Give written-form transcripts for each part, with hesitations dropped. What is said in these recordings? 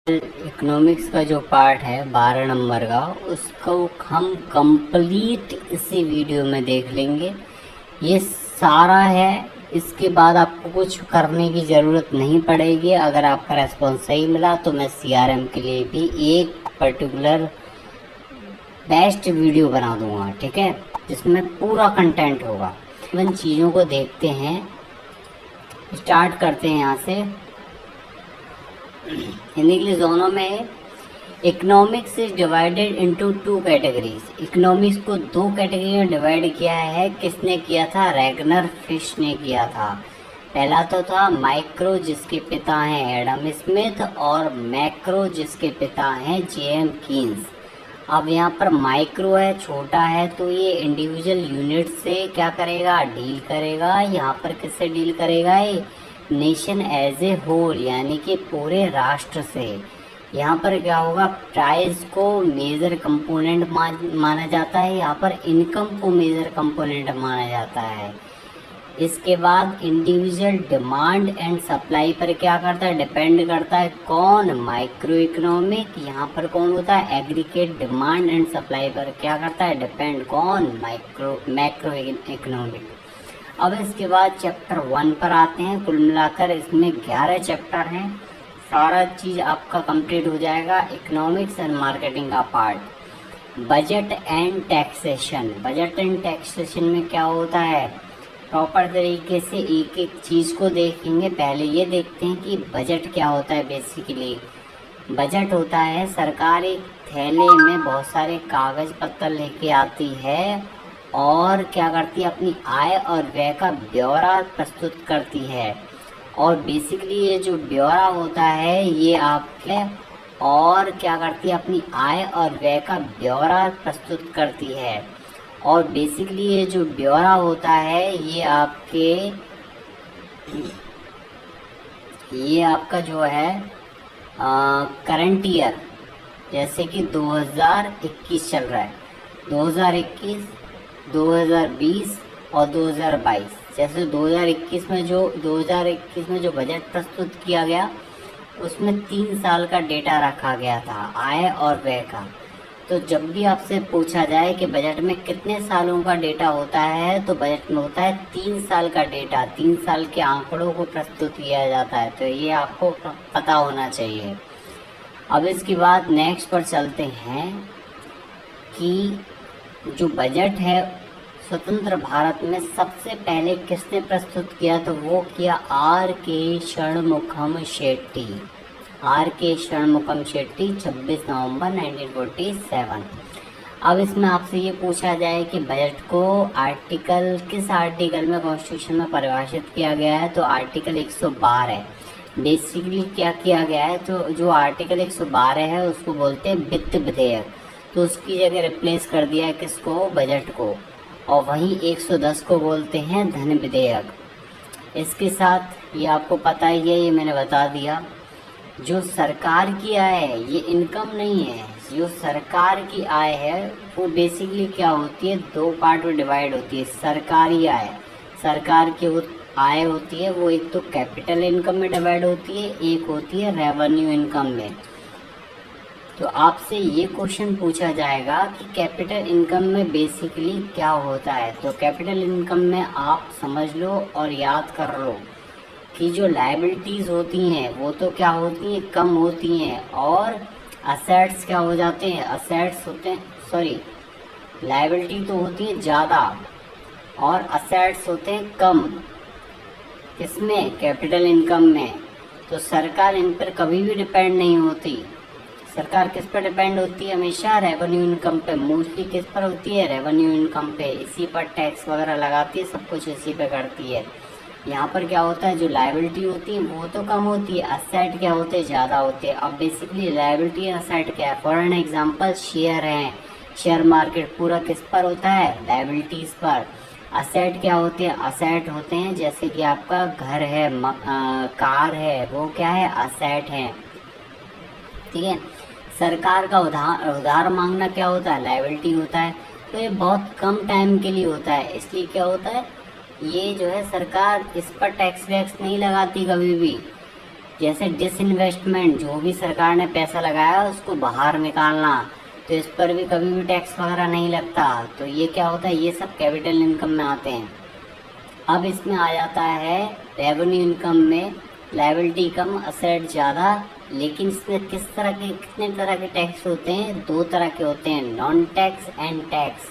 Economics का जो part है 12 नंबर का, उसको हम कंप्लीट इसी वीडियो में देख लेंगे। ये सारा है, इसके बाद आपको कुछ करने की ज़रूरत नहीं पड़ेगी। अगर आपका रेस्पॉन्स सही मिला तो मैं सीआरएम के लिए भी एक पर्टिकुलर बेस्ट वीडियो बना दूंगा, ठीक है, जिसमें पूरा कंटेंट होगा। इन चीज़ों को देखते हैं, स्टार्ट करते हैं यहाँ से। हिंदी इंग्लिश दोनों में economics is divided into two categories. Economics को दो कैटेगरी में डिवाइड किया है। किसने किया था? रैगनर फिश ने किया था। पहला तो था माइक्रो, जिसके पिता हैं एडम स्मिथ, और मैक्रो, जिसके पिता हैं जेएम कीन्स। अब यहाँ पर माइक्रो है, छोटा है, तो ये इंडिविजुअल यूनिट से क्या करेगा? डील करेगा। यहाँ पर किससे डील करेगा? ये नेशन एज ए होल, यानी कि पूरे राष्ट्र से। यहाँ पर क्या होगा? प्राइस को मेजर कंपोनेंट माना जाता है, यहाँ पर इनकम को मेजर कंपोनेंट माना जाता है। इसके बाद इंडिविजुअल डिमांड एंड सप्लाई पर क्या करता है? डिपेंड करता है। कौन? Micro economic. यहाँ पर कौन होता है? एग्रीगेट डिमांड एंड सप्लाई पर क्या करता है? डिपेंड। कौन? Macro economic. अब इसके बाद चैप्टर 1 पर आते हैं। कुल मिलाकर इसमें 11 चैप्टर हैं। सारा चीज़ आपका कंप्लीट हो जाएगा। इकोनॉमिक्स एंड मार्केटिंग का part. Budget and taxation. Budget and taxation में क्या होता है? प्रॉपर तरीके से एक एक चीज़ को देखेंगे। पहले ये देखते हैं कि बजट क्या होता है। बेसिकली बजट होता है, सरकार एक थैले में बहुत सारे कागज़ पत्तर लेके आती है और क्या करती है? अपनी आय और व्यय का ब्यौरा प्रस्तुत करती है। और बेसिकली ये जो ब्यौरा होता है ये आपके और क्या करती है? अपनी आय और व्यय का ब्यौरा प्रस्तुत करती है। और बेसिकली ये जो ब्यौरा होता है ये आपका जो है करंट ईयर, जैसे कि 2021 चल रहा है, 2021, 2020 और 2022। जैसे 2021 में जो बजट प्रस्तुत किया गया उसमें 3 साल का डेटा रखा गया था, आय और व्यय का। तो जब भी आपसे पूछा जाए कि बजट में कितने सालों का डेटा होता है, तो बजट में होता है 3 साल का डेटा। 3 साल के आंकड़ों को प्रस्तुत किया जाता है, तो ये आपको पता होना चाहिए। अब इसके बाद नेक्स्ट पर चलते हैं कि जो बजट है स्वतंत्र भारत में सबसे पहले किसने प्रस्तुत किया? तो वो किया R.K. षणमुखम शेट्टी। R.K. षणमुखम शेट्टी, 26 नवंबर 1947। अब इसमें आपसे ये पूछा जाए कि बजट को किस आर्टिकल में कॉन्स्टिट्यूशन में परिभाषित किया गया है, तो आर्टिकल 112 है। बेसिकली क्या किया गया है? तो जो आर्टिकल 112 है उसको बोलते हैं वित्त विधेयक, तो उसकी जगह रिप्लेस कर दिया है किसको? बजट को। और वहीं 110 को बोलते हैं धन विधेयक। इसके साथ ये आपको पता ही है, ये मैंने बता दिया, जो सरकार की आय है ये इनकम नहीं है। जो सरकार की आय है वो बेसिकली क्या होती है? 2 पार्ट में डिवाइड होती है। सरकारी आय, सरकार की वो आय होती है, वो एक तो कैपिटल इनकम में डिवाइड होती है, एक होती है रेवेन्यू इनकम में। तो आपसे ये क्वेश्चन पूछा जाएगा कि कैपिटल इनकम में बेसिकली क्या होता है। तो कैपिटल इनकम में आप समझ लो और याद कर लो कि जो लायबिलिटीज़ होती हैं वो तो क्या होती हैं? कम होती हैं। और असेट्स क्या हो जाते हैं? असेट्स होते हैं, सॉरी, लायबिलिटी तो होती है ज़्यादा और असेट्स होते हैं कम। किसमें? कैपिटल इनकम में। तो सरकार इन पर कभी भी डिपेंड नहीं होती। सरकार किस पर डिपेंड होती है? हमेशा रेवेन्यू इनकम पे। मोस्टली किस पर होती है? रेवेन्यू इनकम पे। इसी पर टैक्स वगैरह लगाती है, सब कुछ इसी पे करती है। यहाँ पर क्या होता है? जो लायबिलिटी होती है वो तो कम होती है, असेट क्या होते हैं? ज़्यादा होते हैं। अब बेसिकली लायबिलिटी और असेट क्या है? फॉर एन एग्जाम्पल शेयर हैं, शेयर मार्केट पूरा किस पर होता है? लायबिलिटीज़ पर। असेट क्या होते हैं? असेट होते हैं जैसे कि आपका घर है, कार है, वो क्या है? असेट है, ठीक है। सरकार का उधार मांगना क्या होता है? लायबिलिटी होता है। तो ये बहुत कम टाइम के लिए होता है, इसलिए क्या होता है? ये जो है सरकार इस पर टैक्स वैक्स नहीं लगाती कभी भी। जैसे डिसइन्वेस्टमेंट, जो भी सरकार ने पैसा लगाया उसको बाहर निकालना, तो इस पर भी कभी भी टैक्स वगैरह नहीं लगता। तो ये क्या होता है, ये सब कैपिटल इनकम में आते हैं। अब इसमें आ जाता है रेवेन्यू इनकम में, लायबिलिटी कम असेट ज़्यादा। लेकिन इसमें किस तरह के, कितने तरह के टैक्स होते हैं, 2 तरह के होते हैं, नॉन टैक्स एंड टैक्स।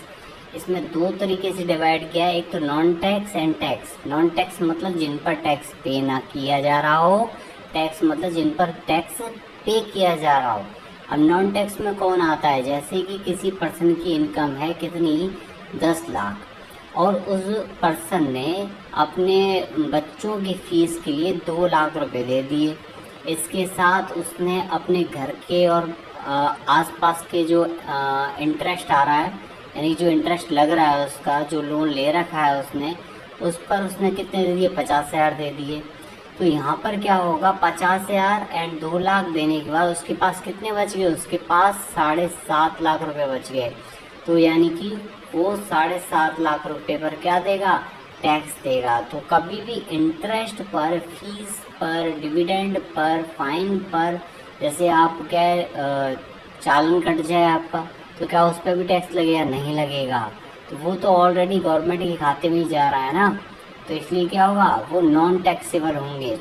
इसमें 2 तरीके से डिवाइड किया है, एक तो non tax and tax. Non tax मतलब जिन पर टैक्स पे ना किया जा रहा हो, टैक्स मतलब जिन पर टैक्स पे किया जा रहा हो। अब नॉन टैक्स में कौन आता है, जैसे कि किसी पर्सन की इनकम है कितनी, 10 लाख, और उस पर्सन ने अपने बच्चों की फीस के लिए 2 लाख रुपए दे दिए। इसके साथ उसने अपने घर के और आसपास के जो इंटरेस्ट आ रहा है, यानी जो इंटरेस्ट लग रहा है उसका, जो लोन ले रखा है उसने, उस पर उसने कितने दे दिए, 50,000 दे दिए। तो यहाँ पर क्या होगा, 50,000 एंड 2 लाख देने के बाद उसके पास कितने बच गए, उसके पास 7.5 लाख रुपए बच गए। तो यानी कि वो 7.5 लाख रुपए पर क्या देगा, टैक्स देगा। तो कभी भी इंटरेस्ट पर, फीस पर, डिविडेंड पर, फाइन पर, जैसे आप क्या चालान कट जाए आपका, तो क्या उस पर भी टैक्स लगेगा, नहीं लगेगा। तो वो तो ऑलरेडी गवर्नमेंट के खाते में ही जा रहा है ना, तो इसलिए क्या होगा, वो नॉन टैक्सेबल होंगे।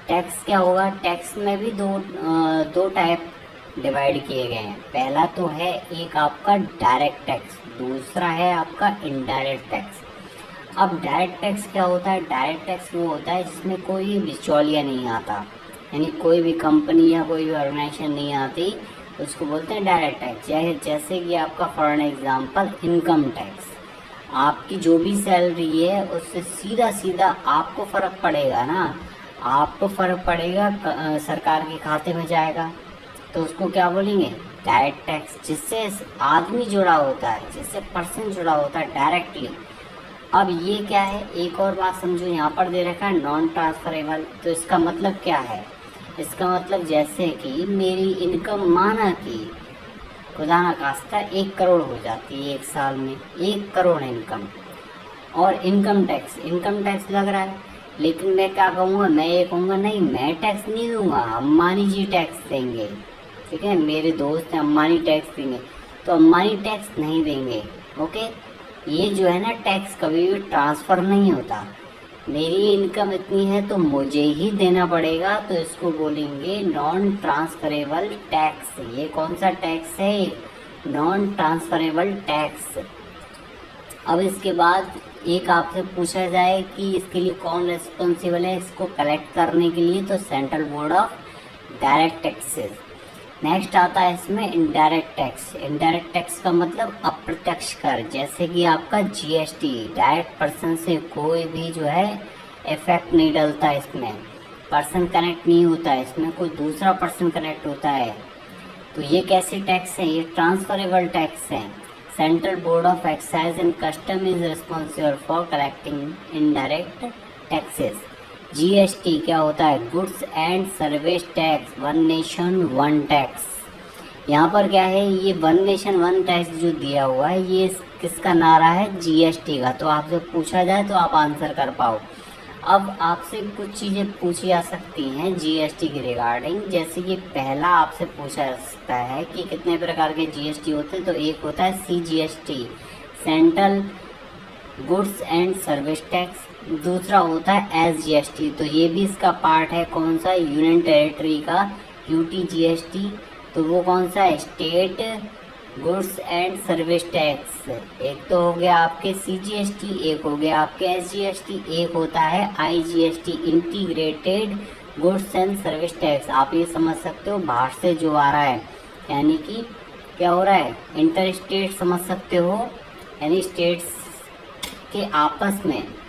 टैक्स क्या होगा, टैक्स में भी दो टाइप डिवाइड किए गए हैं। पहला तो है एक आपका डायरेक्ट टैक्स, दूसरा है आपका इनडायरेक्ट टैक्स। अब डायरेक्ट टैक्स क्या होता है, डायरेक्ट टैक्स वो होता है जिसमें कोई बिचौलिया नहीं आता, यानी कोई भी कंपनी या कोई भी ऑर्गेनाइजेशन नहीं आती, उसको बोलते हैं डायरेक्ट टैक्स। जैसे कि आपका for an example income tax, आपकी जो भी सैलरी है उससे सीधा सीधा आपको फ़र्क पड़ेगा ना, आपको फ़र्क पड़ेगा, सरकार के खाते में जाएगा, तो उसको क्या बोलेंगे, डायरेक्ट टैक्स। जिससे आदमी जुड़ा होता है, जिससे पर्सन जुड़ा होता है डायरेक्टली। अब ये क्या है, एक और बात समझो, यहाँ पर दे रखा है नॉन ट्रांसफरेबल। तो इसका मतलब क्या है, इसका मतलब जैसे कि मेरी इनकम माना कि खुदा ना खास्ता 1 करोड़ हो जाती है एक साल में, 1 करोड़ इनकम, और इनकम टैक्स लग रहा है। लेकिन मैं क्या कहूँगा, मैं ये कहूँगा नहीं, मैं टैक्स नहीं दूंगा, अंबानी जी टैक्स देंगे, ठीक है, मेरे दोस्त हैं अंबानी टैक्स देंगे, तो अंबानी टैक्स नहीं देंगे। ओके, ये जो है ना टैक्स कभी भी ट्रांसफ़र नहीं होता। मेरी इनकम इतनी है तो मुझे ही देना पड़ेगा, तो इसको बोलेंगे नॉन ट्रांसफरेबल टैक्स। ये कौन सा टैक्स है, नॉन ट्रांसफरेबल टैक्स। अब इसके बाद एक आपसे पूछा जाए कि इसके लिए कौन रिस्पॉन्सिबल है इसको कलेक्ट करने के लिए, तो central board of direct taxes. Next आता है इसमें इनडायरेक्ट टैक्स। इनडायरेक्ट टैक्स का मतलब अप्रत्यक्ष कर, जैसे कि आपका जीएसटी, डायरेक्ट पर्सन से कोई भी जो है इफेक्ट नहीं डलता, इसमें पर्सन कनेक्ट नहीं होता है, इसमें कोई दूसरा पर्सन कनेक्ट होता है। तो ये कैसे टैक्स है, ये ट्रांसफरेबल टैक्स है। Central board of excise and custom is responsible for collecting indirect taxes. GST क्या होता है, goods and service tax, one nation one tax. यहाँ पर क्या है, ये वन नेशन वन टैक्स जो दिया हुआ है ये किसका नारा है, जीएसटी का। तो आपसे पूछा जाए तो आप आंसर कर पाओ। अब आपसे कुछ चीज़ें पूछी जा सकती हैं जीएसटी के रिगार्डिंग, जैसे कि पहला आपसे पूछा जा सकता है कि कितने प्रकार के जीएसटी होते हैं। तो एक होता है CGST, central goods and service tax. दूसरा होता है एसजीएसटी, तो ये भी इसका पार्ट है, कौन सा, यूनियन टेरिटरी का यूटीजीएसटी। तो वो कौन सा है, state goods and service tax. एक तो हो गया आपके सीजीएसटी, एक हो गया आपके एसजीएसटी, एक होता है IGST, integrated goods and service tax. आप ये समझ सकते हो बाहर से जो आ रहा है, यानी कि क्या हो रहा है, इंटर स्टेट समझ सकते हो, यानी स्टेट्स के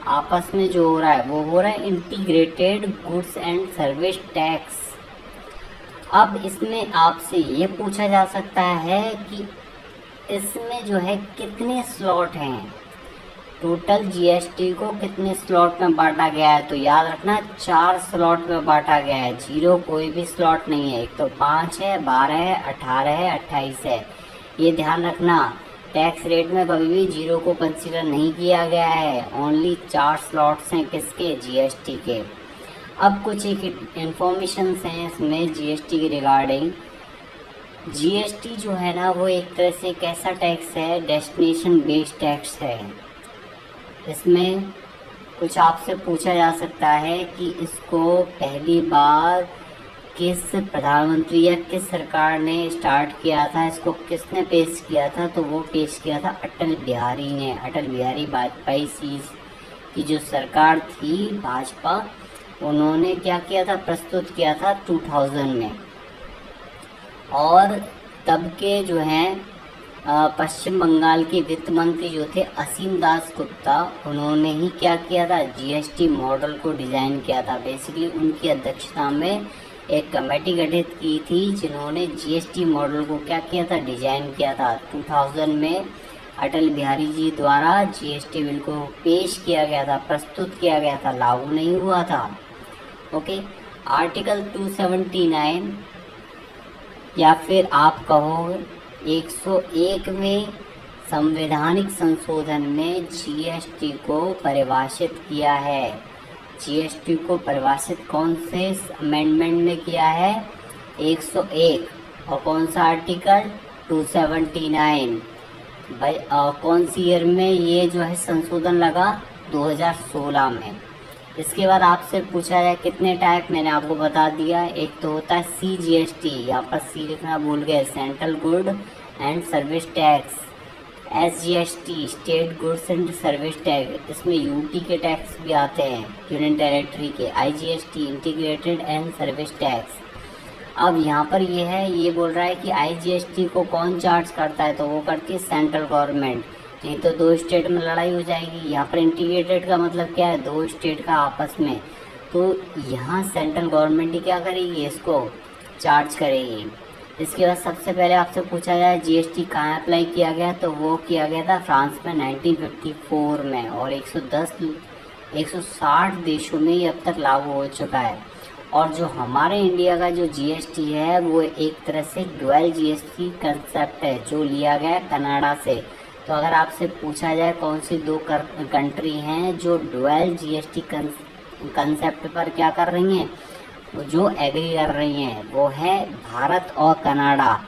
आपस में जो हो रहा है वो हो रहा है integrated goods and service tax. अब इसमें आपसे ये पूछा जा सकता है कि इसमें जो है कितने स्लॉट हैं, टोटल जीएसटी को कितने स्लॉट में बांटा गया है। तो याद रखना 4 स्लॉट में बांटा गया है, 0 कोई भी स्लॉट नहीं है। एक तो 5 है, 12 है, 18 है, 28 है, ये ध्यान रखना। टैक्स रेट में कभी भी 0 को कंसीडर नहीं किया गया है, ओनली 4 स्लॉट्स हैं किसके, जीएसटी के। अब कुछ एक इंफॉर्मेशन हैं इसमें जीएसटी के रिगार्डिंग। जीएसटी जो है ना वो एक तरह से एक ऐसा टैक्स है, डेस्टिनेशन बेस्ड टैक्स है। इसमें कुछ आपसे पूछा जा सकता है कि इसको पहली बार किस प्रधानमंत्री या किस सरकार ने स्टार्ट किया था, इसको किसने पेश किया था, तो वो पेश किया था अटल बिहारी ने। अटल बिहारी वाजपेयी जी की जो सरकार थी भाजपा, उन्होंने क्या किया था, प्रस्तुत किया था 2000 में। और तब के जो हैं पश्चिम बंगाल के वित्त मंत्री जो थे असीम दास गुप्ता, उन्होंने ही क्या किया था, जीएसटी मॉडल को डिज़ाइन किया था। बेसिकली उनकी अध्यक्षता में एक कमेटी गठित की थी जिन्होंने जीएसटी मॉडल को क्या किया था, डिज़ाइन किया था। 2000 में अटल बिहारी जी द्वारा जीएसटी बिल को पेश किया गया था, प्रस्तुत किया गया था, लागू नहीं हुआ था। ओके, आर्टिकल 279 या फिर आप कहो 101 संवैधानिक संशोधन में जीएसटी को परिभाषित किया है। जीएसटी को परिभाषित कौन से अमेंडमेंट में किया है, 101। और कौन सा आर्टिकल, 279। भाई कौन सी ईयर में ये जो है संशोधन लगा, 2016 में। इसके बाद आपसे पूछा जाए कितने टाइप, मैंने आपको बता दिया। एक तो होता है CGST, यहाँ पर सी लिखना भूल गए, central good and service tax. SGST, state goods and service tax, इसमें यूटी के टैक्स भी आते हैं, यूनियन टेरिटरी के। IGST, integrated and service tax. अब यहाँ पर ये है, ये बोल रहा है कि IGST को कौन चार्ज करता है, तो वो करती है सेंट्रल गवर्नमेंट, नहीं तो दो स्टेट में लड़ाई हो जाएगी। यहाँ पर इंटीग्रेटेड का मतलब क्या है, दो स्टेट का आपस में, तो यहाँ सेंट्रल गवर्नमेंट ही क्या करेगी, इसको चार्ज करेगी। इसके बाद सबसे पहले आपसे पूछा जाए जीएसटी कहाँ अप्लाई किया गया, तो वो किया गया था फ्रांस में 1954 में, और 160 देशों में ये अब तक लागू हो चुका है। और जो हमारे इंडिया का जो जीएसटी है वो एक तरह से डुअल जीएसटी कंसेप्ट है, जो लिया गया है कनाडा से। तो अगर आपसे पूछा जाए कौन सी दो कंट्री हैं जो डुअल जीएसटी कंसेप्ट पर क्या कर रही हैं, जो एग्री कर रही हैं, वो है भारत और कनाडा।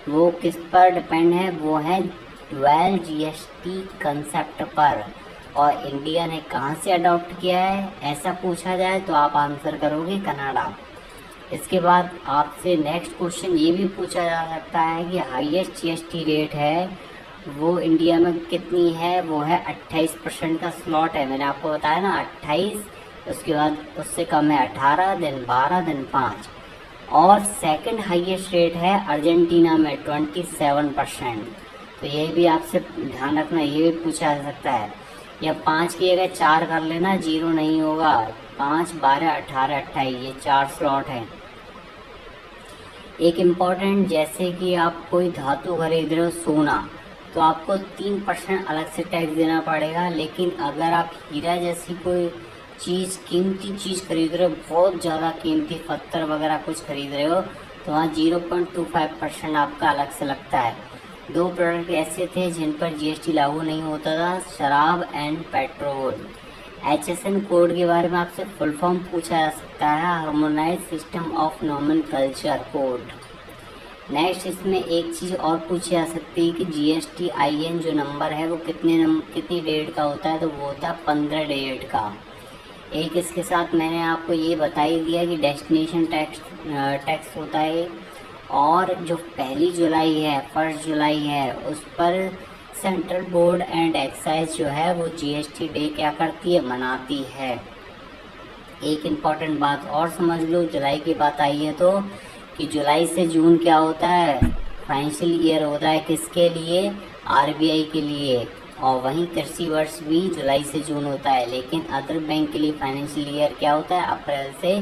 वो किस पर डिपेंड है, वो है डुअल जीएसटी कंसेप्ट पर। और इंडिया ने कहाँ से अडॉप्ट किया है, ऐसा पूछा जाए तो आप आंसर करोगे कनाडा। इसके बाद आपसे नेक्स्ट क्वेश्चन ये भी पूछा जा सकता है कि हाईएस्ट जीएसटी रेट है वो इंडिया में कितनी है, वो है 28% का स्लॉट है। मैंने आपको बताया ना 28, उसके बाद उससे कम है 18, देन 12, देन 5। और सेकंड हाईएस्ट रेट है अर्जेंटीना में 27%। तो ये भी आपसे ध्यान रखना, ये भी पूछा जा सकता है। या 5 की जगह 4 कर लेना, 0 नहीं होगा। 5, 12, 18, 28 ये 4 स्लॉट हैं। एक इम्पॉर्टेंट, जैसे कि आप कोई धातु खरीद रहे हो, सोना, तो आपको 3% अलग से टैक्स देना पड़ेगा। लेकिन अगर आप हीरा जैसी कोई चीज़, कीमती चीज़ खरीद रहे हो, बहुत ज़्यादा कीमती पत्थर वगैरह कुछ खरीद रहे हो, तो वहाँ 0.25% आपका अलग से लगता है। दो प्रोडक्ट ऐसे थे जिन पर जीएसटी लागू नहीं होता था, शराब एंड पेट्रोल। HSN कोड के बारे में आपसे फुल फॉर्म पूछा जा सकता है, harmonise system of nomenclature code. Next इसमें एक चीज़ और पूछी जा सकती है कि GSTIN जो नंबर है वो कितनी डेट का होता है, तो वो होता है 15 डेट का। एक इसके साथ मैंने आपको ये बता ही दिया कि डेस्टिनेशन टैक्स होता है। और जो 1 जुलाई है, 1 जुलाई है, उस पर सेंट्रल बोर्ड एंड एक्साइज जो है वो GST डे क्या करती है, मनाती है। एक इम्पॉर्टेंट बात और समझ लो, जुलाई की बात आई है तो, कि जुलाई से जून क्या होता है, फाइनेंशियल ईयर होता है, किसके लिए, RBI के लिए। और वहीं कृषि वर्ष भी जुलाई से जून होता है। लेकिन अदर बैंक के लिए फाइनेंशियल ईयर क्या होता है, अप्रैल से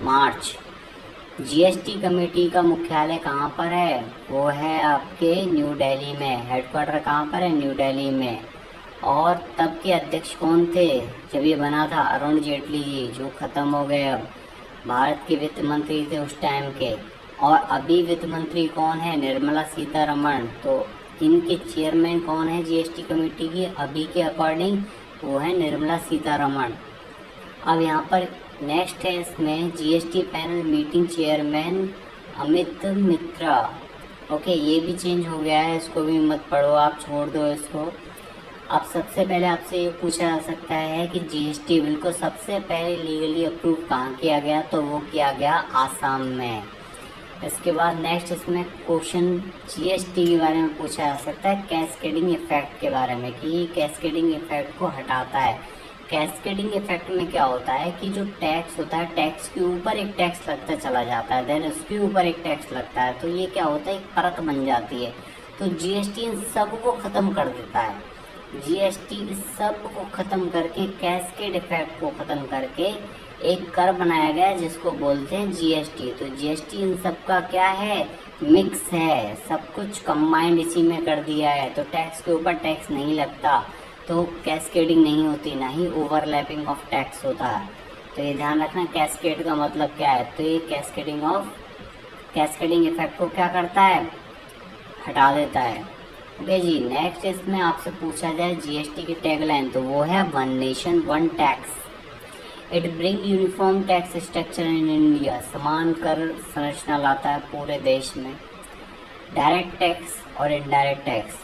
मार्च। जीएसटी कमेटी का मुख्यालय कहाँ पर है, वो है आपके न्यू दिल्ली में। हेडक्वार्टर कहाँ पर है, न्यू दिल्ली में। और तब के अध्यक्ष कौन थे जब ये बना था, अरुण जेटली जी, जो ख़त्म हो गए अब, भारत के वित्त मंत्री थे उस टाइम के। और अभी वित्त मंत्री कौन है, निर्मला सीतारमण। तो इनके चेयरमैन कौन है जीएसटी कमेटी की अभी के अकॉर्डिंग, वो है निर्मला सीतारमण। अब यहाँ पर नेक्स्ट है इसमें GST panel meeting chairman Amit Mitra. Okay, ये भी चेंज हो गया है, इसको भी मत पढ़ो, आप छोड़ दो इसको। अब सबसे पहले आपसे ये पूछा जा सकता है कि जीएसटी बिल को सबसे पहले लीगली अप्रूव कहाँ किया गया, तो वो किया गया आसाम में। इसके बाद नेक्स्ट इसमें क्वेश्चन जीएसटी के बारे में पूछा जा सकता है, कैस्केडिंग इफेक्ट के बारे में, कि कैस्केडिंग इफेक्ट को हटाता है। कैस्केडिंग इफेक्ट में क्या होता है कि जो टैक्स होता है, टैक्स के ऊपर एक टैक्स लगता चला जाता है, देन उसके ऊपर एक टैक्स लगता है, तो ये क्या होता है, एक परत बन जाती है। तो जीएसटी इन सब को ख़त्म कर देता है। जीएसटी इस सब को ख़त्म करके, कैस्केड इफेक्ट को ख़त्म करके एक कर बनाया गया जिसको बोलते हैं जीएसटी। तो जीएसटी इन सब का क्या है, मिक्स है, सब कुछ कंबाइंड इसी में कर दिया है। तो टैक्स के ऊपर टैक्स नहीं लगता, तो कैस्केडिंग नहीं होती, ना ही ओवरलैपिंग ऑफ टैक्स होता है। तो ये ध्यान रखना, कैस्केड का मतलब क्या है। तो ये कैस्केडिंग इफेक्ट को क्या करता है, हटा देता है। ओके जी, नेक्स्ट इसमें आपसे पूछा जाए जीएसटी की टैगलाइन, तो वो है one nation one tax. It bring uniform tax structure in India, समान कर संरचना लाता है पूरे देश में। डायरेक्ट टैक्स और इनडायरेक्ट टैक्स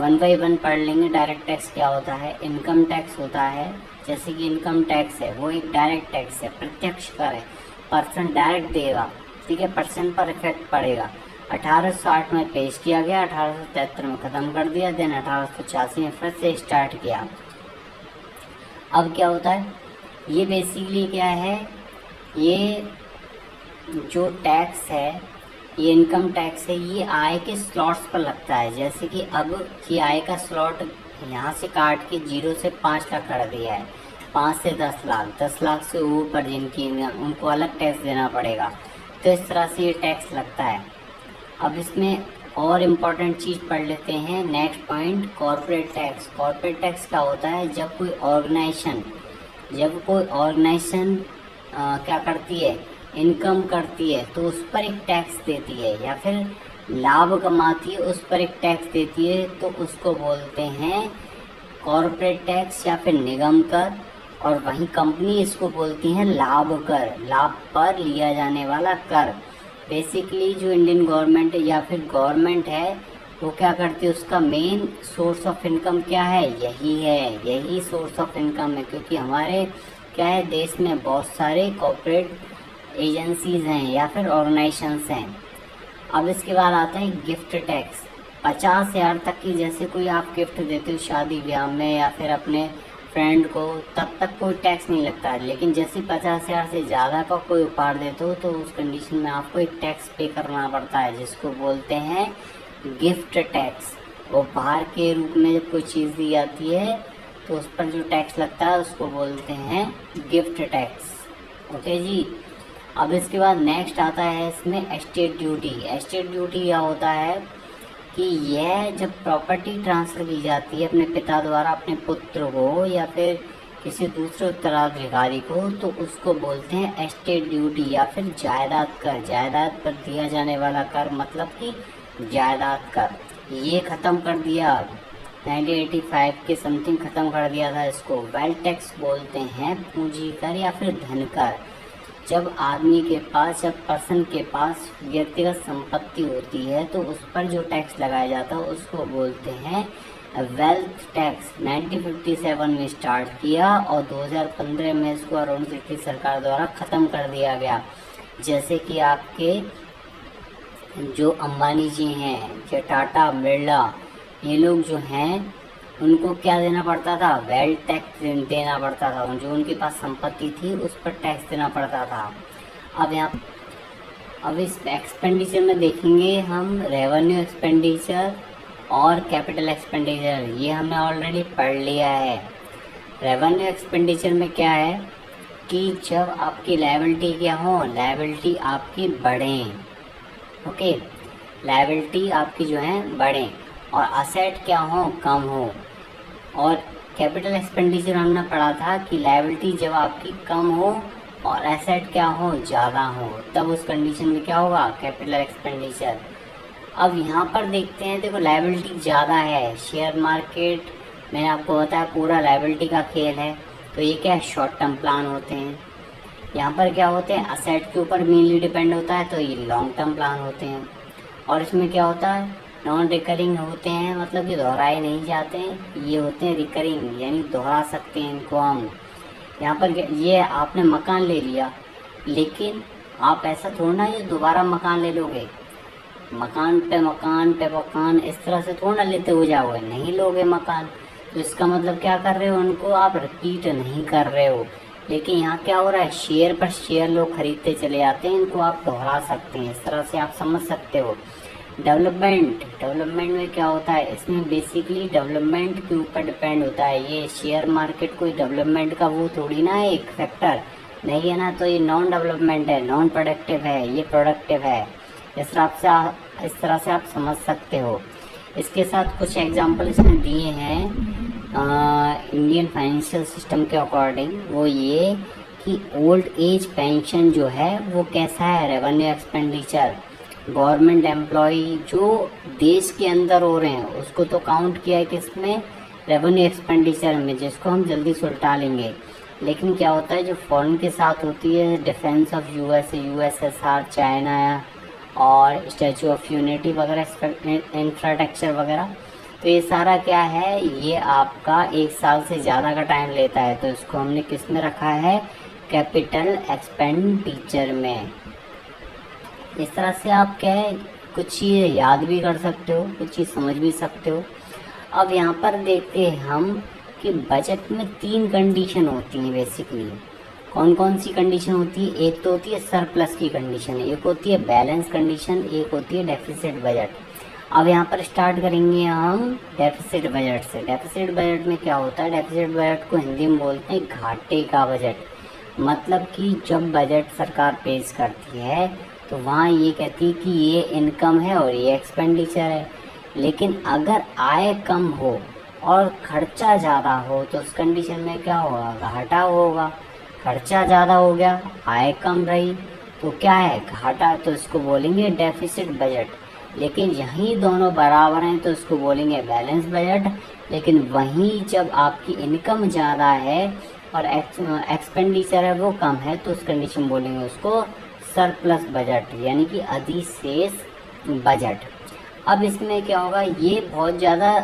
1 बाय 1 पढ़ लेंगे। डायरेक्ट टैक्स क्या होता है, इनकम टैक्स होता है। जैसे कि इनकम टैक्स है वो एक डायरेक्ट टैक्स है, प्रत्यक्ष कर है, पर्सन डायरेक्ट देगा, ठीक है, पर्सन पर इफेक्ट पड़ेगा। 1860 में पेश किया गया, 1873 में ख़त्म कर दिया, देन 1886 में फिर से स्टार्ट किया। अब क्या होता है, ये बेसिकली क्या है, ये जो टैक्स है, ये इनकम टैक्स है, ये आय के स्लॉट्स पर लगता है। जैसे कि अब ये आय का स्लॉट यहाँ से काट के 0 से 5 लाख कर दिया है, 5 से 10 लाख, 10 लाख से ऊपर जिनकी इनकम, उनको अलग टैक्स देना पड़ेगा। तो इस तरह से ये टैक्स लगता है। अब इसमें और इम्पोर्टेंट चीज़ पढ़ लेते हैं। Next point, corporate tax. Corporate tax क्या होता है, जब कोई ऑर्गेनाइजेशन क्या करती है, इनकम करती है, तो उस पर एक टैक्स देती है, या फिर लाभ कमाती है उस पर एक टैक्स देती है, तो उसको बोलते हैं कॉर्पोरेट टैक्स या फिर निगम कर। और वहीं कंपनी इसको बोलती है लाभ कर, लाभ पर लिया जाने वाला कर। बेसिकली जो इंडियन गवर्नमेंट या फिर गवर्नमेंट है वो क्या करती है, उसका मेन सोर्स ऑफ इनकम क्या है, यही सोर्स ऑफ इनकम है। क्योंकि हमारे क्या है, देश में बहुत सारे कॉर्पोरेट एजेंसीज हैं या फिर ऑर्गेनाइजेशंस हैं। अब इसके बाद आता है गिफ्ट टैक्स। 50,000 तक की जैसे कोई आप गिफ्ट देते हो शादी ब्याह में या फिर अपने फ्रेंड को, तब तक कोई टैक्स नहीं लगता है। लेकिन जैसे 50,000 से ज़्यादा का कोई उपहार देते हो तो उस कंडीशन में आपको एक टैक्स पे करना पड़ता है, जिसको बोलते हैं गिफ्ट टैक्स। उपहार के रूप में जब कोई चीज़ दी जाती है तो उस पर जो टैक्स लगता है उसको बोलते हैं गिफ्ट टैक्स। ओके जी, अब इसके बाद नेक्स्ट आता है इसमें एस्टेट ड्यूटी। एस्टेट ड्यूटी क्या होता है कि यह जब प्रॉपर्टी ट्रांसफ़र की जाती है अपने पिता द्वारा अपने पुत्र को या फिर किसी दूसरे उत्तराधिकारी को, तो उसको बोलते हैं एस्टेट ड्यूटी या फिर जायदाद कर। जायदाद पर दिया जाने वाला कर, मतलब कि जायदाद कर। ये ख़त्म कर दिया 1985 के समथिंग ख़त्म कर दिया था इसको। वेल्थ टैक्स बोलते हैं पूंजी कर या फिर धन कर। जब आदमी के पास, जब पर्सन के पास व्यक्तिगत संपत्ति होती है तो उस पर जो टैक्स लगाया जाता है उसको बोलते हैं वेल्थ टैक्स। 1957 में स्टार्ट किया और 2015 में इसको अरुण जेटली सरकार द्वारा ख़त्म कर दिया गया। जैसे कि आपके जो अंबानी जी हैं, जो टाटा बिरला, ये लोग जो हैं उनको क्या देना पड़ता था, वेल्थ टैक्स देना पड़ता था। जो उनके पास संपत्ति थी उस पर टैक्स देना पड़ता था। अब इस एक्सपेंडिचर में देखेंगे हम रेवेन्यू एक्सपेंडिचर और कैपिटल एक्सपेंडिचर। ये हमने ऑलरेडी पढ़ लिया है। रेवेन्यू एक्सपेंडिचर में क्या है कि जब आपकी लायबिलिटी क्या हो, लायबिलिटी आपकी बढ़ें, ओके, लायबिलिटी आपकी जो है बढ़ें और असेट क्या हो, कम हो। और कैपिटल एक्सपेंडिचर हमने पढ़ा था कि लायबिलिटी जब आपकी कम हो और एसेट क्या हो, ज़्यादा हो, तब उस कंडीशन में क्या होगा, कैपिटल एक्सपेंडिचर। अब यहाँ पर देखते हैं, देखो लायबिलिटी ज़्यादा है, शेयर मार्केट मैंने आपको बताया पूरा लायबिलिटी का खेल है। तो ये क्या है, शॉर्ट टर्म प्लान होते हैं। यहाँ पर क्या होते हैं, असेट के ऊपर मेनली डिपेंड होता है, तो ये लॉन्ग टर्म प्लान होते हैं। और इसमें क्या होता है, नॉन रिकरिंग होते हैं, मतलब कि दोहराए नहीं जाते हैं, ये होते हैं रिकरिंग, यानी दोहरा सकते हैं इनको हम। यहाँ पर ये आपने मकान ले लिया, लेकिन आप ऐसा थोड़ा ना ये दोबारा मकान ले लोगे, मकान पे मकान पे मकान इस तरह से थोड़ा लेते हो जाओगे, नहीं लोगे मकान। तो इसका मतलब क्या कर रहे हो, उनको आप रिपीट नहीं कर रहे हो। लेकिन यहाँ क्या हो रहा है, शेयर पर शेयर लोग खरीदते चले जाते हैं, इनको आप दोहरा सकते हैं, इस तरह से आप समझ सकते हो। डेवलपमेंट में क्या होता है, इसमें बेसिकली डेवलपमेंट के ऊपर डिपेंड होता है। ये शेयर मार्केट कोई डेवलपमेंट का वो थोड़ी ना है, एक फैक्टर नहीं है ना, तो ये नॉन डेवलपमेंट है, नॉन प्रोडक्टिव है, ये प्रोडक्टिव है। इस तरह से आप समझ सकते हो। इसके साथ कुछ एग्जाम्पल इसमें दिए हैं इंडियन फाइनेंशियल सिस्टम के अकॉर्डिंग, वो ये कि ओल्ड एज पेंशन जो है वो कैसा है, रेवेन्यू एक्सपेंडिचर। गवर्नमेंट एम्प्लॉय जो देश के अंदर हो रहे हैं उसको तो काउंट किया है किसमें, रेवेन्यू एक्सपेंडिचर में, जिसको हम जल्दी से उल्टा लेंगे। लेकिन क्या होता है, जो फॉरेन के साथ होती है, defence of USA, USSR, China और स्टैचू ऑफ यूनिटी वगैरह, इंफ्रास्ट्रक्चर वगैरह, तो ये सारा क्या है, ये आपका 1 साल से ज़्यादा का टाइम लेता है। तो इसको हमने किस में रखा है, कैपिटल एक्सपेंडिचर में। इस तरह से आप क्या है, कुछ चीज़ याद भी कर सकते हो, कुछ चीज़ समझ भी सकते हो। अब यहाँ पर देखते हैं हम कि बजट में 3 कंडीशन होती हैं बेसिकली। कौन कौन सी कंडीशन होती है, एक तो होती है सरप्लस की कंडीशन, एक होती है बैलेंस कंडीशन, एक होती है डेफिसिट बजट। अब यहाँ पर स्टार्ट करेंगे हम डेफिसिट बजट से। डेफिसिट बजट में क्या होता है, डेफिसिट बजट को हिंदी में बोलते हैं घाटे का बजट। मतलब कि जब बजट सरकार पेश करती है तो वहाँ ये कहती है कि ये इनकम है और ये एक्सपेंडिचर है। लेकिन अगर आय कम हो और खर्चा ज़्यादा हो तो उस कंडीशन में क्या होगा, घाटा होगा। खर्चा ज़्यादा हो गया, आय कम रही, तो क्या है, घाटा। तो इसको बोलेंगे डेफिसिट बजट। लेकिन यहीं दोनों बराबर हैं तो इसको बोलेंगे बैलेंस बजट। लेकिन वहीं जब आपकी इनकम ज़्यादा है और एक्सपेंडिचर है वो कम है तो उस कंडीशन बोलेंगे उसको सरप्लस बजट, यानी कि अधिशेष बजट। अब इसमें क्या होगा, ये बहुत ज़्यादा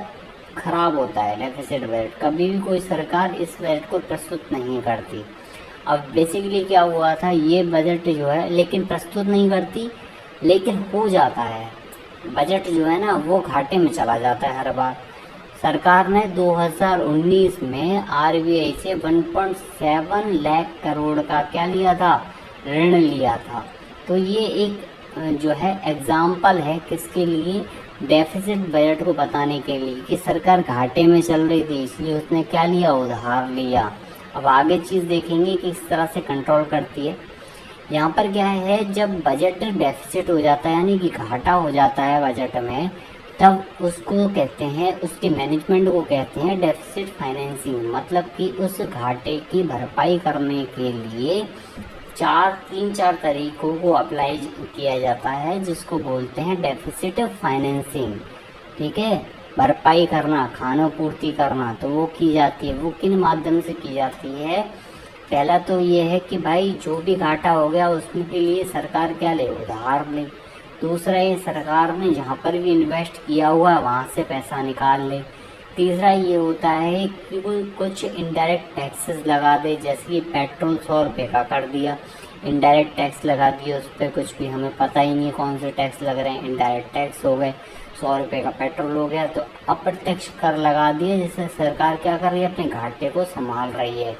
खराब होता है डेफिसिट बजट, कभी भी कोई सरकार इस बजट को प्रस्तुत नहीं करती। अब बेसिकली क्या हुआ था, ये बजट जो है लेकिन प्रस्तुत नहीं करती, लेकिन हो जाता है बजट जो है ना वो घाटे में चला जाता है हर बार। सरकार ने 2019 में आरबीआई से 1.7 लाख करोड़ का क्या लिया था, ऋण लिया था। तो ये एक जो है एग्जाम्पल है किसके लिए, डेफिसिट बजट को बताने के लिए कि सरकार घाटे में चल रही थी, इसलिए उसने क्या लिया, उधार लिया। अब आगे चीज़ देखेंगे कि इस तरह से कंट्रोल करती है। यहाँ पर क्या है, जब बजट डेफिसिट हो जाता है यानी कि घाटा हो जाता है बजट में, तब उसको कहते हैं, उसके मैनेजमेंट को कहते हैं डेफिसिट फाइनेंसिंग। मतलब कि उस घाटे की भरपाई करने के लिए 3-4 तरीकों को अप्लाई किया जाता है, जिसको बोलते हैं डेफिसिट फाइनेंसिंग। ठीक है, भरपाई करना, खाना पूर्ति करना, तो वो की जाती है। वो किन माध्यम से की जाती है, पहला तो ये है कि भाई जो भी घाटा हो गया उसमें के लिए सरकार क्या ले, उधार ले। दूसरा ये सरकार ने जहाँ पर भी इन्वेस्ट किया हुआ है वहाँ से पैसा निकाल ले। तीसरा ये होता है कि वो कुछ इनडायरेक्ट टैक्सेस लगा दे, जैसे कि पेट्रोल 100 रुपये का कर दिया, इनडायरेक्ट टैक्स लगा दिया, उस पर कुछ भी हमें पता ही नहीं कौन से टैक्स लग रहे हैं, इनडायरेक्ट टैक्स हो गए। 100 रुपये का पेट्रोल हो गया तो अप्रत्यक्ष कर लगा दिया, जिससे सरकार क्या कर रही है, अपने घाटे को संभाल रही है।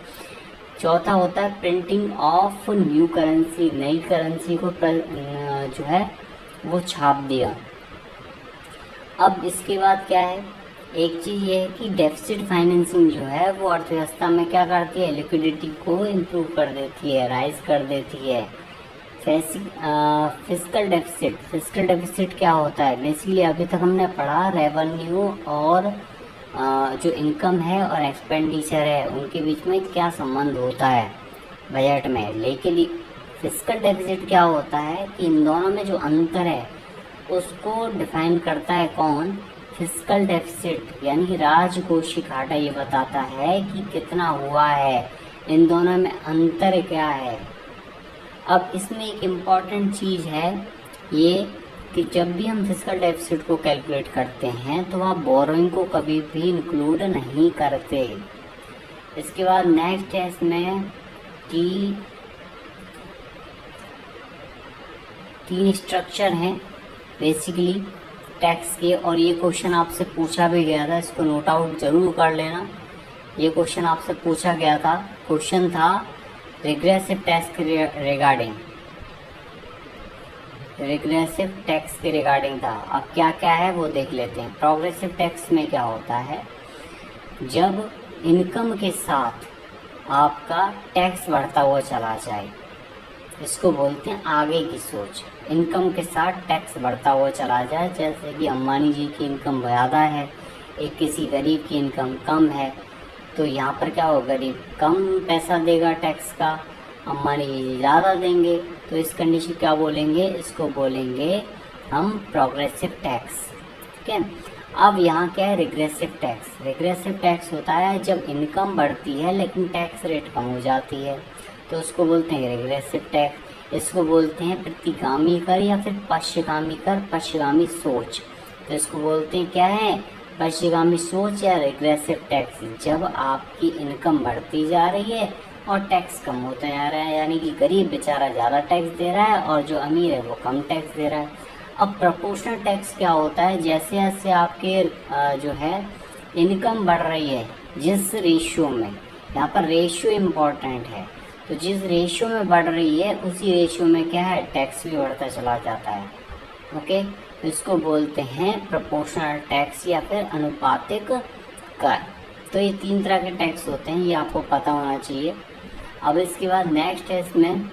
चौथा होता है प्रिंटिंग ऑफ न्यू करेंसी, नई करेंसी को जो है वो छाप दिया। अब इसके बाद क्या है, एक चीज़ ये है कि डेफिसिट फाइनेंसिंग जो है वो अर्थव्यवस्था में क्या करती है, लिक्विडिटी को इम्प्रूव कर देती है, राइज कर देती है। फिस्कल डेफिसिट क्या होता है, बेसिकली अभी तक हमने पढ़ा रेवेन्यू और जो इनकम है और एक्सपेंडिचर है उनके बीच में क्या संबंध होता है बजट में। लेकिन फिस्कल डेफिसिट क्या होता है कि इन दोनों में जो अंतर है उसको डिफाइन करता है कौन, फिस्कल डेफिसिट, यानी कि राजकोषीय घाटा ये बताता है कि कितना हुआ है। इन दोनों में अंतर क्या है, अब इसमें एक इम्पॉर्टेंट चीज़ है ये कि जब भी हम फिजिकल डेफिसिट को कैलकुलेट करते हैं तो आप बोरोइंग को कभी भी इंक्लूड नहीं करते। इसके बाद नेक्स्ट है इसमें कि 3 स्ट्रक्चर हैं बेसिकली टैक्स के, और ये क्वेश्चन आपसे पूछा भी गया था, इसको नोट आउट जरूर कर लेना। ये क्वेश्चन आपसे पूछा गया था, क्वेश्चन था रिग्रेसिव टैक्स के रिगार्डिंग था। अब क्या क्या है वो देख लेते हैं। प्रोग्रेसिव टैक्स में क्या होता है, जब इनकम के साथ आपका टैक्स बढ़ता हुआ चला जाए, इसको बोलते हैं आगे की सोच। इनकम के साथ टैक्स बढ़ता हुआ चला जाए, जैसे कि अंबानी जी की इनकम ज़्यादा है, एक किसी गरीब की इनकम कम है, तो यहाँ पर क्या हो, गरीब कम पैसा देगा टैक्स का, अंबानी जी ज़्यादा देंगे, तो इस कंडीशन क्या बोलेंगे, इसको बोलेंगे हम प्रोग्रेसिव टैक्स। ठीक है। अब यहाँ क्या है, रिग्रेसिव टैक्स। रिग्रेसिव टैक्स होता है जब इनकम बढ़ती है लेकिन टैक्स रेट कम हो जाती है, तो उसको बोलते हैं रिग्रेसिव टैक्स। इसको बोलते हैं प्रतिगामी कर या फिर पश्चिगामी कर, पश्चिगामी सोच। तो इसको बोलते हैं क्या है, पश्चिगामी सोच या रिग्रेसिव टैक्स। जब आपकी इनकम बढ़ती जा रही है और टैक्स कम होता जा रहा है, यानी कि गरीब बेचारा ज़्यादा टैक्स दे रहा है और जो अमीर है वो कम टैक्स दे रहा है। अब प्रोपोर्शनल टैक्स क्या होता है, जैसे जैसे आपके जो है इनकम बढ़ रही है, जिस रेशियो में, यहाँ पर रेशियो इम्पोर्टेंट है, तो जिस रेशियो में बढ़ रही है उसी रेशियो में क्या है, टैक्स भी बढ़ता चला जाता है। ओके, तो इसको बोलते हैं प्रोपोर्शनल टैक्स या फिर अनुपातिक कर। तो ये 3 तरह के टैक्स होते हैं, ये आपको पता होना चाहिए। अब इसके बाद नेक्स्ट है इसमें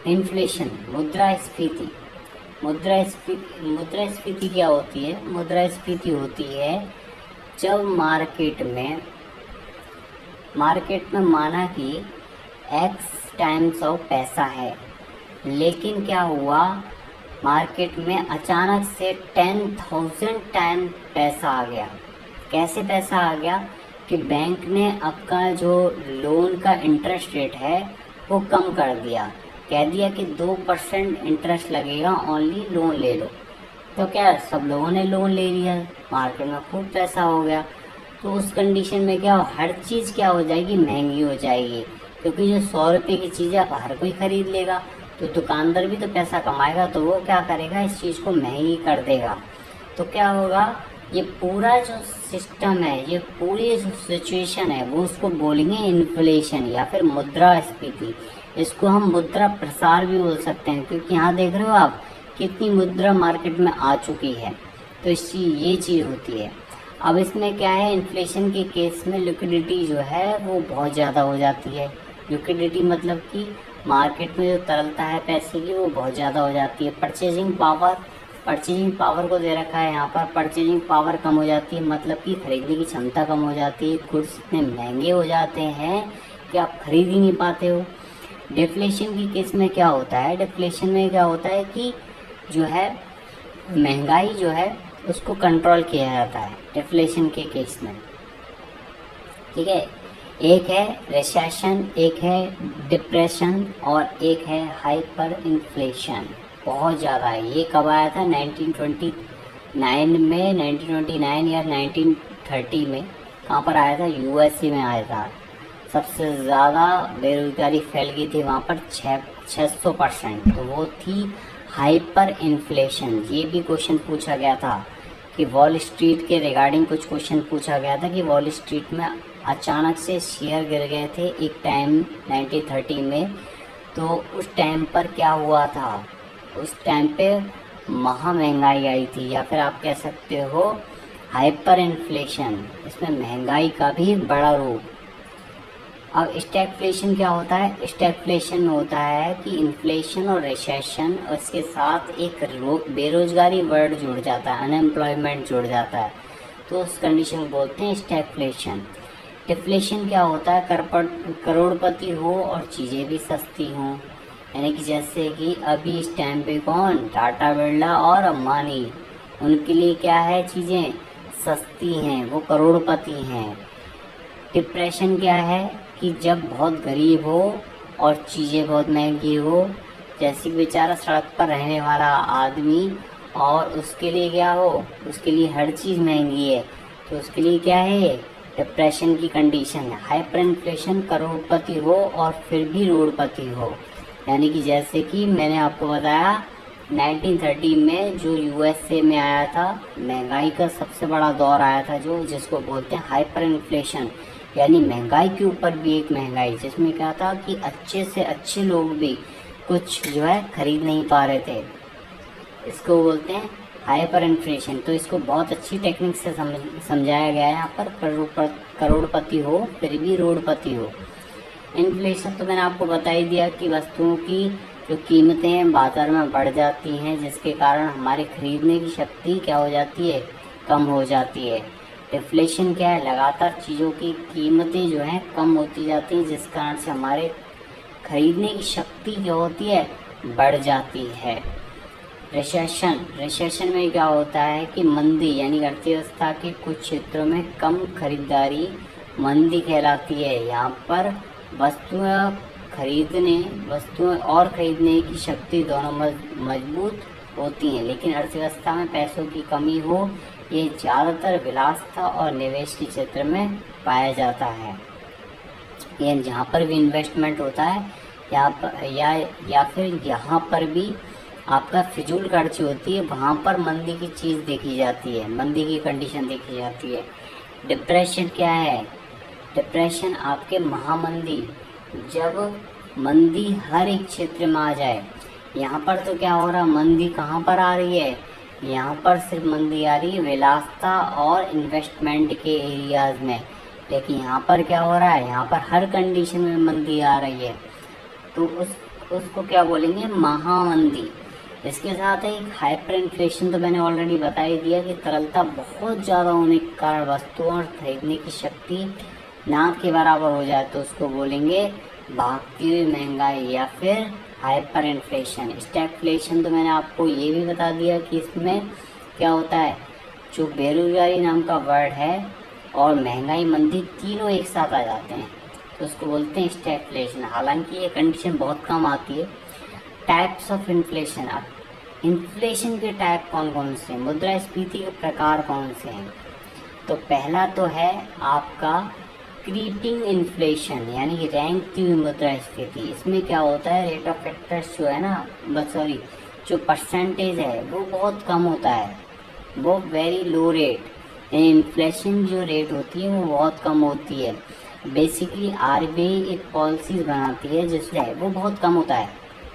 इन्फ्लेशन, मुद्रास्फीति। मुद्रास्फीति क्या होती है, मुद्रास्फीति होती है जब मार्केट में माना कि x टाइम्स ऑफ पैसा है, लेकिन क्या हुआ, मार्केट में अचानक से 10,000 टाइम पैसा आ गया। कैसे पैसा आ गया कि बैंक ने आपका जो लोन का इंटरेस्ट रेट है वो कम कर दिया, कह दिया कि 2% इंटरेस्ट लगेगा, ओनली लोन ले लो। तो क्या सब लोगों ने लोन ले लिया, मार्केट में खूब पैसा हो गया। तो उस कंडीशन में क्या हो, हर चीज़ क्या हो जाएगी, महंगी हो जाएगी, क्योंकि जो 100 रुपये की चीज़ है हर कोई खरीद लेगा, तो दुकानदार भी तो पैसा कमाएगा, तो वो क्या करेगा, इस चीज़ को महंगी कर देगा। तो क्या होगा, ये पूरा जो सिस्टम है, ये पूरी जो सिचुएशन है, वो उसको बोलेंगे इन्फ्लेशन या फिर मुद्रास्फीति। इसको हम मुद्रा प्रसार भी बोल सकते हैं, क्योंकि यहाँ देख रहे हो आप कितनी मुद्रा मार्केट में आ चुकी है, तो ये चीज़ होती है। अब इसमें क्या है, इन्फ्लेशन के केस में लिक्विडिटी जो है वो बहुत ज़्यादा हो जाती है। लिक्विडिटी मतलब कि मार्केट में जो तरलता है पैसे की वो बहुत ज़्यादा हो जाती है। परचेजिंग पावर को दे रखा है यहाँ पर, परचेजिंग पावर कम हो जाती है, मतलब कि खरीदने की क्षमता कम हो जाती है। गुड्स इतने महंगे हो जाते हैं कि आप खरीद ही नहीं पाते हो। डिफ्लेशन की केस में क्या होता है, डिफ्लेशन में क्या होता है कि जो है महंगाई जो है उसको कंट्रोल किया जाता है डिफ्लेशन के केस में। ठीक है, एक है रिसेशन, एक है डिप्रेशन और एक है हाइपर इन्फ्लेशन। बहुत ज़्यादा है। ये कब आया था, 1929 में, 1929 या 1930 में। कहाँ पर आया था, यूएसए में आया था। सबसे ज़्यादा बेरोजगारी फैल गई थी वहाँ पर 600%, तो वो थी हाइपर इन्फ्लेशन। ये भी क्वेश्चन पूछा गया था कि वॉल स्ट्रीट के रिगार्डिंग कुछ क्वेश्चन पूछा गया था कि वॉल स्ट्रीट में अचानक से शेयर गिर गए थे एक टाइम 1930 में, तो उस टाइम पर क्या हुआ था, उस टाइम पे महा महंगाई आई थी, या फिर आप कह सकते हो हाइपर इन्फ्लेशन। इसमें महंगाई का भी बड़ा रूप। अब स्टैगफ्लेशन क्या होता है, स्टैगफ्लेशन होता है कि इन्फ्लेशन और रिसेशन और इसके साथ एक बेरोजगारी वर्ड जुड़ जाता है, अनएम्प्लॉयमेंट जुड़ जाता है, तो उस कंडीशन को बोलते हैं स्टैगफ्लेशन। डिफ्लेशन क्या होता है, करोड़पति हो और चीज़ें भी सस्ती हों, यानी कि जैसे कि अभी इस टाइम पे कौन, टाटा बिरला और अंबानी, उनके लिए क्या है, चीज़ें सस्ती हैं, वो करोड़पति हैं। डिप्रेशन क्या है कि जब बहुत गरीब हो और चीज़ें बहुत महंगी हो, जैसे कि बेचारा सड़क पर रहने वाला आदमी और उसके लिए क्या हो, उसके लिए हर चीज़ महंगी है, तो उसके लिए क्या है, डिप्रेशन की कंडीशन है। हाइपर इन्फ्लेशन करोड़पति हो और फिर भी रोडपति हो, यानी कि जैसे कि मैंने आपको बताया 1930 में जो यूएसए में आया था, महंगाई का सबसे बड़ा दौर आया था, जो जिसको बोलते हैं हाइपर इन्फ्लेशन, यानी महंगाई के ऊपर भी एक महंगाई, जिसमें क्या था कि अच्छे से अच्छे लोग भी कुछ जो है खरीद नहीं पा रहे थे। इसको बोलते हैं हाइपर इन्फ्लेशन। तो इसको बहुत अच्छी टेक्निक से समझाया गया है यहाँ पर, करोड़पति हो फिर भी रोडपति हो। इन्फ्लेशन तो मैंने आपको बता ही दिया कि वस्तुओं की जो कीमतें हैं बाजार में बढ़ जाती हैं, जिसके कारण हमारी खरीदने की शक्ति क्या हो जाती है, कम हो जाती है। डिफ्लेशन क्या है, लगातार चीज़ों की कीमतें जो हैं कम होती जाती हैं, जिस कारण से हमारे खरीदने की शक्ति क्या होती है, बढ़ जाती है। रिसेशन में क्या होता है कि मंदी, यानी अर्थव्यवस्था के कुछ क्षेत्रों में कम खरीदारी मंदी कहलाती है। यहाँ पर वस्तुएं और खरीदने की शक्ति दोनों मजबूत होती हैं, लेकिन अर्थव्यवस्था में पैसों की कमी हो, ये ज़्यादातर विलासिता और निवेश के क्षेत्र में पाया जाता है। ये जहाँ पर भी इन्वेस्टमेंट होता है यहाँ पर या फिर यहाँ पर भी आपका फिजूल खर्ची होती है, वहाँ पर मंदी की चीज़ देखी जाती है, मंदी की कंडीशन देखी जाती है। डिप्रेशन क्या है, डिप्रेशन आपके महामंदी, जब मंदी हर एक क्षेत्र में आ जाए। यहाँ पर तो क्या हो रहा, मंदी कहाँ पर आ रही है, यहाँ पर सिर्फ मंदी आ रही है विलासिता और इन्वेस्टमेंट के एरियाज़ में, लेकिन यहाँ पर क्या हो रहा है, यहाँ पर हर कंडीशन में मंदी आ रही है, तो उसको क्या बोलेंगे, महामंदी। इसके साथ एक हाइपर इन्फ्लेशन, तो मैंने ऑलरेडी बता ही दिया कि तरलता बहुत ज़्यादा होने के कारण वस्तुओं और खरीदने की शक्ति ना के बराबर हो जाए, तो उसको बोलेंगे भागती हुई महंगाई या फिर हाइपर इन्फ्लेशन। स्टैगफ्लेशन तो मैंने आपको ये भी बता दिया कि इसमें क्या होता है, जो बेरोजगारी नाम का वर्ड है और महंगाई मंदी तीनों एक साथ आ जाते हैं, तो उसको बोलते हैं स्टैगफ्लेशन। हालांकि ये कंडीशन बहुत कम आती है। टाइप्स ऑफ इन्फ्लेशन, अब इन्फ्लेशन के टाइप कौन कौन से, मुद्रास्फीति के प्रकार कौन से हैं, तो पहला तो है आपका क्रीपिंग इन्फ्लेशन, यानी कि रेंगती हुई मुद्रास्फीति। इसमें क्या होता है, रेट ऑफ इंटरेस्ट जो है ना, जो परसेंटेज है वो बहुत कम होता है, वो वेरी लो रेट, इन्फ्लेशन जो रेट होती है वो बहुत कम होती है। बेसिकली आरबीआई एक पॉलिसीज बनाती है जिससे वो बहुत कम होता है,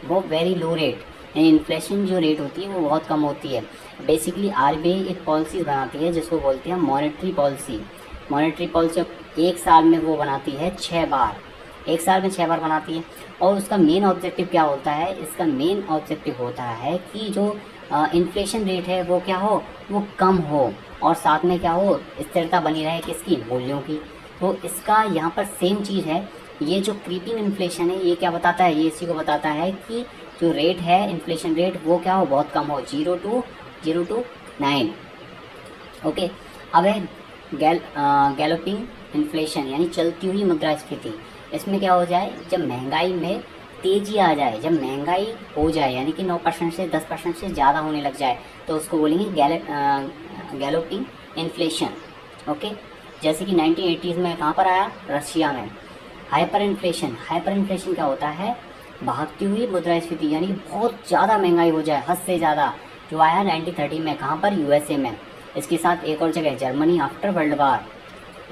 वो वेरी लो रेट, इन्फ्लेशन जो रेट होती है वो बहुत कम होती है। बेसिकली आरबीआई एक पॉलिसीज बनाती है जिसको बोलते हैं मॉनेटरी पॉलिसी। मॉनेटरी पॉलिसी एक साल में वो बनाती है 6 बार, एक साल में 6 बार बनाती है। और उसका मेन ऑब्जेक्टिव क्या होता है, इसका मेन ऑब्जेक्टिव होता है कि जो इन्फ्लेशन रेट है वो क्या हो, वो कम हो, और साथ में क्या हो, स्थिरता बनी रहे किसकी, मूल्यों की। तो इसका यहाँ पर सेम चीज़ है। ये जो क्रीपिंग इन्फ्लेशन है ये क्या बताता है, ये इसी को बताता है कि जो रेट है इन्फ्लेशन रेट वो क्या हो, बहुत कम हो, 0 to 9। ओके, अब है गैलोपिंग इन्फ्लेशन, यानी चलती हुई मुद्रास्फीति। इसमें क्या हो जाए, जब महंगाई में तेज़ी आ जाए, जब महंगाई हो जाए, यानी कि 9% से 10% से ज़्यादा होने लग जाए, तो उसको बोलेंगे गैलोपिंग इन्फ्लेशन। ओके, जैसे कि 1980s में कहाँ पर आया, रशिया में। हाइपर इन्फ्लेशन क्या होता है, भागती हुई मुद्रास्फीति, यानी कि बहुत ज़्यादा महंगाई हो जाए, हद से ज़्यादा, जो आया 1930 में, कहाँ पर, यूएसए में। इसके साथ एक और जगह जर्मनी आफ्टर वर्ल्ड वार।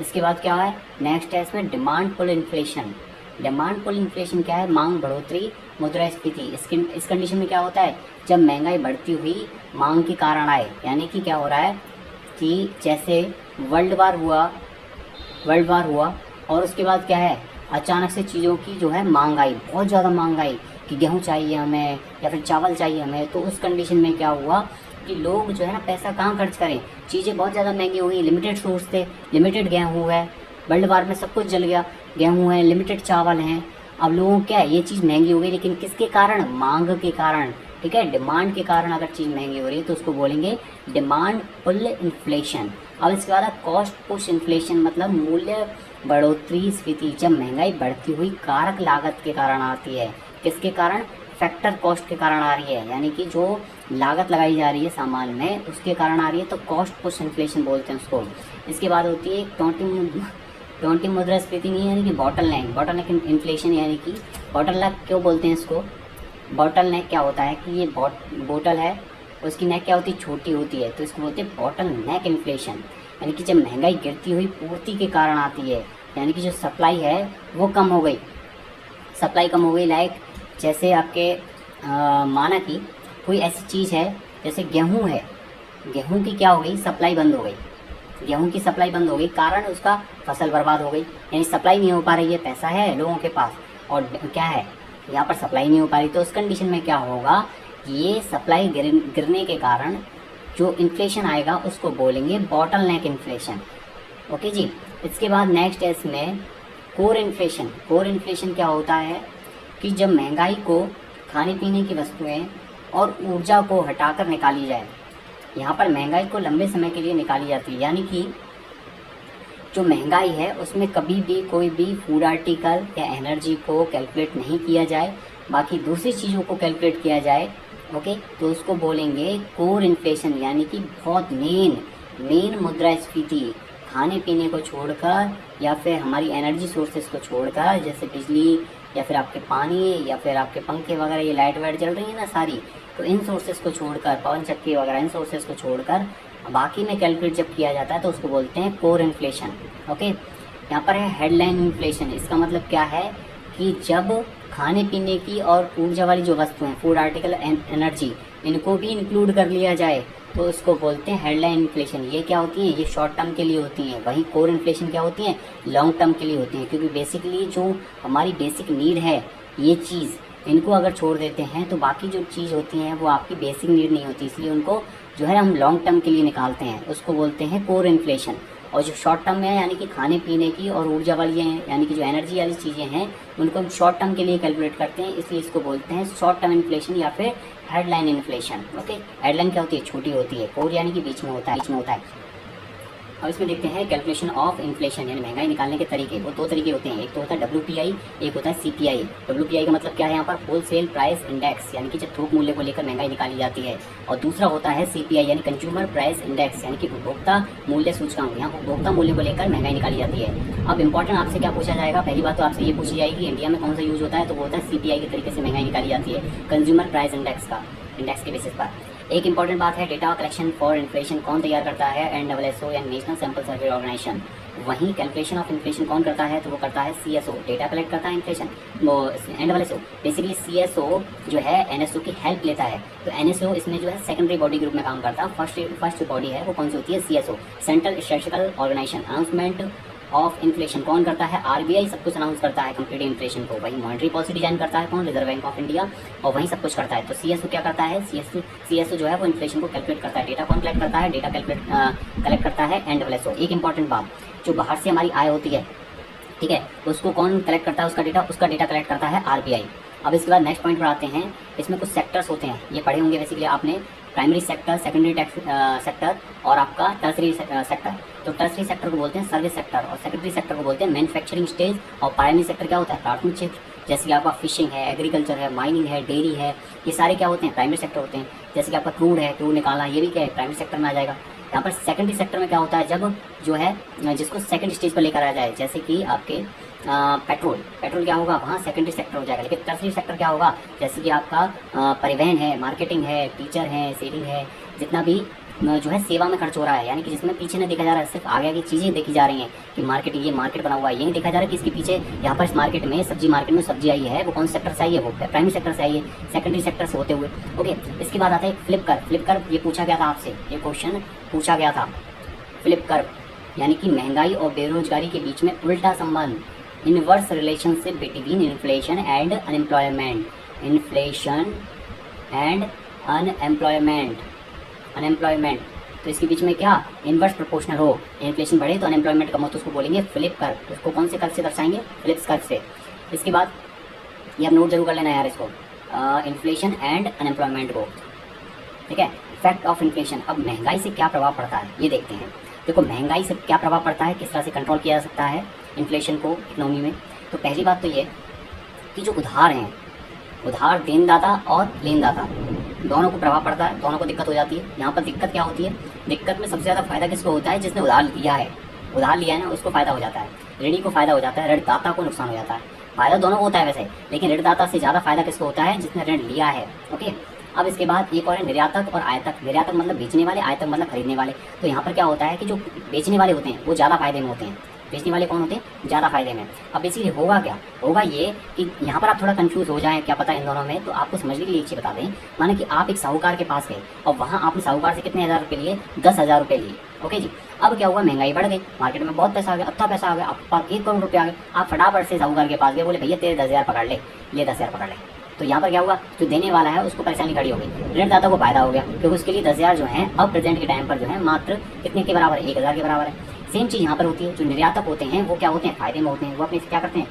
इसके बाद क्या है, नेक्स्ट है इसमें demand pull inflation. Demand pull inflation क्या है, मांग बढ़ोतरी मुद्रास्फीति। इस कंडीशन में क्या होता है, जब महंगाई बढ़ती हुई मांग के कारण आए, यानी कि क्या हो रहा है कि जैसे वर्ल्ड वार हुआ और उसके बाद क्या है, अचानक से चीज़ों की जो है मांग आई, बहुत ज़्यादा मांग आई कि गेहूँ चाहिए हमें या फिर चावल चाहिए हमें। तो उस कंडीशन में क्या हुआ कि लोग जो है ना पैसा कहाँ खर्च करें, चीज़ें बहुत ज़्यादा महंगी हुई, लिमिटेड सोर्स थे, लिमिटेड गेहूँ है, वर्ल्ड वार में सब कुछ जल गया, गेहूँ है, लिमिटेड चावल हैं। अब लोगों क्या है, ये चीज़ महंगी हो गई, लेकिन किसके कारण, मांग के कारण। ठीक है। डिमांड के कारण अगर चीज़ महंगी हो रही है तो उसको बोलेंगे डिमांड पुल इन्फ्लेशन। अब इसके बाद कॉस्ट पुश इन्फ्लेशन, मतलब मूल्य बढ़ोतरी स्फीति, जब महंगाई बढ़ती हुई कारक लागत के कारण आती है। किसके कारण? फैक्टर कॉस्ट के कारण आ रही है, यानी कि जो लागत लगाई जा रही है सामान में उसके कारण आ रही है, तो कॉस्ट पुश इन्फ्लेशन बोलते हैं उसको। इसके बाद होती है टोंटी मुद्रास्फीति, नहीं यानी कि बॉटल नेक इन्फ्लेशन, यानी कि बॉटल नेक क्यों बोलते हैं इसको? बॉटल नेक क्या होता है कि ये बोतल है, उसकी नेक क्या होती है? छोटी होती है, तो इसको बोलते हैं बॉटल नेक इन्फ्लेशन। यानी कि जब महंगाई गिरती हुई पूर्ति के कारण आती है, यानी कि जो सप्लाई है वो कम हो गई, सप्लाई कम हो गई। लाइक जैसे आपके माना कि कोई ऐसी चीज़ है जैसे गेहूं है, गेहूं की क्या हो गई? सप्लाई बंद हो गई, गेहूं की सप्लाई बंद हो गई, कारण उसका फसल बर्बाद हो गई, यानी सप्लाई नहीं हो पा रही है। पैसा है लोगों के पास और क्या है, यहाँ पर सप्लाई नहीं हो पा रही, तो उस कंडीशन में क्या होगा? ये सप्लाई गिरने के कारण जो इन्फ्लेशन आएगा उसको बोलेंगे बॉटल नेक इन्फ्लेशन। ओके जी। इसके बाद नेक्स्ट है इसमें कोर इन्फ्लेशन। कोर इन्फ्लेशन क्या होता है कि जब महंगाई को खाने पीने की वस्तुएं और ऊर्जा को हटाकर निकाली जाए, यहाँ पर महंगाई को लंबे समय के लिए निकाली जाती है, यानी कि जो महंगाई है उसमें कभी भी कोई भी फूड आर्टिकल या एनर्जी को कैलकुलेट नहीं किया जाए, बाकी दूसरी चीज़ों को कैलकुलेट किया जाए। ओके, तो उसको बोलेंगे कोर इन्फ्लेशन, यानी कि बहुत मेन मुद्रास्फीति, खाने पीने को छोड़कर या फिर हमारी एनर्जी सोर्सेज को छोड़कर, जैसे बिजली या फिर आपके पानी या फिर आपके पंखे वगैरह, ये लाइट वाइट जल रही है ना सारी, तो इन सोर्सेज को छोड़कर, पवन चक्की वगैरह इन सोर्सेज को छोड़कर बाकी में कैलकुलेट जब किया जाता है तो उसको बोलते हैं कोर इन्फ्लेशन। ओके, यहाँ पर है हेडलाइन इन्फ्लेशन। इसका मतलब क्या है कि जब खाने पीने की और ऊर्जा वाली जो वस्तुएं हैं, फूड आर्टिकल एंड एनर्जी, इनको भी इंक्लूड कर लिया जाए तो इसको बोलते हैं हेडलाइन इन्फ्लेशन। ये क्या होती है? ये शॉर्ट टर्म के लिए होती हैं, वहीं कोर इन्फ्लेशन क्या होती है? लॉन्ग टर्म के लिए होती हैं, क्योंकि बेसिकली जो हमारी बेसिक नीड है ये चीज़, इनको अगर छोड़ देते हैं तो बाकी जो चीज़ होती हैं वो आपकी बेसिक नीड नहीं होती, इसलिए उनको जो है हम लॉन्ग टर्म के लिए निकालते हैं, उसको बोलते हैं कोर इन्फ्लेशन। और जो शॉर्ट टर्म में है, यानी कि खाने पीने की और ऊर्जा वाली हैं, यानी कि जो एनर्जी वाली चीज़ें हैं, उनको हम शॉर्ट टर्म के लिए कैलकुलेट करते हैं, इसलिए इसको बोलते हैं शॉर्ट टर्म इन्फ्लेशन या फिर हेडलाइन इन्फ्लेशन। ओके, हेडलाइन क्या होती है? छोटी होती है, कोर यानी कि बीच में होता है। अब इसमें देखते हैं कैलकुलेशन ऑफ इन्फ्लेशन, यानी महंगाई निकालने के तरीके। वो दो तरीके होते हैं, एक तो होता है WPI, एक होता है CPI। WPI का मतलब क्या है? यहाँ पर होलसेल प्राइस इंडेक्स, यानी कि जब थोक मूल्य को लेकर महंगाई निकाली जाती है, और दूसरा होता है CPI, यानी कंज्यूमर प्राइस इंडेक्स, यानी कि उपभोक्ता मूल्य सूचकांक। यहाँ उपभोक्ता मूल्य को लेकर महंगाई निकाली जाती है। अब इंपॉर्टेंट आपसे क्या पूछा जाएगा? पहली बात तो आपसे ये पूछी जाएगी इंडिया में कौन सा यूज होता है, तो वो होता है CPI के तरीके से महंगाई निकाली जाती है, कंज्यूमर प्राइस इंडेक्स के बेसिस पर। एक इंपॉर्टेंट बात है, डेटा कलेक्शन फॉर इन्फ्लेशन कौन तैयार करता है? NSSO या नेशनल सैंपल सर्वे ऑर्गेनाइजेशन। वहीं कैलकुलेशन ऑफ इन्फ्लेशन कौन करता है? तो वो करता है CSO, डेटा कलेक्ट करता है इन्फ्लेशन, वो NSSO। बेसिकली CSO जो है NSO की हेल्प लेता है, तो NSO इसमें जो है सेकेंडरी बॉडी के रूप में काम करता है। फर्स्ट बॉडी है वो कौन सी होती है? CSO, central statistical organisation. Announcement of inflation कौन करता है? RBI सब कुछ अनाउंस करता है कंप्लीट इन्फ्लेशन को। वही मॉनेटरी पॉलिसी डिजाइन करता है कौन? रिजर्व बैंक ऑफ इंडिया, और वही सब कुछ करता है। तो CSO क्या करता है? CSO जो है वो इन्फ्लेशन को कैलकुलेट करता है। डेटा कौन कलेक्ट करता है? डेटा कलेक्ट करता है NSSO। एक इंपॉर्टेंट बात, जो बाहर से हमारी आय होती है, ठीक है, उसको कौन कलेक्ट करता है? उसका डेटा कलेक्ट करता है RBI। अब इसके बाद नेक्स्ट पॉइंट पर आते हैं। इसमें कुछ सेक्टर्स होते हैं, ये पढ़े होंगे बेसिकली आपने, प्राइमरी सेक्टर, सेकेंडरी सेक्टर और आपका टर्सरी सेक्टर। तो टर्सरी सेक्टर को बोलते हैं सर्विस सेक्टर, और सेकेंडरी सेक्टर को बोलते हैं मैन्युफैक्चरिंग स्टेज, और प्राइमरी सेक्टर क्या होता है? प्राथमिक क्षेत्र, जैसे कि आपका फिशिंग है, एग्रीकल्चर है, माइनिंग है, डेयरी है, ये सारे क्या होते हैं? प्राइमरी सेक्टर होते हैं। जैसे कि आपका क्रूड है, क्रूड निकालना, ये भी क्या है? प्राइमरी सेक्टर में आ जाएगा। यहाँ पर सेकेंडरी सेक्टर में क्या होता है? जब जो है जिसको सेकेंड स्टेज पर लेकर आ जाए, जैसे कि आपके पेट्रोल क्या होगा? वहाँ सेकेंडरी सेक्टर हो जाएगा। लेकिन टर्सरी सेक्टर क्या होगा? जैसे कि आपका परिवहन है, मार्केटिंग है, टीचर है, सेलिंग है, जितना भी जो है सेवा में खर्च हो रहा है, यानी कि जिसमें पीछे नहीं देखा जा रहा है, सिर्फ आगे की चीज़ें देखी जा रही हैं कि मार्केट, ये मार्केट बना हुआ है, ये नहीं देखा जा रहा है कि इसके पीछे यहाँ पर इस मार्केट में सब्जी मार्केट आई है, वो कौन सेक्टर से आई है? वो प्राइमरी सेक्टर से आई है, सेकेंडरी सेक्टर से होते हुए। ओके, इसके बाद आता है फ्लिप कर्व। ये पूछा गया था आपसे, ये क्वेश्चन पूछा गया था। फ्लिप कर्व यानी कि महंगाई और बेरोजगारी के बीच में उल्टा संबंध, inverse relationship between inflation and unemployment. तो इसके बीच में क्या? इनवर्स प्रोपोर्शनल हो, इन्फ्लेशन बढ़े तो अनएम्प्लॉयमेंट कम हो, तो उसको बोलेंगे फ्लिप कर्व। उसको कौन से कर्व से दर्शाएंगे? फ्लिप कर्व से। इसके बाद ये आप नोट जरूर कर लेना यार इसको। इन्फ्लेशन एंड अनएम्प्लॉयमेंट को, ठीक है। इफेक्ट ऑफ इन्फ्लेशन, अब महंगाई से क्या प्रभाव पड़ता है ये देखते हैं। देखो महंगाई से क्या प्रभाव पड़ता है, किस तरह से कंट्रोल किया जा सकता है इन्फ्लेशन को इकोनॉमी में। तो पहली बात तो ये कि जो उधार हैं, उधार देनदाता और लेनदाता दोनों को प्रभाव पड़ता है, दोनों को दिक्कत हो जाती है। यहाँ पर दिक्कत क्या होती है, दिक्कत में सबसे ज़्यादा फायदा किसको होता है, जिसने उधार लिया है, उधार लिया है ना उसको फायदा हो जाता है, ऋणी को फायदा हो जाता है, ऋणदाता को नुकसान हो जाता है। फायदा दोनों को होता है वैसे, लेकिन ऋणदाता से ज़्यादा फायदा किसको होता है, जिसने ऋण लिया है। ओके, अब इसके बाद एक और है निर्यातक और आयातक। निर्यातक मतलब बेचने वाले, आयातक मतलब खरीदने वाले। तो यहाँ पर क्या होता है कि जो बेचने वाले होते हैं वो ज़्यादा फायदे में होते हैं, बेचने वाले कौन होते हैं, ज़्यादा फायदे में। अब बेसिकली होगा क्या, होगा ये कि यहाँ पर आप थोड़ा कंफ्यूज हो जाएं, क्या पता इन दोनों में। तो आपको समझने के लिए एक चीज़ बता दें, माने कि आप एक साहूकार के पास गए और वहाँ आपने साहूकार से कितने हज़ार रुपये लिए, 10,000 रुपये लिए। ओके जी, अब क्या हुआ, महंगाई बढ़ गई, मार्केट में बहुत पैसा आ गया, अच्छा पैसा आ गया, आपके पास 1 करोड़ रुपये आ गए। आप फटाफट से साहूकार के पास गए, बोले भैया तेरे 10,000 पकड़ ले, ये 10,000 पकड़ ले। तो यहाँ पर क्या हुआ, जो देने वाला है उसको परेशानी खड़ी हो गई, ऋणदाता को फायदा हो गया, क्योंकि उसके लिए 10,000 जो है अब प्रेजेंट के टाइम पर जो है मात्र कितने के बराबर है, 1,000 के बराबर है। सेम चीज़ यहाँ पर होती है, जो निर्यातक होते हैं वो क्या होते हैं, फायदे में होते हैं। वो अपने क्या करते हैं,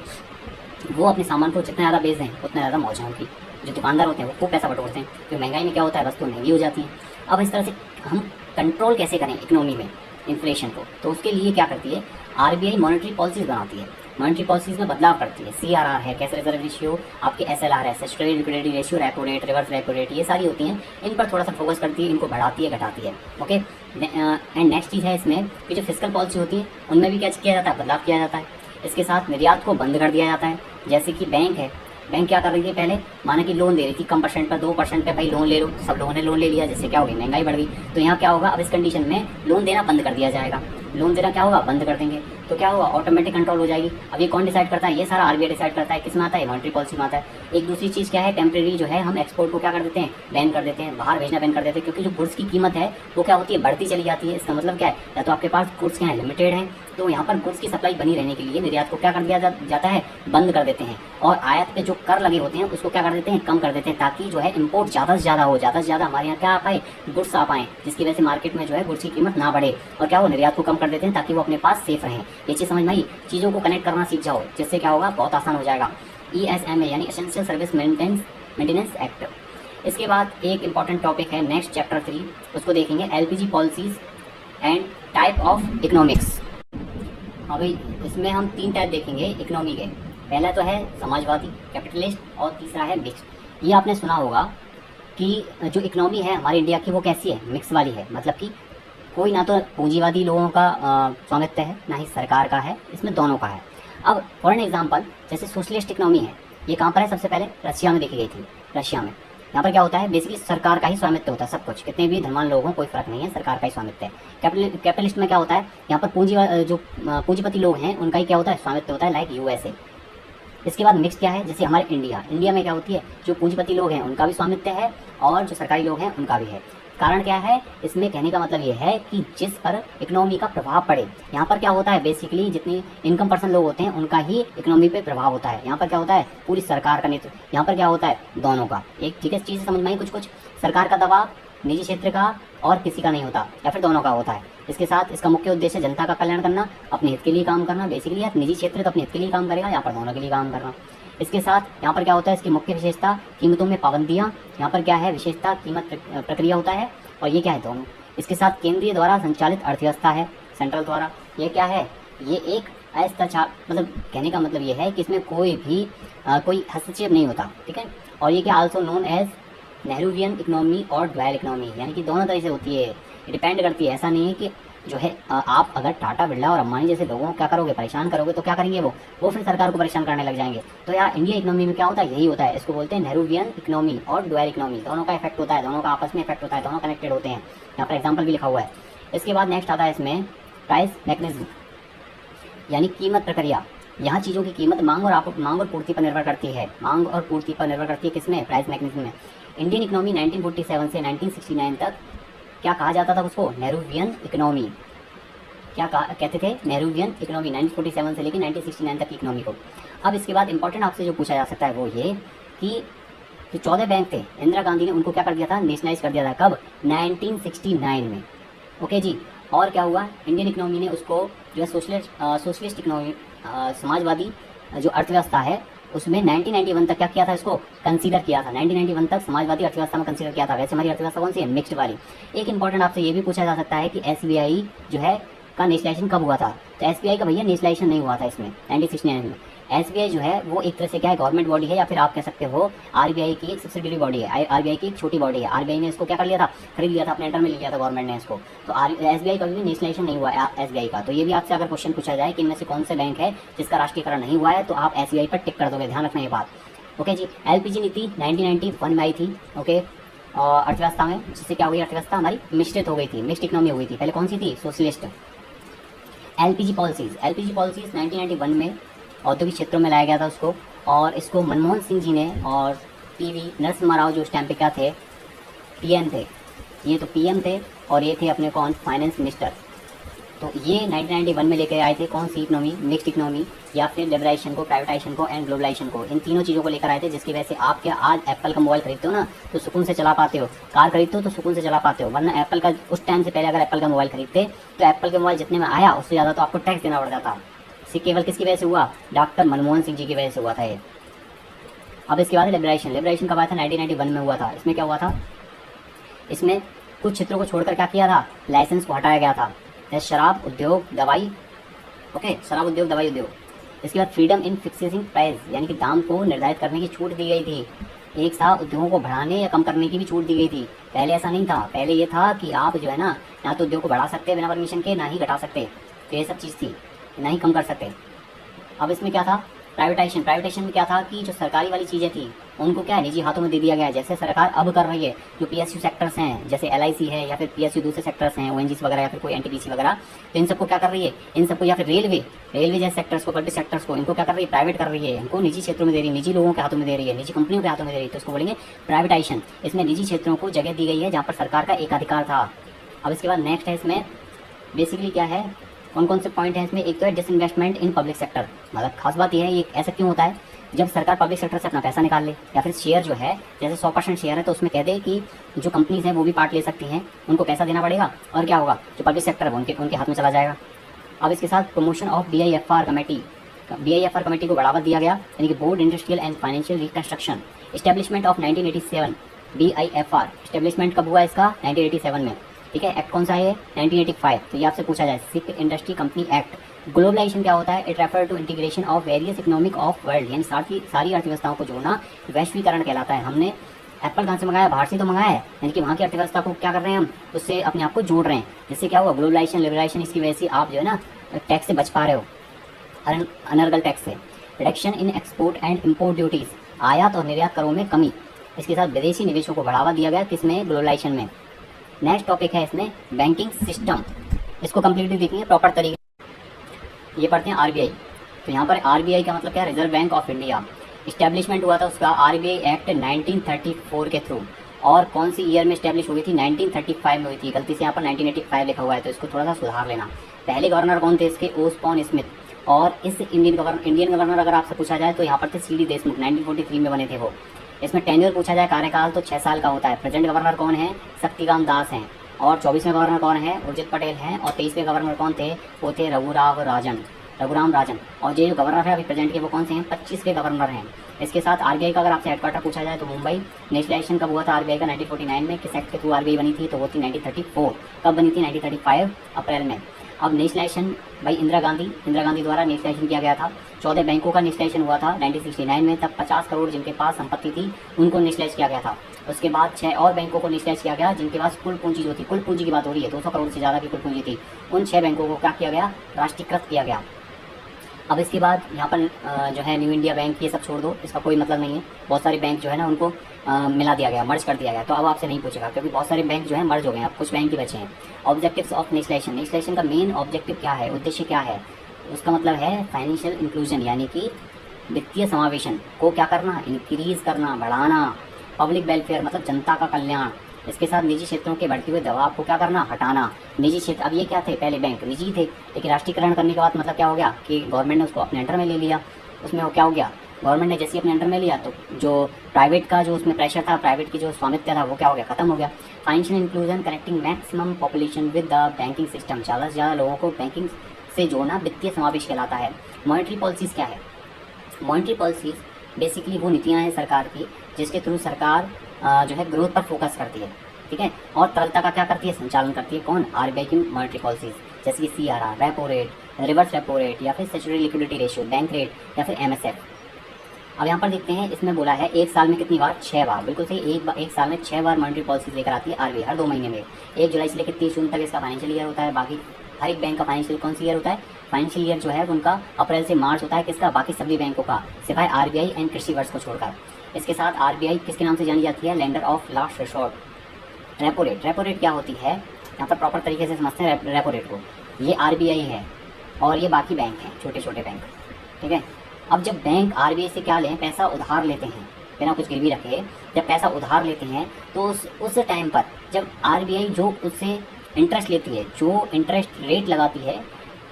वो अपने सामान को जितना ज़्यादा बेचते हैं उतना ज़्यादा मौज है उनकी। जो दुकानदार होते हैं वो खूब पैसा बटोरते हैं, क्योंकि महंगाई में क्या होता है, वस्तु महंगी हो जाती है। अब इस तरह से हम कंट्रोल कैसे करें इकोनॉमी में इन्फ्लेशन को, तो उसके लिए क्या करती है, आरबीआई मॉनेटरी पॉलिसीज बनाती है, मॉनेटरी पॉलिसीज में बदलाव करती है। सीआरआर है, कैश रिजर्व रेशियो, आपके एसएलआर है, स्टेटरी liquidity ratio, repo rate, reverse repo rate, ये सारी होती हैं। इन पर थोड़ा सा फोकस करती है, इनको बढ़ाती है, घटाती है। ओके, एंड नेक्स्ट चीज़ है इसमें कि जो फिजिकल पॉलिसी होती है उनमें भी क्या किया जाता है, बदलाव किया जाता है। इसके साथ निर्यात को बंद कर दिया जाता है। जैसे कि बैंक है, बैंक क्या कर रही है, पहले माना कि लोन दे रही थी कम परसेंट पर, 2% पे भाई लोन ले लो, सब लोगों ने लोन ले लिया, जिससे क्या हो गई, महंगाई बढ़ गई। तो यहाँ क्या होगा, अब इस कंडीशन में लोन देना बंद कर दिया जाएगा। लोन देना क्या होगा, बंद कर देंगे, तो क्या होगा, ऑटोमेटिक कंट्रोल हो जाएगी। अब ये कौन डिसाइड करता है, ये सारा आरबीआई डिसाइड करता है। किस में आता है, मॉनेटरी पॉलिसी में आता है। एक दूसरी चीज़ क्या है, टेम्परेरी जो है हम एक्सपोर्ट को क्या कर देते हैं, बैन कर देते हैं, बाहर भेजना बैन कर देते हैं, क्योंकि जो गुड्स की कीमत है वो क्या होती है, बढ़ती चली जाती है। इसका मतलब क्या है, या तो आपके पास गुड्स क्या है, लिमिटेड है, तो यहाँ पर गुड्स की सप्लाई बनी रहने के लिए निर्यात को क्या कर दिया जाता है, बंद कर देते हैं। और आयात पे जो कर लगे होते हैं उसको क्या कर देते हैं, कम कर देते हैं, ताकि जो है इम्पोर्ट ज़्यादा से ज़्यादा हो, ज़्यादा से ज़्यादा हमारे यहाँ क्या आ पाए, गुड्स आ पाएँ, जिसकी वजह से मार्केट में जो है गुड्स की कीमत ना बढ़े। और क्या हो, निर्यात को कम कर देते हैं ताकि वो अपने पास सेफ रहें। ये चीज़ समझ में आई, चीज़ों को कनेक्ट करना सीख जाओ, जिससे क्या होगा, बहुत आसान हो जाएगा। ESMA यानी एसेंशियल सर्विस मेंटेनेंस एक्ट। इसके बाद एक इंपॉर्टेंट टॉपिक है नेक्स्ट चैप्टर 3, उसको देखेंगे, LPG policies and type of economics. हाँ भाई, इसमें हम 3 टाइप देखेंगे इकोनॉमी के। पहला तो है समाजवादी, कैपिटलिस्ट, और तीसरा है मिक्स। ये आपने सुना होगा कि जो इकोनॉमी है हमारे इंडिया की वो कैसी है, मिक्स वाली है। मतलब कि कोई ना तो पूंजीवादी लोगों का स्वामित्व है, ना ही सरकार का है, इसमें दोनों का है। अब फॉर एन एग्जांपल, जैसे सोशलिस्ट इकोनॉमी है, ये कहाँ पर है, सबसे पहले रशिया में देखी गई थी। रशिया में यहाँ पर क्या होता है, बेसिकली सरकार का ही स्वामित्व होता है, सब कुछ, कितने भी धनवान लोग हों कोई फर्क नहीं है, सरकार का ही स्वामित्व है। कैपिटलिस्ट में क्या होता है, यहाँ पर पूंजीपति लोग हैं उनका ही क्या होता है, स्वामित्व होता है, लाइक USA। इसके बाद मिक्स क्या है, जैसे हमारे इंडिया में क्या होती है, जो पूंजीपति लोग हैं उनका भी स्वामित्व है और जो सरकारी लोग हैं उनका भी है। कारण क्या है, इसमें कहने का मतलब ये है कि जिस पर इकोनॉमी का प्रभाव पड़े, यहाँ पर क्या होता है, बेसिकली जितनी इनकम पर्सन लोग होते हैं उनका ही इकोनॉमी पे प्रभाव होता है। यहाँ पर क्या होता है, पूरी सरकार का नेतृत्व, यहाँ पर क्या होता है, दोनों का। एक ठीक है, चीज़ समझ में आई, कुछ सरकार का दबाव निजी क्षेत्र का और किसी का नहीं होता, या फिर दोनों का होता है। इसके साथ इसका मुख्य उद्देश्य जनता का कल्याण करना, अपने हित के लिए काम करना। बेसिकली यार निजी क्षेत्र तो अपने हित के लिए काम करेगा, यहाँ पर दोनों के लिए काम करना। इसके साथ यहाँ पर क्या होता है, इसकी मुख्य विशेषता कीमतों में पाबंदियाँ, यहाँ पर क्या है, विशेषता कीमत प्रक्रिया होता है, और ये क्या है, दोनों। इसके साथ केंद्रीय द्वारा संचालित अर्थव्यवस्था है, सेंट्रल द्वारा। ये क्या है, ये एक अस्थाचार, मतलब कहने का मतलब ये है कि इसमें कोई भी कोई हस्तक्षेप नहीं होता, ठीक है। और ये क्या, also known as Nehruvian economy और ड्वेल इकोनॉमी, यानी कि दोनों तरह से होती है, डिपेंड करती है। ऐसा नहीं है कि जो है आप अगर टाटा बिरला और अंबानी जैसे लोगों को क्या करोगे, परेशान करोगे, तो क्या करेंगे वो फिर सरकार को परेशान करने लग जाएंगे। तो यार इंडिया इकोनॉमी में क्या होता है, यही होता है। इसको बोलते हैं नेहरूवियन इकोनॉमी और ड्वेल इकोनॉमी, दोनों का इफेक्ट होता है, दोनों का आपस में इफेक्ट होता है, दोनों कनेक्टेड होते हैं। यहाँ पर एग्जाम्पल भी लिखा हुआ है। इसके बाद नेक्स्ट आता है इसमें प्राइस मैकेनिज्म, यानी कीमत प्रक्रिया। यहाँ चीज़ों की कीमत मांग और पूर्ति पर निर्भर करती है, मांग और पूर्ति पर निर्भर करती है, किसमें, प्राइस मैकेनिज्म में। इंडियन इकोनॉमी 1947 से 1969 तक क्या कहा जाता था उसको, नेहरूवियन इकोनॉमी। क्या कहते थे, नेहरूवियन इकोनॉमी, 1947 से लेकर 1969 तक की इकोनॉमी को। अब इसके बाद इंपॉर्टेंट आपसे जो पूछा जा सकता है वो ये कि जो 14 बैंक थे, इंदिरा गांधी ने उनको क्या कर दिया था, नेशनलाइज कर दिया था। कब, 1969 में। ओके जी। और क्या हुआ, इंडियन इकोनॉमी ने उसको जो है सोशलिस्ट इकोनॉमी, समाजवादी जो अर्थव्यवस्था है उसमें 1991 तक क्या किया था, इसको कंसीडर किया था। 1991 तक समाजवादी अर्थव्यवस्था में कंसीडर किया था। वैसे हमारी अर्थव्यवस्था कौन सी है, मिक्स्ड वाली। एक इंपॉर्टेंट आपसे ये भी पूछा जा सकता है कि एसबीआई जो है का नेशनलाइजेशन कब हुआ था, तो एसबीआई का भैया नेशनलाइजेशन नहीं हुआ था इसमें 1969 में। एसबीआई जो है वो एक तरह से क्या है, गवर्नमेंट बॉडी है, या फिर आप कह सकते हो आरबीआई की एक सब्सिडरी बॉडी है, आरबीआई की एक छोटी बॉडी है। आरबीआई ने इसको क्या कर लिया था, खरीद लिया था, अपने अंडर में ले लिया था गवर्नमेंट ने इसको। तो एसबीआई का भी नेशनलाइजेशन नहीं हुआ है एसबीआई का। तो ये भी आपसे अगर क्वेश्चन पूछा जाए कि इनमें से कौन से बैंक है जिसका राष्ट्रीयकरण नहीं हुआ है, तो आप एसबीआई पर टिक कर दोगे, ध्यान रखना ये बात। ओके जी। एलपीजी नीति 1991 में आई थी, ओके, और अर्थव्यवस्था में, जिससे क्या हो गई, अर्थव्यवस्था हमारी मिश्रित हो गई थी, मिक्स्ड इकोनॉमी हो गई थी। पहले कौन सी थी, सोशलिस्ट। एलपीजी पॉलिसीज 1991 में औद्योगिक क्षेत्रों में लाया गया था उसको, और इसको मनमोहन सिंह जी ने और पीवी नरसिम्हा राव जो उस टाइम पे क्या थे, पीएम थे। ये तो पीएम थे और ये थे अपने कौन, फाइनेंस मिनिस्टर। तो ये 1991 में लेकर आए थे कौन सी इकोनॉमी, मिक्स्ड इकोनॉमी, या फिर लिबराइजेशन को, प्राइवेटाइजेशन को एंड ग्लोबलाइजेशन को। इन तीनों चीज़ों को लेकर आए थे, जिसकी वजह से आप क्या आज एप्पल का मोबाइल खरीदते हो ना तो सुकून से चला पाते हो, कार खरीदते हो तो सुकून से चला पाते हो। वरना एप्पल का उस टाइम से पहले अगर एप्पल का मोबाइल खरीदते तो एप्पल के मोबाइल जितने में आया उससे ज़्यादा तो आपको टैक्स देना पड़ जाता। केवल किसकी वजह से हुआ, डॉक्टर मनमोहन सिंह जी की वजह से हुआ था ये। अब इसके बाद लिबरेशन, लिबरेशन कब आया था, 1991 में हुआ था। इसमें क्या हुआ था, इसमें कुछ क्षेत्रों को छोड़कर क्या किया था, लाइसेंस को हटाया गया था, जैसे शराब उद्योग, दवाई, ओके, शराब उद्योग, दवाई उद्योग। इसके बाद फ्रीडम इन फिक्सिंग प्राइस, यानी कि दाम को निर्धारित करने की छूट दी गई थी। एक साथ उद्योगों को बढ़ाने या कम करने की भी छूट दी गई थी। पहले ऐसा नहीं था, पहले ये था कि आप जो है ना तो उद्योग को बढ़ा सकते बिना परमिशन के, ना ही घटा सकते, तो ये सब चीज़ थी, ना ही कम कर सकते। अब इसमें क्या था, प्राइवेटाइजेशन। प्राइवेटाइजेशन में क्या था कि जो सरकारी वाली चीज़ें थी उनको क्या है, निजी हाथों में दे दिया गया है। जैसे सरकार अब कर रही है, जो पीएसयू सेक्टर्स हैं, जैसे एलआईसी है, या फिर पीएसयू दूसरे सेक्टर्स हैं, ओएनजीसी वगैरह, या फिर कोई एनटीपीसी वगैरह, तो इन सबको क्या कर रही है, इन सबको, या फिर रेलवे जैसे सेक्टर्स को, पब्लिक सेक्टर्स को, इनको क्या कर रही है, प्राइवेट कर रही है, इनको निजी क्षेत्रों में दे रही है, निजी लोगों के हाथों में दे रही है, निजी कंपनियों के हाथों में दे रही है, तो इसको बोलेंगे प्राइवेटाइजेशन। इसमें निजी क्षेत्रों को जगह दी गई है जहाँ पर सरकार का एकाधिकार था। अब इसके बाद नेक्स्ट है, इसमें बेसिकली क्या है, कौन कौन से पॉइंट हैं इसमें। एक तो है डिसइन्वेस्टमेंट इन पब्लिक सेक्टर, मतलब खास बात यह है, ये ऐसा क्यों होता है, जब सरकार पब्लिक सेक्टर से अपना पैसा निकाल ले, या फिर शेयर जो है, जैसे 100% शेयर है तो उसमें कह दे कि जो कंपनीज हैं वो भी पार्ट ले सकती हैं, उनको पैसा देना पड़ेगा, और क्या होगा, जो पब्लिक सेक्टर है उनके हाथ में चला जाएगा। अब इसके साथ promotion of BIFR committee, BIFR committee को बढ़ावा दिया गया, यानी कि board industrial and financial reconstruction. Establishment of 1987, BIFR establishment कब हुआ इसका, 1987 में, ठीक है। एक्ट कौन सा है, 1985। तो ये आपसे पूछा जाए, sick industry company act. Globalisation क्या होता है, it refer to integration of various economic of world, यानी सारी अर्थव्यवस्थाओं को जोड़ना वैश्वीकरण कहलाता है। हमने एप्पल कहाँ से मंगाया, बाहर से तो मंगाया है, यानी कि वहाँ की अर्थव्यवस्था को क्या कर रहे हैं हम, उससे अपने आप को जोड़ रहे हैं, जिससे क्या हुआ, ग्लोबलाइजेशन, लिबरलाइजेशन। इसकी वजह से आप जो है ना टैक्स से बच पा रहे हो, अनर्गल टैक्स से। Reduction in export and import duties, आयात और निर्यात करों में कमी। इसके साथ विदेशी निवेशों को बढ़ावा दिया गया, किसमें, ग्लोबलाइजेशन में। नेक्स्ट टॉपिक है इसमें बैंकिंग सिस्टम, इसको कंप्लीटली देखेंगे प्रॉपर तरीके। ये पढ़ते हैं आरबीआई। तो यहाँ पर आरबीआई का मतलब क्या है, reserve bank of India. Establishment हुआ था उसका आरबीआई एक्ट 1934 के थ्रू, और कौन सी ईयर में इस्टेब्लिश हुई थी, 1935 में हुई थी। गलती से यहाँ पर 1985 लिखा हुआ है, तो इसको थोड़ा सा सुधार लेना। पहले गवर्नर कौन थे इसके, ओस्बॉर्न स्मिथ। और इस इंडियन गवर्नर अगर आपसे पूछा जाए तो यहाँ पर थे सीडी देशमुख, 1943 में बने थे वो। इसमें टेन्योर पूछा जाए, कार्यकाल, तो 6 साल का होता है। प्रेजेंट गवर्नर कौन है, शक्तिकांत दास हैं। और 24वें गवर्नर कौन है, उर्जित पटेल हैं। और 23वें गवर्नर कौन थे, वो थे रघुराम राजन। और ये जो गवर्नर है अभी प्रेजेंट के, वो कौन से हैं, 25वें गवर्नर हैं। इसके साथ आरबीआई का अगर आपसे हेडक्वार्टर पूछा जाए तो मुंबई। नेशनलाइजेशन कब हुआ था आरबीआई का, 1949 में। किस एक्ट के थ्रू आरबीआई बनी थी, तो वो थी 1934। कब बनी थी, 1935 अप्रैल में। अब नेशनलाइजेशन भाई इंदिरा गांधी द्वारा नेशनलाइजेशन किया गया था। 14 बैंकों का नेशनलाइजेशन हुआ था 1969 में। तब 50 करोड़ जिनके पास संपत्ति थी उनको नेशनलाइज किया गया था। उसके बाद 6 और बैंकों को नेशनलाइज किया गया जिनके पास कुल पूंजी जो थी, कुल पूंजी की बात हो रही है, 200 करोड़ से ज़्यादा की कुल पूंजी थी। उन 6 बैंकों को क्या किया गया, राष्ट्रीयकृत किया गया। अब इसके बाद यहाँ पर जो है न्यू इंडिया बैंक, ये सब छोड़ दो, इसका कोई मतलब नहीं है। बहुत सारे बैंक जो है ना उनको मिला दिया गया, मर्ज कर दिया गया। तो अब आपसे नहीं पूछेगा क्योंकि बहुत सारे बैंक जो है मर्ज हो गए, अब कुछ बैंक ही बचे हैं। ऑब्जेक्टिव्स ऑफ नेशनलाइजेशन, नेशनलाइजेशन का मेन ऑब्जेक्टिव क्या है, उद्देश्य क्या है, उसका मतलब है फाइनेंशियल इंक्लूजन, यानी कि वित्तीय समावेशन को क्या करना, इंक्रीज करना, बढ़ाना। पब्लिक वेलफेयर मतलब जनता का कल्याण। इसके साथ निजी क्षेत्रों के बढ़ते हुए दबाव को क्या करना, हटाना। निजी क्षेत्र, अब ये क्या थे, पहले बैंक निजी थे, लेकिन राष्ट्रीयकरण करने के बाद मतलब क्या हो गया कि गवर्नमेंट ने उसको अपने अंडर में ले लिया। उसमें वो क्या हो गया, गवर्नमेंट ने जैसे अपने अंडर में लिया तो जो प्राइवेट का जो उसमें प्रेशर था, प्राइवेट की जो स्वामित्व था वो क्या हो गया, खत्म हो गया। Financial inclusion connecting maximum population with the banking system, ज़्यादा से ज़्यादा लोगों को बैंकिंग से जोड़ना वित्तीय समावेश कहलाता है। मॉनेटरी पॉलिसीज़ क्या है, मॉनेटरी पॉलिसीज़ बेसिकली वो नीतियाँ हैं सरकार की जिसके थ्रू सरकार जो है ग्रोथ पर फोकस करती है, ठीक है। और तरलता का क्या करती है, संचालन करती है कौन, आरबीआई की मॉनेटरी पॉलिसीज, जैसे कि CRR, repo rate, reverse repo rate, या फिर statutory liquidity ratio, bank rate, या फिर एमएसएफ। अब यहाँ पर देखते हैं, इसमें बोला है एक साल में कितनी बार, 6 बार, बिल्कुल सही, एक साल में 6 बार मॉनेटरी पॉलिसीज लेकर आती है आरबीआई, हर 2 महीने में। 1 जुलाई से लेकर 30 जून तक इसका फाइनेंशियल ईयर होता है। बाकी हर एक बैंक का फाइनेंशियल कौन सी ईयर होता है, फाइनेंशियल ईयर जो है उनका अप्रैल से मार्च होता है, किसका, बाकी सभी बैंकों का, सिवाय आरबीआई एंड कृषि वर्ष को छोड़कर। इसके साथ आरबीआई किसके नाम से जानी जाती है, lender of last resort. Repo rate, repo rate क्या होती है, यहाँ पर प्रॉपर तरीके से समझते हैं रेपो रेट को। ये आरबीआई है और ये बाकी बैंक हैं, छोटे छोटे बैंक, ठीक है। अब जब बैंक आरबीआई से क्या लें, पैसा उधार लेते हैं बिना कुछ गिरवी रखे, जब पैसा उधार लेते हैं तो उस टाइम पर जब आरबीआई जो उससे इंटरेस्ट लेती है, जो इंटरेस्ट रेट लगाती है,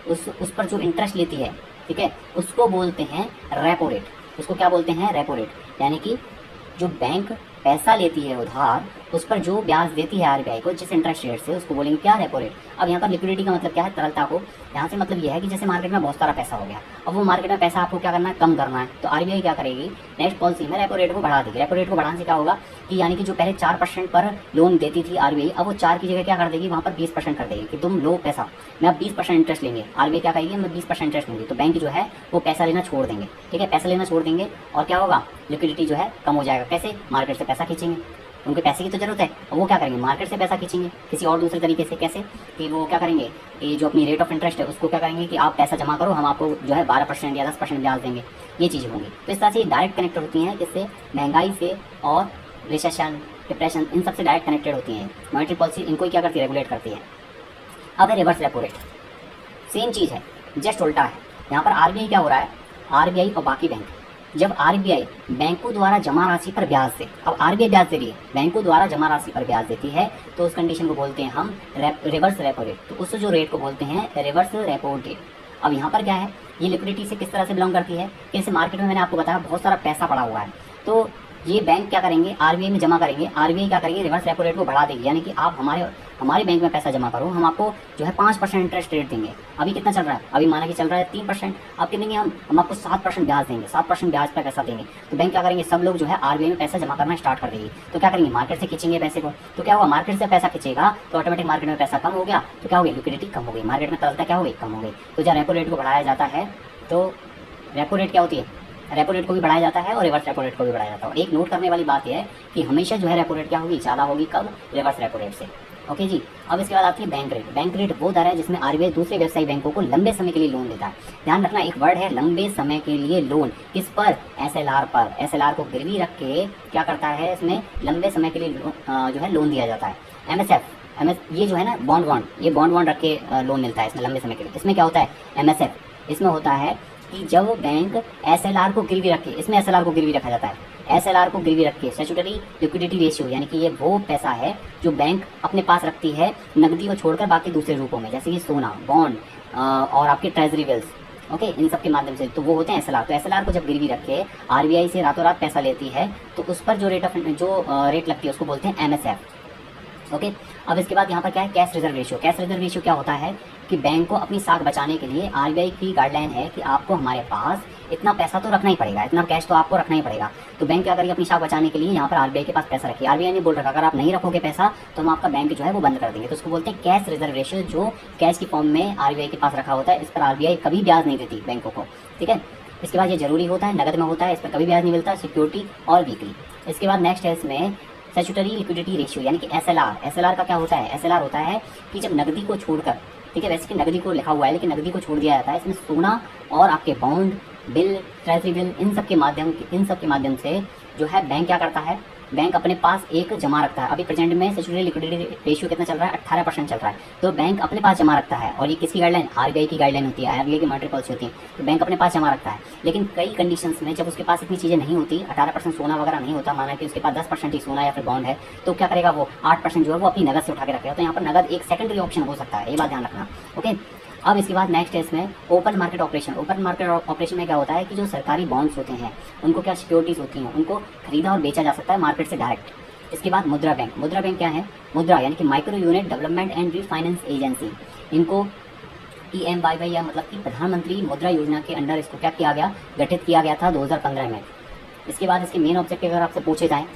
उस पर जो इंटरेस्ट लेती है, ठीक है, उसको बोलते हैं रेपो रेट। उसको क्या बोलते हैं, रेपो रेट। यानी कि जो बैंक पैसा लेती है उधार, उस पर जो ब्याज देती है आरबीआई को जिस इंटरेस्ट रेट से, उसको बोलेंगे क्या, रेपो रेट। अब यहाँ पर लिक्विडिटी का मतलब क्या है, तरलता को। यहाँ से मतलब यह है कि जैसे मार्केट में बहुत सारा पैसा हो गया, अब वो मार्केट में पैसा आपको क्या करना है, कम करना है, तो आरबीआई क्या करेगी, नेक्स्ट पॉलिसी में रेपो रेट को बढ़ा देगी। रेपो रेट को बढ़ाने से क्या होगा कि यानी कि जो पहले 4% पर लोन देती थी आरबीआई, अब वो 4 की जगह क्या कर देगी, वहाँ पर 20% कर देगी कि तुम लो पैसा, मैं अब 20% इंटरेस्ट लेंगे। आरबीआई क्या कहेगी, मैं 20% इंटरेस्ट लूंगी, तो बैंक जो है वो पैसा लेना छोड़ देंगे, ठीक है, पैसा लेना छोड़ देंगे। और क्या होगा, लिक्विडिटी जो है कम हो जाएगा। कैसे, मार्केट से पैसा खींचेंगे, उनके पैसे की तो जरूरत है, अब वो क्या करेंगे, मार्केट से पैसा खींचेंगे किसी और दूसरे तरीके से। कैसे कि वो क्या करेंगे कि जो अपनी रेट ऑफ इंटरेस्ट है उसको क्या करेंगे कि आप पैसा जमा करो, हम आपको जो है 12% या 10% ब्याज देंगे, ये चीज़ें होंगी। तो इस तरह से डायरेक्ट कनेक्टेड होती हैं, जिससे महंगाई से और रिसेशन, डिप्रेशन, इन सबसे डायरेक्ट कनेक्टेड होती हैं। मॉनेटरी पॉलिसी इनको ही क्या करती है, रेगुलेट करती है। अब है रिवर्स रेपो रेट, सेम चीज़ है, जस्ट उल्टा है। यहाँ पर आरबीआई क्या हो रहा है, आरबीआई और बाकी बैंक, जब आरबीआई बैंकों द्वारा जमा राशि पर ब्याज दे, अब आरबीआई ब्याज दे रही है, बैंकों द्वारा जमा राशि पर ब्याज देती है, तो उस कंडीशन को बोलते हैं हम रिवर्स रेपो रेट। तो उस जो रेट को बोलते हैं रिवर्स रेपो रेट। अब यहाँ पर क्या है, ये लिक्विडिटी से किस तरह से बिलोंग करती है, जैसे मार्केट में मैंने आपको बताया बहुत सारा पैसा पड़ा हुआ है, तो ये बैंक क्या करेंगे, आरबीआई में जमा करेंगे, आरबीआई क्या करेंगे, रिवर्स रेपो रेट को बढ़ा देगी। यानी कि आप हमारे बैंक में पैसा जमा करो, हम आपको जो है 5% इंटरेस्ट रेट देंगे। अभी कितना चल रहा है, अभी माना कि चल रहा है 3%, आप कितने, हम आपको 7% ब्याज देंगे, 7% ब्याज पर पैसा देंगे। तो बैंक क्या करेंगे, सब लोग जो है आरबीआई में पैसा जमा करना स्टार्ट कर देगी। तो क्या करेंगे, मार्केट से खींचेंगे पैसे को, तो क्या होगा, मार्केट से पैसा खींचेगा तो ऑटोमेटिक मार्केट में पैसा कम हो गया, तो क्या हो गई, लिक्विडिटी कम हो गई, मार्केट में तरलता क्या हो गई, कम हो गई। तो जब रेपो रेट को बढ़ाया जाता है, तो रेपो रेट क्या होती है, रेपो रेट को भी बढ़ाया जाता है और रिवर्स रेपो रेट को भी बढ़ाया जाता है। और एक नोट करने वाली बात यह है कि हमेशा जो है रेपो रेट क्या होगी, ज़्यादा होगी, कब, रिवर्स रेपो रेट से। ओके जी। अब इसके बाद आती है बैंक रेट। बैंक रेट वो दर है जिसमें आरबीआई दूसरे व्यवसायिक बैंकों को लंबे समय के लिए लोन देता है। ध्यान रखना, एक वर्ड है लंबे समय के लिए लोन, किस पर, एसएलआर पर। एसएलआर को गिरवी रख के क्या करता है, इसमें लंबे समय के लिए जो है लोन दिया जाता है। एमएसएफ, ये जो है ना बॉन्ड, ये बॉन्ड रख के लोन मिलता है इसमें लंबे समय के लिए। इसमें क्या होता है, एमएसएफ, इसमें होता है कि जब बैंक एसएलआर को गिरवी रखे, इसमें एसएलआर को गिरवी रखा जाता है, एसएलआर को गिरवी रख के, स्टैट्यूटरी लिक्विडिटी रेशियो, यानी कि ये वो पैसा है जो बैंक अपने पास रखती है नकदी को छोड़कर बाकी दूसरे रूपों में, जैसे कि सोना, बॉन्ड और आपके ट्रेजरी बिल्स, ओके, इन सब के माध्यम से, तो वो होते हैं एसएलआर। तो एसएलआर को जब गिरवी रख के आरबीआई से रातों रात पैसा लेती है, तो उस पर जो रेट लगती है उसको बोलते हैं एमएसएफ। ओके। अब इसके बाद यहाँ पर क्या है, cash reserve ratio. Cash reserve ratio क्या होता है कि बैंक को अपनी साख बचाने के लिए आरबीआई की गाइडलाइन है कि आपको हमारे पास इतना पैसा तो रखना ही पड़ेगा, इतना कैश तो आपको रखना ही पड़ेगा। तो बैंक क्या करेगी, अपनी साख बचाने के लिए यहाँ पर आरबीआई के पास पैसा रखिए। आरबीआई ने बोल रखा अगर आप नहीं रखोगे पैसा तो हम आपका बैंक जो है वो बंद कर देंगे। तो उसको बोलते हैं कैश रिजर्व रेशियो, जो कैश की फॉर्म में आरबीआई के पास रखा होता है। इस पर आरबीआई कभी ब्याज नहीं देती बैंकों को, ठीक है। इसके बाद ये जरूरी होता है, नगद में होता है, इस पर कभी ब्याज नहीं मिलता, सिक्योरिटी और वीकली। इसके बाद नेक्स्ट है इसमें स्टैट्यूटरी लिक्विडिटी रेशियो, यानी कि एसएलआर। एसएलआर का क्या होता है, एसएलआर होता है कि जब नकदी को छोड़कर, ठीक है, वैसे कि नकदी को लिखा हुआ है लेकिन नकदी को छोड़ दिया जाता है, इसमें सोना और आपके बॉन्ड, बिल, ट्रेजरी बिल, इन सब के माध्यम से जो है बैंक क्या करता है, बैंक अपने पास एक जमा रखता है। अभी प्रेजेंट में स्टैट्यूटरी लिक्विडिटी रेशियो कितना चल रहा है, 18% चल रहा है। तो बैंक अपने पास जमा रखता है, और ये किसकी गाइडलाइन, आरबीआई की गाइडलाइन होती है, आरबीआई की मॉनेटरी पॉलिसी होती है। तो बैंक अपने पास जमा रखता है, लेकिन कई कंडीशंस में जब उसके पास इतनी चीज़ें नहीं होती, 18% सोना वगैरह नहीं होता, माना कि उसके पास 10% ही सोना या फिर बॉन्ड है, तो क्या करेगा वो 8% जो है वो अपनी नगद से उठा के रखेगा। तो यहाँ पर नगद एक सेकेंडरी ऑप्शन हो सकता है, ये बात ध्यान रखना। ओके। अब इसके बाद नेक्स्ट है इसमें open market operation. Open market operation में क्या होता है कि जो सरकारी बॉन्ड्स होते हैं उनको क्या सिक्योरिटीज होती हैं, उनको खरीदा और बेचा जा सकता है मार्केट से डायरेक्ट। इसके बाद मुद्रा बैंक। मुद्रा बैंक क्या है, मुद्रा यानी कि micro unit development and refinance agency. इनको PMYY या मतलब कि प्रधानमंत्री मुद्रा योजना के अंडर इसको क्या किया गया, गठित किया गया था 2015 में। इसके बाद इसके मेन ऑब्जेक्टिव अगर आपसे पूछे जाएँ,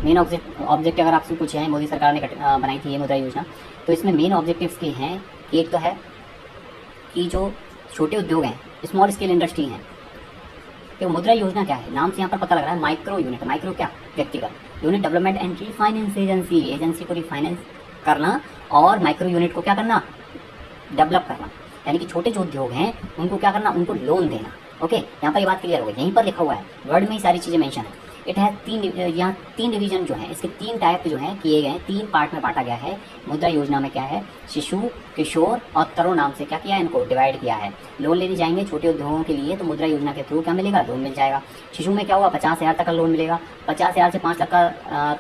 मेन ऑब्जेक्ट अगर आपसे पूछे हैं, मोदी सरकार ने बनाई थी ये मुद्रा योजना, तो इसमें मेन ऑब्जेक्टिव्स के हैं कि एक तो है कि जो छोटे उद्योग हैं, स्मॉल स्केल इंडस्ट्री हैं, तो मुद्रा योजना क्या है, नाम से यहाँ पर पता लग रहा है माइक्रो यूनिट, माइक्रो क्या, व्यक्तिगत, unit development and refinance agency, agency को रिफाइनेंस करना और माइक्रो यूनिट को क्या करना, डेवलप करना, यानी कि छोटे जो उद्योग हैं उनको क्या करना, उनको लोन देना। ओके, यहाँ पर ये बात क्लियर हो गई, यहीं पर लिखा हुआ है, वर्ड में ही सारी चीज़ें मेंशन है। इट है यहाँ तीन डिवीजन जो है, इसके 3 टाइप जो हैं किए गए हैं, 3 पार्ट में बांटा गया है। मुद्रा योजना में क्या है, शिशु, किशोर और तरुण नाम से क्या किया है, इनको डिवाइड किया है। लोन लेने जाएंगे छोटे उद्योगों के लिए तो मुद्रा योजना के थ्रू क्या मिलेगा, लोन मिल जाएगा। शिशु में क्या हुआ, 50,000 तक का लोन मिलेगा, 50,000 से 5 लाख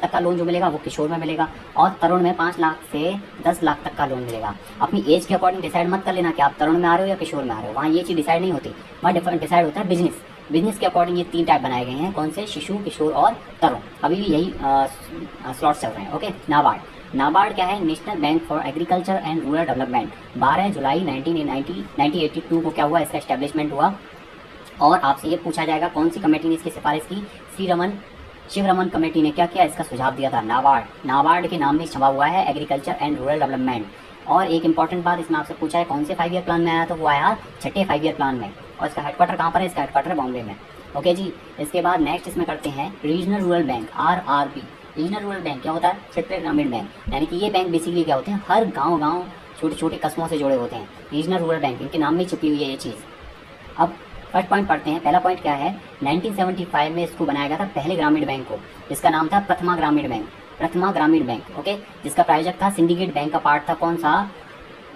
तक का लोन जो मिलेगा वो किशोर में मिलेगा, और तरुण में 5 लाख से 10 लाख तक का लोन मिलेगा। अपनी एज के अकॉर्डिंग डिसाइड मत कर लेना कि आप तरुण में आ रहे हो या किशोर में आ रहे हो, वहाँ ये चीज़ डिसाइड नहीं होती, वहाँ डिसाइड होता है बिजनेस के अकॉर्डिंग। ये 3 टाइप बनाए गए हैं, कौन से, शिशु, किशोर और तरुण। अभी भी यही स्लॉट्स चल रहे हैं। ओके, नाबार्ड क्या है, national bank for agriculture and rural development. 12 जुलाई 1982 को क्या हुआ, इसका एस्टेब्लिशमेंट हुआ। और आपसे ये पूछा जाएगा कौन सी कमेटी ने इसकी सिफारिश की, शिवरमन कमेटी ने क्या किया, इसका सुझाव दिया था। नाबार्ड के नाम में छपा हुआ है एग्रीकल्चर एंड रूरल डेवलपमेंट। और एक इंपॉर्टेंट बात इसमें आपसे पूछा है, कौन से 5 ईयर प्लान में आया, तो वो आया 6ठे 5 ईयर प्लान में। और इसका हेडक्वार्टर कहाँ पर है, इसका हेडक्वार्टर बॉम्बे में। ओके जी, इसके बाद नेक्स्ट इसमें करते हैं regional rural bank, RRB। Regional rural bank क्या होता है, क्षेत्रीय ग्रामीण बैंक, यानी कि ये बैंक बेसिकली क्या होते हैं, हर गाँव छोटे छोटे कस्बों से जुड़े होते हैं। रीजनल रूरल बैंक, इनके नाम में छुपी हुई है ये चीज़। अब फर्स्ट पॉइंट पढ़ते हैं। पहला पॉइंट क्या है, 1975 में इसको बनाया गया था पहले ग्रामीण बैंक को, जिसका नाम था प्रथमा ग्रामीण बैंक। ओके, जिसका प्रायोजक था सिंडिकेट बैंक का पार्ट था कौन सा,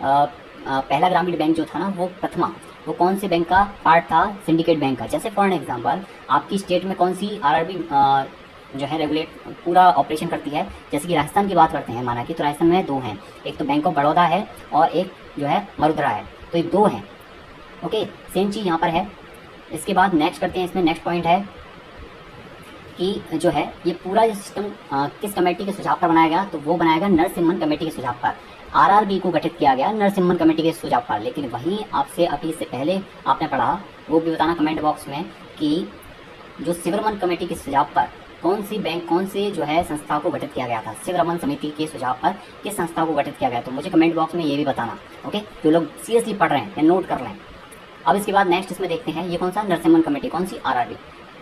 पहला ग्रामीण बैंक जो था ना वो प्रथमा, वो कौन से बैंक का पार्ट था, सिंडिकेट बैंक का। जैसे फॉर एग्जांपल आपकी स्टेट में कौन सी RRB जो है रेगुलेट पूरा ऑपरेशन करती है, जैसे कि राजस्थान की बात करते हैं माना कि, तो राजस्थान में 2 हैं, एक तो बैंक ऑफ बड़ौदा है और एक जो है मरुद्रा है, तो ये 2 हैं। ओके, सेम चीज़ यहाँ पर है। इसके बाद नेक्स्ट करते हैं, इसमें नेक्स्ट पॉइंट है कि जो है ये पूरा सिस्टम किस कमेटी के सुझाव पर बनाया गया, तो वो बनाया गया नरसिम्हन कमेटी के सुझाव पर। RRB को गठित किया गया नरसिम्हन कमेटी के सुझाव पर। लेकिन वहीं आपसे अभी से पहले आपने पढ़ा, वो भी बताना कमेंट बॉक्स में, कि जो शिवरमन कमेटी के सुझाव पर कौन से जो है संस्था को गठित किया गया था, शिवरमन समिति के सुझाव पर किस संस्था को गठित किया गया, तो मुझे कमेंट बॉक्स में ये भी बताना। ओके, जो लोग सीरियसली पढ़ रहे हैं या नोट कर लें। अब इसके बाद नेक्स्ट इसमें देखते हैं, ये कौन सा, नरसिम्हन कमेटी, कौन सी, RRB।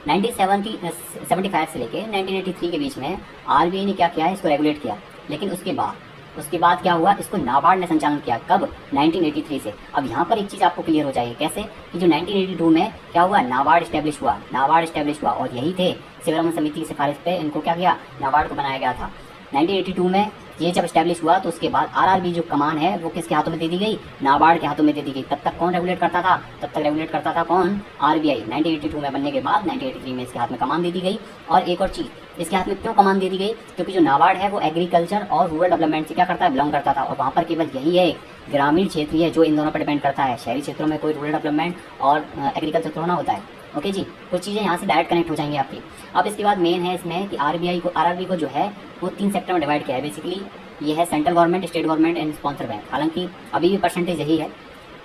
1975 से लेके 1983 के बीच में RBI ने क्या किया, इसको रेगुलेट किया। लेकिन उसके बाद क्या हुआ, इसको नाबार्ड ने संचालन किया। कब, 1983 से। अब यहाँ पर एक चीज़ आपको क्लियर हो जाएगी, कैसे, कि जो 1982 में क्या हुआ, नाबार्ड स्टैब्लिश हुआ, और यही थे शिवरमन समिति की सिफारिश पे इनको क्या किया, नाबार्ड को बनाया गया था। 1982 में ये जब स्टैब्लिश हुआ तो उसके बाद RRB जो कमान है वो किसके हाथों में दे दी गई, नाबार्ड के हाथों में दे दी गई। तब तक कौन रेगुलेट करता था, कौन, RBI। 1982 में बनने के बाद 1983 में इसके हाथ में कमान दे दी गई। और एक और चीज़, इसके हाथ में क्यों कमान दे दी गई, क्योंकि जो नाबार्ड है वो एग्रीकल्चर और रूरल डेवलपमेंट से क्या करता है, बिलोंग करता था। और वहाँ पर केवल यही है ग्रामीण क्षेत्र है जो इन दोनों पर डिपेंड करता है। शहरी क्षेत्रों में कोई रूरल डेवलपमेंट और एग्रीकल्चर थोड़ा ना होता है। ओके जी, कुछ चीज़ें यहाँ से डायरेक्ट कनेक्ट हो जाएंगी आपकी। अब इसके बाद मेन है इसमें कि RRB को जो है वो 3 सेक्टर में डिवाइड किया है। बेसिकली ये है central government, state government and sponsor bank. हालांकि अभी भी परसेंटेज यही है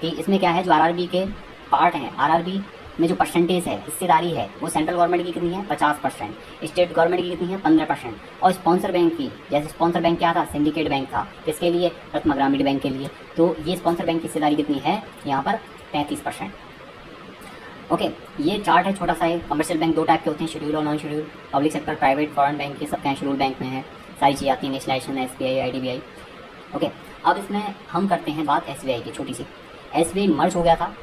कि इसमें क्या है, जो RRB के पार्ट हैं, RRB में जो परसेंटेज है, हिस्सेदारी है, वो सेंट्रल गवर्नमेंट की कितनी है, 50%, स्टेट गवर्नमेंट की कितनी है, 15%, और स्पॉन्सर बैंक की, जैसे स्पॉन्सर बैंक क्या था, सिंडिकेट बैंक था, किसके लिए, प्रथमा ग्रामीण बैंक के लिए। तो ये स्पॉन्सर बैंक की हिस्सेदारी कितनी है यहाँ पर, 33%। ओके, ये चार्ट है छोटा सा है। कमर्शियल बैंक 2 टाइप के होते हैं, शेड्यूल और non schedule. Public sector, private, foreign bank, ये सब क्या शेड्यूल बैंक में है। सारी चीज़ें आती है, नेशनलाइजेशन, SBI, IDBI। ओके, अब इसमें हम करते हैं बात SBI की, छोटी सी। SBI मर्ज हो गया था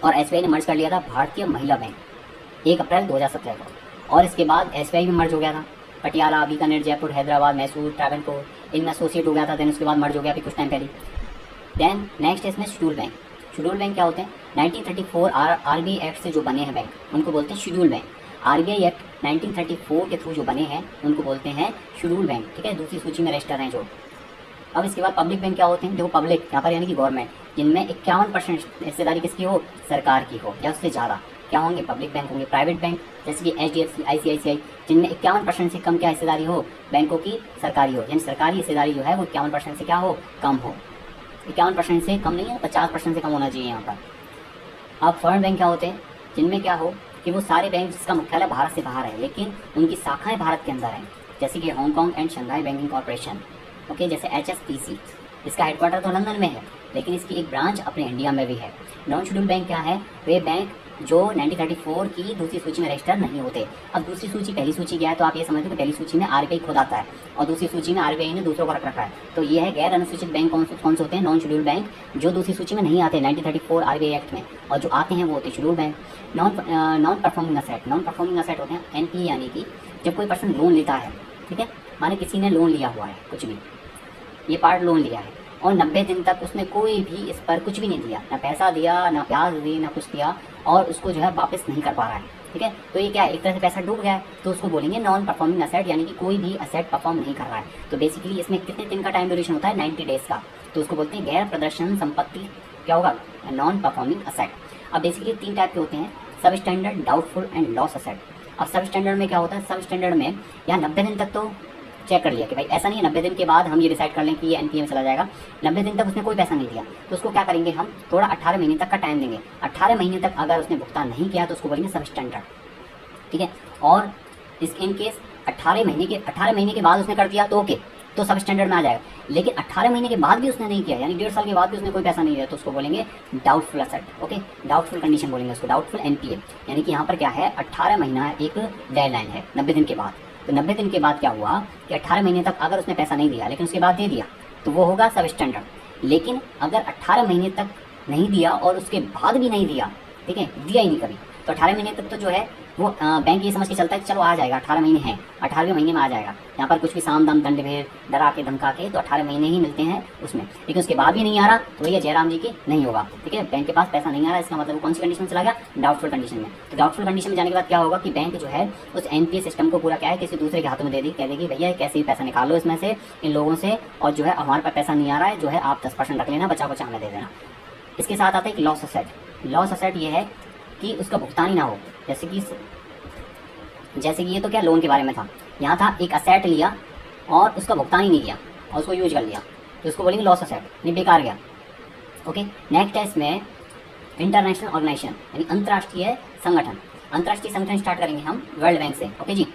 और SBI ने मर्ज कर लिया था भारतीय महिला बैंक 1 अप्रैल 2017 को। और इसके बाद SBI भी मर्ज हो गया था, पटियाला, बीकानेर, जयपुर, हैदराबाद, मैसूर, ट्रावनकोर, इनमें एसोसिएट हो गया था। देन उसके बाद मर्ज हो गया अभी कुछ टाइम पहले। देन नेक्स्ट है इसमें शेड्यूल बैंक। शेड्यूल बैंक क्या होते हैं, 1934 RBI एक्ट से जो बने हैं बैंक, उनको बोलते हैं शेड्यूल बैंक। RBI एक्ट 1934 के थ्रू जो बने हैं उनको बोलते हैं शेड्यूल बैंक। ठीक है, दूसरी सूची में रजिस्टर हैं जो। अब इसके बाद पब्लिक बैंक क्या होते हैं, देखो पब्लिक यहाँ पर यानी कि गवर्नमेंट, जिनमें 51% हिस्सेदारी किसकी हो, सरकार की हो या उससे ज़्यादा, क्या होंगे, पब्लिक बैंक होंगे। प्राइवेट बैंक जैसे कि HDFC, ICICI, जिनमें 51% से कम क्या हिस्सेदारी हो, बैंकों की सरकारी हो, यानी सरकारी हिस्सेदारी जो है वो 51% से क्या हो, कम हो। 51% से कम नहीं है, 50% से कम होना चाहिए यहाँ पर। अब फॉरेन बैंक क्या होते हैं, जिनमें क्या हो, कि वो सारे बैंक जिसका मुख्यालय भारत से बाहर है लेकिन उनकी शाखाएं भारत के अंदर हैं, जैसे कि Hong Kong and Shanghai banking corporation, okay, जैसे HSBC, इसका हेडक्वार्टर तो लंदन में है लेकिन इसकी एक ब्रांच अपने इंडिया में भी है। नॉन शेड्यूल बैंक क्या है? वे बैंक जो 1934 की दूसरी सूची में रजिस्टर नहीं होते। अब दूसरी सूची पहली सूची क्या है, तो आप ये समझ लो कि पहली सूची में RBI खुद आता है और दूसरी सूची में RBI ने दूसरों को रख रखा है। तो ये है गैर अनुसूचित बैंक कौन से होते हैं? नॉन शेड्यूल बैंक, जो दूसरी सूची में नहीं आते 1934 RBI एक्ट में, और जो आते हैं वो होते हैं schedule bank. Non performing asset, non performing asset होते हैं NPA, यानी कि जब कोई पर्सन लोन लेता है, ठीक है, माने किसी ने लोन लिया हुआ है, कुछ भी, ये पार्ट लोन लिया है और 90 दिन तक उसने कोई भी इस पर कुछ भी नहीं दिया, ना पैसा दिया, ना ब्याज दी, ना कुछ दिया, और उसको जो है वापस नहीं कर पा रहा है, ठीक है, तो ये क्या है? एक तरह से पैसा डूब गया है, तो उसको बोलेंगे नॉन परफॉर्मिंग असेट, यानी कि कोई भी असेट परफॉर्म नहीं कर रहा है। तो बेसिकली इसमें कितने दिन का टाइम ड्यूरेशन होता है? 90 डेज का, तो उसको बोलते हैं गैर प्रदर्शन संपत्ति, क्या होगा? Non performing asset. अब बेसिकली 3 टाइप के होते हैं, सब standard, doubtful and loss asset. अब सब स्टैंडर्ड में क्या होता है? सब स्टैंडर्ड में यहाँ 90 दिन तक तो चेक कर लिया कि भाई ऐसा नहीं है 90 दिन के बाद हम ये डिसाइड कर लें कि ये NPA में चला जाएगा, 90 दिन तक उसने कोई पैसा नहीं दिया, तो उसको क्या करेंगे हम? थोड़ा 18 महीने तक का टाइम देंगे। 18 महीने तक अगर उसने भुगतान नहीं किया तो उसको बोलेंगे सब स्टैंडर्ड, ठीक है। और इन केस 18 महीने के बाद उसने कर दिया तो ओके, तो सब स्टैंडर्ड में आ जाएगा। लेकिन 18 महीने के बाद भी उसने नहीं किया, यानी 1.5 साल के बाद भी उसने कोई पैसा नहीं दिया, तो उसको बोलेंगे doubtful asset, okay, doubtful condition बोलेंगे उसको, डाउटफुल NPA। यानी कि यहाँ पर क्या है? 18 महीना एक डेडलाइन है 90 दिन के बाद। तो 90 दिन के बाद क्या हुआ कि 18 महीने तक अगर उसने पैसा नहीं दिया लेकिन उसके बाद दे दिया तो वो होगा सब स्टैंडर्ड। लेकिन अगर 18 महीने तक नहीं दिया और उसके बाद भी नहीं दिया, ठीक है, दिया ही नहीं कभी, तो 18 महीने तक तो जो है वो बैंक ये समझ के चलता है कि चलो आ जाएगा, 18 महीने हैं, 18वें महीने में आ जाएगा। यहाँ पर कुछ भी साम दाम दंड भेद डरा के धमका के तो 18 महीने ही मिलते हैं उसमें, लेकिन उसके बाद भी नहीं आ रहा तो भैया जयराम जी की नहीं होगा, ठीक है, बैंक के पास पैसा नहीं आ रहा, इसका मतलब वो कौन सी कंडीशन में चला गया? डाउटफुल कंडीशन में। तो डाउटफुल कंडीशन में जाने के बाद क्या होगा कि बैंक जो है उस NPA सिस्टम को पूरा क्या है किसी दूसरे के हाथों में दे दी, कह देगी भैया कैसे भी पैसा निकाल लो इसमें से, इन लोगों से, और जो है हमारे पास पैसा नहीं आ रहा है, जो है आप 10% रख लेना, बचा हमें दे देना। इसके साथ आता है कि लॉस असेट। लॉस असेट ये है कि उसका भुगतान ही ना हो, जैसे कि ये तो क्या लोन के बारे में था, यहाँ था एक असेट लिया और उसका भुगतान ही नहीं किया और उसको यूज कर लिया, तो उसको बोलेंगे लॉस असेट, नहीं बेकार गया, ओके। नेक्स्ट है इसमें इंटरनेशनल ऑर्गेनाइजेशन, यानी अंतर्राष्ट्रीय संगठन। अंतर्राष्ट्रीय संगठन स्टार्ट करेंगे हम वर्ल्ड बैंक से, ओके जी।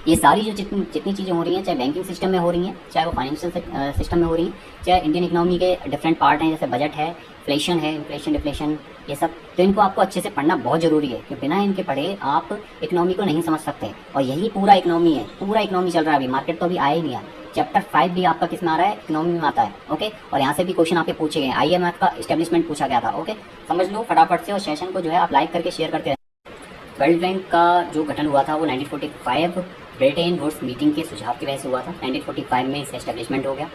ये सारी जो जितनी चीज़ें हो रही हैं, चाहे बैंकिंग सिस्टम में हो रही हैं, चाहे वो फाइनेंशियल सिस्टम में हो रही हैं, चाहे इंडियन इकोनॉमी के डिफरेंट पार्ट हैं, जैसे बजट है, इन्फ्लेशन है, इन्फ्लेशन डिफ्लेशन, ये सब, तो इनको आपको अच्छे से पढ़ना बहुत ज़रूरी है, क्योंकि बिना इनके पढ़े आप इकोनॉमी को नहीं समझ सकते। और यही पूरा इकोनॉमी है, पूरा इकोनॉमी चल रहा है अभी, मार्केट तो अभी आया ही नहीं है। चैप्टर 5 भी आपका किस में आ रहा है? इकोनॉमी में आता है, ओके। और यहाँ से भी क्वेश्चन आपके पूछे गए, IMF का एस्टेब्लिशमेंट पूछा गया था, ओके, समझ लो फटाफट से। और सेशन को जो है आप लाइक करके शेयर करते रहें। वर्ल्ड बैंक का जो गठन हुआ था वो 1945 ब्रिटेन वुड्स मीटिंग के सुझाव की वजह से हुआ था। 1945 में इसका एस्टेब्लिशमेंट हो गया।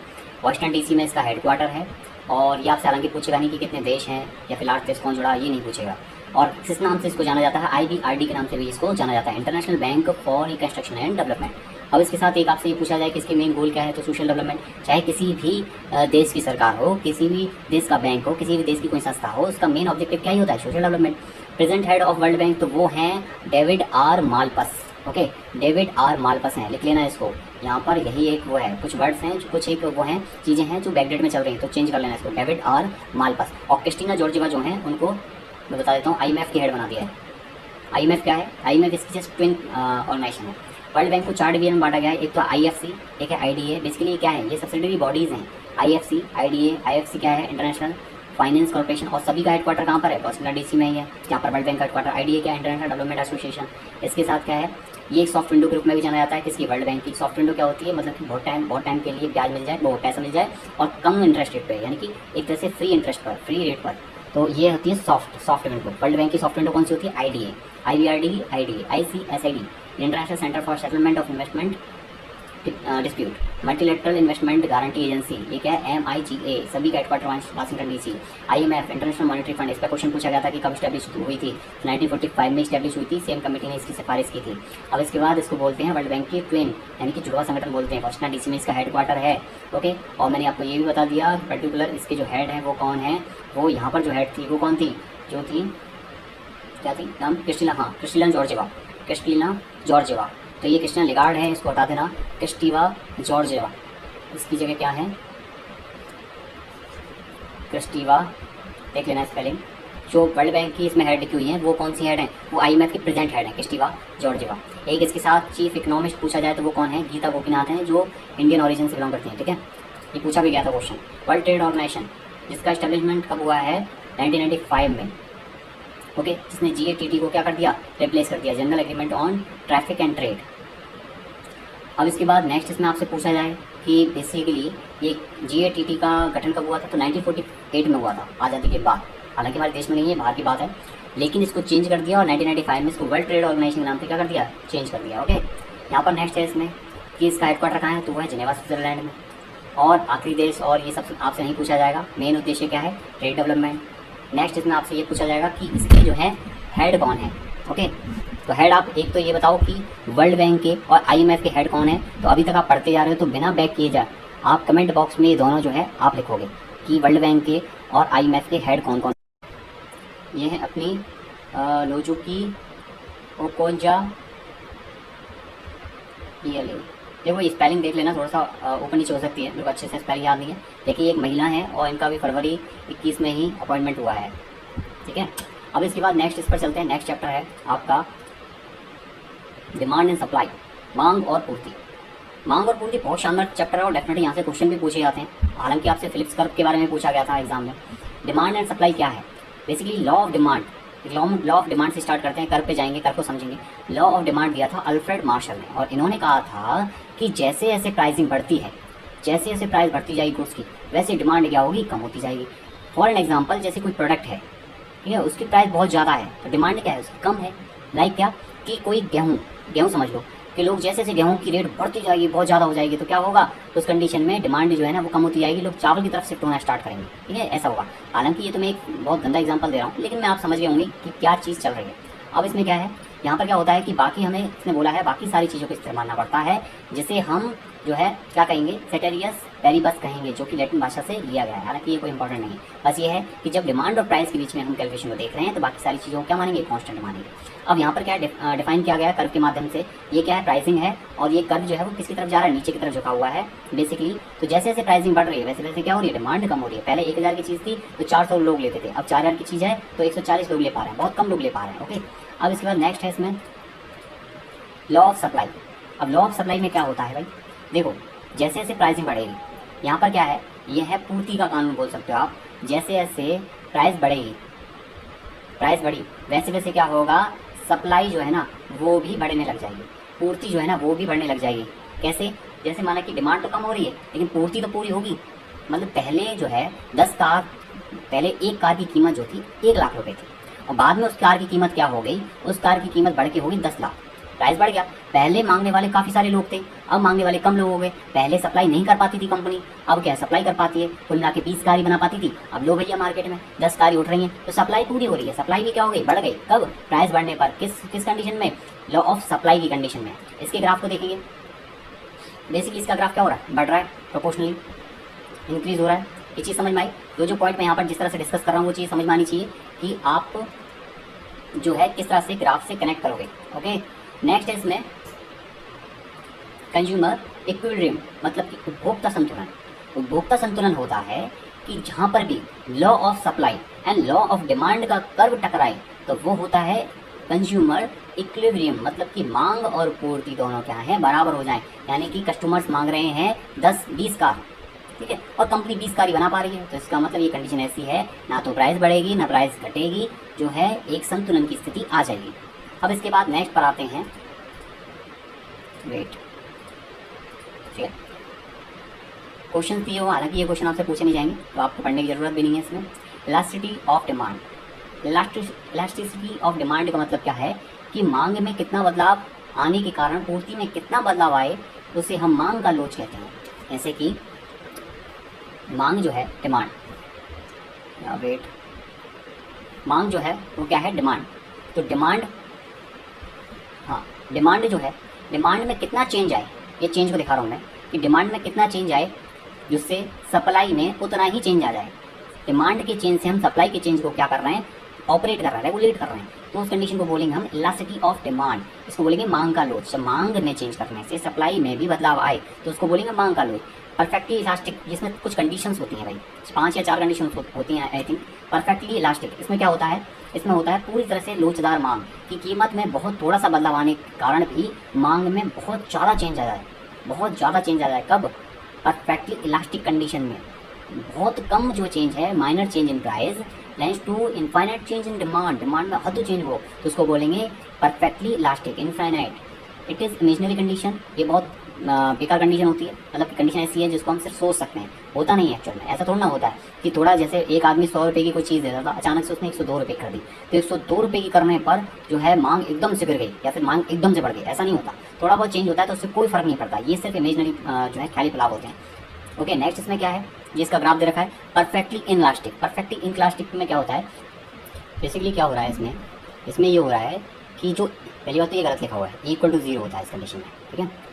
वाशिंगटन DC में इसका हेडक्वार्टर है। और ये आपसे हालांकि पूछेगा नहीं कि कितने देश हैं या फिर लार्ज देश कौन जुड़ा, ये नहीं पूछेगा। और किस नाम से इसको जाना जाता है? IBRD के नाम से भी इसको जाना जाता है, international bank for reconstruction and development. अब इसके साथ एक आपसे ये पूछा जाए कि इसके मेन गोल क्या है, तो सोशल डेवलपमेंट। चाहे किसी भी देश की सरकार हो, किसी भी देश का बैंक हो, किसी भी देश की कोई संस्था हो, उसका मेन ऑब्जेक्टिव क्या ही होता है? Social development. Present head of World Bank तो वो हैं David R Malpass, okay, David R Malpass हैं, लिख लेना इसको। यहाँ पर यही एक वो है, कुछ वर्ड्स हैं, कुछ एक वो हैं, चीज़ें हैं जो बैकडेट में चल रही हैं, तो चेंज कर लेना इसको, डेविड R मालपस। और क्रिस्टीना जॉर्जिवा जो हैं उनको मैं बता देता हूँ IMF की हेड बना दिया है। IMF क्या है? IMF इसकी जस्ट ट्विन ऑर्गेनाइजेशन है। वर्ल्ड बैंक को 4 डिवीजन में बांटा गया है, एक तो IFC, एक है IDA। बेसिकली क्या है? ये सब्सिडरी बॉडीज़ हैं, IFC, IDA। IFC क्या है? International finance corporation. और सभी का हेडक्वार्टर कहाँ पर है? वाशिंगटन DC में ही है, जहाँ पर वर्ल्ड बैंक का हेडक्वार्टर। IDA क्या है? International development association. इसके साथ क्या है? ये एक सॉफ्ट विंडो के रूप में भी जाना जाता है। किसकी? वर्ल्ड बैंक की। सॉफ्ट विंडो क्या होती है? मतलब कि बहुत टाइम के लिए ब्याज मिल जाए, बहुत पैसा मिल जाए और कम इंटरेस्ट रेट पे, यानी कि एक तरह से फ्री इंटरेस्ट पर, फ्री रेट पर। तो ये होती है सॉफ्ट विंडो। वर्ल्ड बैंक की सॉफ्ट विंडो कौन सी होती है? IDA, IBRD, IDA, ICSID, international centre for settlement of investment dispute, multilateral investment guarantee agency, ये क्या है? MIGA, सभी का headquarter Washington DC। IMF, international monetary fund, इस पर क्वेश्चन पूछा गया था कि कब स्टैब्लिश हुई थी? 1945 में स्टैब्लिश हुई थी, सेम कमेटी ने इसकी सिफारिश की थी। अब इसके बाद इसको बोलते हैं वर्ल्ड बैंक की ट्विन, यानी कि जुड़वा संगठन बोलते हैं। वाशिंगटन DC में इसका हेडक्वार्टर है, ओके। और मैंने आपको ये भी बता दिया पर्टिकुलर इसके जो हेड हैं वो कौन है। वो यहाँ पर जो हेड थी वो कौन थी? जो थी क्या थी नाम? Kristina Georgieva. तो ये क्रिस्टीना लिगार्ड है, इसको हटा देना, क्रिस्टीवा जॉर्जिवा। इसकी जगह क्या है? क्रिस्टीवा, देख लेना स्पेलिंग, जो वर्ल्ड बैंक की इसमें हेड लिखी हुई हैं वो कौन सी हेड हैं, वो आईएमएफ की प्रेजेंट हेड हैं, क्रिस्टीना जॉर्जिवा। एक इसके साथ चीफ इकोनॉमिस्ट पूछा जाए तो वो कौन है, गीता गोपीनाथ हैं, जो इंडियन ओरिजिन से बिलोंग करती हैं। ठीक है, ये पूछा भी गया था क्वेश्चन। वर्ल्ड ट्रेड ऑर्गेनाइजेशन जिसका एस्टेब्लिशमेंट कब हुआ है, 1995 में। ओके, जिसने जीएटीटी को क्या कर दिया, रिप्लेस कर दिया, general agreement on traffic and trade. अब इसके बाद नेक्स्ट इसमें आपसे पूछा जाए कि बेसिकली ये जीएटीटी का गठन कब हुआ था, तो 1948 में हुआ था, आज़ादी के बाद। हालांकि हमारे देश में नहीं है, बाहर की बात है, लेकिन इसको चेंज कर दिया और 1995 में इसको वर्ल्ड ट्रेड ऑर्गेनाइजेशन के नाम से क्या कर दिया, चेंज कर दिया। ओके, यहाँ पर नेक्स्ट है इसमें कि इसका हेडक्वार्टर कहाँ है, तो वो है जिनेवा स्विट्जरलैंड में। और आखिरी देश, और ये सब आपसे नहीं पूछा जाएगा, मेन उद्देश्य क्या है, ट्रेड डेवलपमेंट। नेक्स्ट इसमें आपसे ये पूछा जाएगा कि इसके जो है हेड कौन है। ओके, तो हेड आप एक तो ये बताओ कि वर्ल्ड बैंक के और आईएमएफ के हेड कौन है। तो अभी तक आप पढ़ते जा रहे हो, तो बिना बैक किए जा आप कमेंट बॉक्स में ये दोनों जो है आप लिखोगे कि वर्ल्ड बैंक के और आईएमएफ के हेड कौन कौन। ये है अपनी नोजुकी ओकोंजा पीएलए। देखो ये स्पेलिंग देख लेना, थोड़ा सा ऊपर नीचे हो सकती है, मेरे को अच्छे से स्पेलिंग याद नहीं है। देखिए एक महिला है और इनका भी फरवरी 21 में ही अपॉइंटमेंट हुआ है। ठीक है, अब इसके बाद नेक्स्ट इस पर चलते हैं। नेक्स्ट चैप्टर है आपका डिमांड एंड सप्लाई, मांग और पूर्ति। मांग और पूर्ति बहुत शानदार चैप्टर है और डेफिनेटली यहाँ से क्वेश्चन भी पूछे जाते हैं। हालांकि आपसे फिलिप्स कर्व के बारे में पूछा गया था एग्जाम में। डिमांड एंड सप्लाई क्या है, basically law of demand. Law of demand से स्टार्ट करते हैं, कर पे जाएंगे, कर को समझेंगे। लॉ ऑफ डिमांड दिया था अल्फ्रेड मार्शल ने, और इन्होंने कहा था कि जैसे जैसे प्राइसिंग बढ़ती है, जैसे जैसे प्राइस बढ़ती जाएगी गुड्स की, वैसे डिमांड क्या होगी, कम होती जाएगी। फॉर एन एग्जाम्पल, जैसे कोई प्रोडक्ट है, ठीक है, उसकी प्राइस बहुत ज़्यादा है तो डिमांड क्या है, उसकी कम है। लाइक क्या कि कोई गेहूँ समझ लो कि लोग जैसे जैसे गेहूँ की रेट बढ़ती जाएगी, बहुत ज़्यादा हो जाएगी, तो क्या होगा, तो उस कंडीशन में डिमांड जो है ना वो कम होती जाएगी, लोग चावल की तरफ शिफ्ट होना स्टार्ट करेंगे। ठीक है, ऐसा होगा। हालांकि ये तो मैं एक बहुत गंदा एग्जांपल दे रहा हूँ, लेकिन मैं आप समझ गए होंगे कि क्या चीज़ चल रही है। अब इसमें क्या है, यहाँ पर क्या होता है कि बाकी हमें इसने बोला है बाकी सारी चीज़ों को इस्तेमाल करना पड़ता है, जिसे हम जो है क्या कहेंगे, सेटेरियस पेरिबस कहेंगे, जो कि लैटिन भाषा से लिया गया है। हालांकि ये कोई इंपॉर्टेंट नहीं है, बस ये है कि जब डिमांड और प्राइस के बीच में हम कैलकुलेशन को देख रहे हैं तो बाकी सारी चीज़ों को क्या मानेंगे, कांस्टेंट मानेंगे। अब यहाँ पर क्या है, डिफाइन किया गया है कर्व के माध्यम से। ये क्या है, प्राइसिंग है, और ये कर्व जो है वो किसकी तरफ जा रहा है, नीचे की तरफ झुका हुआ है बेसिकली। तो जैसे जैसे प्राइसिंग बढ़ रही है वैसे वैसे क्या हो रही है, डिमांड कम हो रही है। पहले 1000 की चीज़ थी तो 400 लोग लेते थे, अब 4000 की चीज़ है तो 140 लोग ले पा रहे हैं, बहुत कम लोग ले पा रहे हैं। ओके, अब इसके बाद नेक्स्ट है इसमें लॉ ऑफ सप्लाई। अब लॉ ऑफ सप्लाई में क्या होता है भाई, देखो जैसे जैसे प्राइसिंग बढ़ेगी, यहाँ पर क्या है, ये है पूर्ति का कानून बोल सकते हो आप। जैसे जैसे प्राइस बढ़ेगी, प्राइस बढ़ी, वैसे वैसे क्या होगा, सप्लाई जो है ना वो भी बढ़ने लग जाएगी, पूर्ति जो है ना वो भी बढ़ने लग जाएगी। कैसे, जैसे माना कि डिमांड तो कम हो रही है लेकिन पूर्ति तो पूरी होगी। मतलब पहले जो है 10 कार, पहले एक कार की कीमत जो थी 1 लाख रुपए थी, और बाद में उस कार की कीमत क्या हो गई, उस कार की कीमत बढ़ के हो गई 10 लाख। प्राइस बढ़ गया, पहले मांगने वाले काफ़ी सारे लोग थे, अब मांगने वाले कम लोग हो गए। पहले सप्लाई नहीं कर पाती थी कंपनी, अब क्या सप्लाई कर पाती है, कुल मिला के 20 कार ही बना पाती थी, अब लो भैया मार्केट में 10 कार ही उठ रही हैं, तो सप्लाई पूरी हो रही है। सप्लाई भी क्या हो गई, बढ़ गई, कब, प्राइस बढ़ने पर। किस कंडीशन में, लॉ ऑफ सप्लाई की कंडीशन में। इसके ग्राफ को देखेंगे, बेसिकली इसका ग्राफ क्या हो रहा है, बढ़ रहा है, प्रोपोर्शनली इंक्रीज हो रहा है। ये चीज़ समझ में आई। जो पॉइंट मैं यहाँ पर जिस तरह से डिस्कस कर रहा हूँ वो चीज़ समझ में आनी चाहिए कि आप जो है किस तरह से ग्राफ से कनेक्ट करोगे। ओके, नेक्स्ट है इसमें कंज्यूमर इक्विलिब्रियम, मतलब कि उपभोक्ता संतुलन। उपभोक्ता संतुलन होता है कि जहाँ पर भी law of supply and law of demand का कर्व टकराए तो वो होता है कंज्यूमर इक्विलिब्रियम, मतलब कि मांग और पूर्ति दोनों क्या है, बराबर हो जाएं। यानी कि कस्टमर्स मांग रहे हैं 10-20 कार, ठीक है, और कंपनी 20 कार ही बना पा रही है, तो इसका मतलब ये कंडीशन ऐसी है, ना तो प्राइस बढ़ेगी ना प्राइस घटेगी, जो है एक संतुलन की स्थिति आ जाएगी। अब इसके बाद नेक्स्ट पर आते हैं, वेट, ठीक है, क्वेश्चन दिए हो। हालांकि ये क्वेश्चन आपसे पूछे नहीं जाएंगे तो आपको पढ़ने की जरूरत भी नहीं है इसमें। Elasticity of demand, elasticity of demand का मतलब क्या है कि मांग में कितना बदलाव आने के कारण पूर्ति में कितना बदलाव आए, उसे हम मांग का लोच कहते हैं। जैसे कि मांग जो है डिमांड, या वेट, मांग जो है वो क्या है, डिमांड। तो डिमांड, हाँ डिमांड जो है, डिमांड में कितना चेंज आए, ये चेंज को दिखा रहा हूँ मैं कि डिमांड में कितना चेंज आए जिससे सप्लाई में उतना ही चेंज आ जाए। डिमांड के चेंज से हम सप्लाई के चेंज को क्या कर रहे हैं, ऑपरेट कर रहे हैं, रेगुलेट कर रहे हैं, तो उस कंडीशन को बोलेंगे हम इलास्टिसिटी ऑफ डिमांड। इसको बोलेंगे मांग का लोच। जब मांग में चेंज करने से सप्लाई में भी बदलाव आए तो उसको बोलेंगे मांग का लोच। परफेक्टली इलास्टिक, जिसमें कुछ कंडीशंस होती हैं भाई, 5 या 4 कंडीशंस होती हैं आई थिंक। परफेक्टली इलास्टिक इसमें क्या होता है, इसमें होता है पूरी तरह से लोचदार मांग की कीमत में बहुत थोड़ा सा बदलाव आने के कारण भी मांग में बहुत ज़्यादा चेंज आ जाए, बहुत ज़्यादा चेंज आ जाए। कब? परफेक्टली इलास्टिक कंडीशन में बहुत कम जो चेंज है, minor change in price leads to infinite change in demand, demand में हद चेंज हो तो उसको बोलेंगे perfectly elastic. Infinite it is imaginary condition, ये बहुत बेकार कंडीशन होती है, मतलब कंडीशन ऐसी है जिसको हम सिर्फ सोच सकते हैं, होता नहीं है एक्चुअल में। ऐसा थोड़ा ना होता है कि थोड़ा जैसे एक आदमी 100 रुपये की कोई चीज़ देता था, अचानक से उसने 102 रुपये कर दी, तो 102 रुपये की करने पर जो है मांग एकदम से गिर गई या फिर मांग एकदम से बढ़ गई, ऐसा नहीं होता। थोड़ा बहुत चेंज होता है तो उससे कोई फर्क नहीं पड़ता, ये सिर्फ इमेजिनरी जो है ख्याली फैलाव होते हैं। ओके, नेक्स्ट इसमें क्या है, जिसका ग्राफ दे रखा है परफेक्टली इनलास्टिक। परफेक्टली इनलास्टिक में क्या होता है, बेसिकली क्या हो रहा है इसमें, इसमें ये हो रहा है कि जो पहली बात तो ये गलत लिखा हुआ है, इक्वल टू 0 होता है इस कंडीशन में, ठीक है।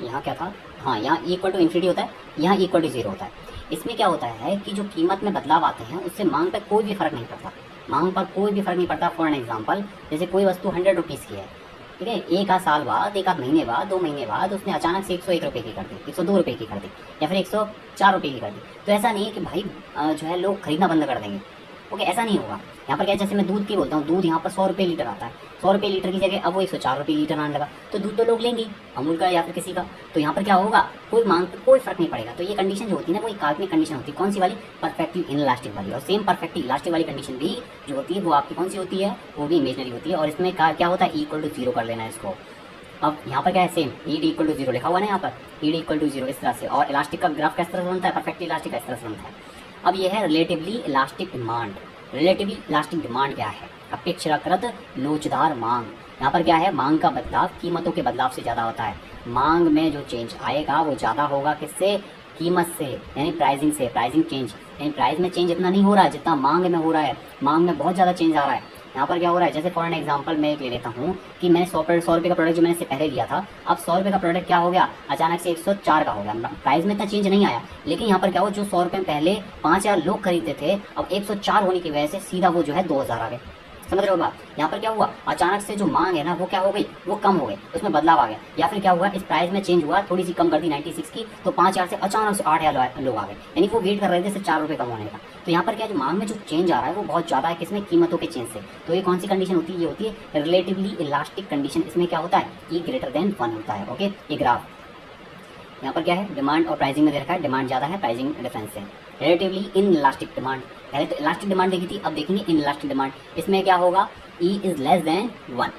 यहाँ क्या था, हाँ यहाँ इक्वल टू इन्फिनिटी होता है, यहाँ इक्वल टू 0 होता है। इसमें क्या होता है कि जो कीमत में बदलाव आते हैं उससे मांग पर कोई भी फर्क नहीं पड़ता, मांग पर कोई भी फर्क नहीं पड़ता। फॉर एन एग्जाम्पल, जैसे कोई वस्तु 100 रुपीज़ की है, ठीक है, एक आध साल बाद, एक आध महीने बाद, 2 महीने बाद उसने अचानक से 101 रुपये की कर दी, 102 रुपये की कर दी, या फिर 104 रुपये की कर दी, तो ऐसा नहीं है कि भाई जो है लोग खरीदना बंद कर देंगे। ओके, ऐसा नहीं होगा। यहाँ पर क्या, जैसे मैं दूध की बोलता हूँ, दूध यहाँ पर 100 रुपये लीटर आता है, 100 रुपये लीटर की जगह अब वो 104 रुपये लीटर आने लगा, तो दूध तो लोग लेंगे अमूल का या फिर किसी का, तो यहाँ पर क्या होगा, कोई मांग पर कोई फर्क नहीं पड़ेगा। तो ये कंडीशन जो होती है ना, वो एक काल्पनिक कंडीशन होती है, कौन सी वाली, परफेक्टली इनलास्टिक वाली। और सेम परफेक्टली इलास्टिक वाली कंडीशन भी जो होती है वो आपकी कौन सी होती है, वो भी इमेजनरी होती है। और इसमें क्या होता है, इक्वल टू 0 कर लेना है इसको। अब यहाँ पर क्या है, सेम ईड इक्वल टू 0 लिखा हुआ है ना, यहाँ पर ईड इक्वल टू 0 इस तरह से। और इलास्टिक का ग्राफ किस तरह से बनता है, परफेक्टली इलास्टिक का इस तरह से बनता है। अब ये है relatively elastic demand. Relatively elastic demand क्या है, अपेक्षाकृत लोचदार मांग। यहाँ पर क्या है, मांग का बदलाव कीमतों के बदलाव से ज़्यादा होता है। मांग में जो चेंज आएगा वो ज़्यादा होगा किससे, कीमत से, यानी प्राइसिंग से। प्राइसिंग चेंज यानी प्राइस में चेंज इतना नहीं हो रहा है जितना मांग में हो रहा है, मांग में बहुत ज़्यादा चेंज आ रहा है। यहाँ पर क्या हो रहा है, जैसे फॉर एन एग्जांपल मैं एक ले लेता हूँ कि मैंने 100 रुपये का प्रोडक्ट जो मैंने इससे पहले लिया था, अब 100 रुपये का प्रोडक्ट क्या हो गया, अचानक से 104 का हो गया। प्राइस में इतना चेंज नहीं आया, लेकिन यहाँ पर क्या हो, जो 100 रुपये पहले 5000 लोग खरीदते थे, अब 104 होने की वजह से सीधा वो जो है 2000 आ गए। समझ रहे हो बात। यहाँ पर क्या हुआ, अचानक से जो मांग है ना वो क्या हो गई, वो कम हो गई, उसमें बदलाव आ गया। या फिर क्या हुआ, इस प्राइस में चेंज हुआ, थोड़ी सी कम कर दी 96 की, तो 5000 से अचानक से 8000 लोग आ गए, यानी वो वेट कर रहे थे सिर्फ 4 रुपये कम होने का। तो यहाँ पर क्या, जो मांग में जो चेंज आ रहा है वो बहुत ज़्यादा है, किसमें, कीमतों के चेंज से। तो ये कौन सी कंडीशन होती है, ये होती है रिलेटिवली इलास्टिक कंडीशन। इसमें क्या होता है, ई ग्रेटर देन 1 होता है। ओके, ये ग्राफ यहाँ पर क्या है, डिमांड और प्राइसिंग में दे रखा है, डिमांड ज़्यादा है, प्राइसिंग डिफरेंस है। रिलेटिवली इन इलास्टिक डिमांड, पहले तो इलास्टिक डिमांड देखी थी, अब देखेंगे इन इलास्टिक डिमांड। इसमें क्या होगा, E is less than 1,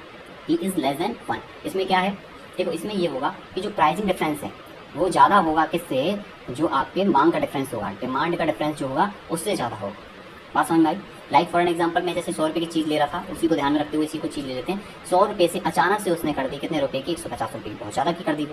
E is less than 1। इसमें क्या है, देखो इसमें ये होगा कि जो प्राइसिंग डिफरेंस है वो ज़्यादा होगा किससे, जो आपके मांग का डिफरेंस होगा, डिमांड का डिफरेंस जो होगा उससे ज़्यादा होगा। बात समझ में आई। लाइक फॉर एन एग्जांपल, मैं जैसे 100 रुपये की चीज़ ले रहा था, उसी को ध्यान में रखते हुए इसी को चीज़ ले लेते हैं। 100 रुपये से अचानक से उसने कर दी कितने रुपये की, 150 रुपये की, बहुत ज़्यादा की कर दी।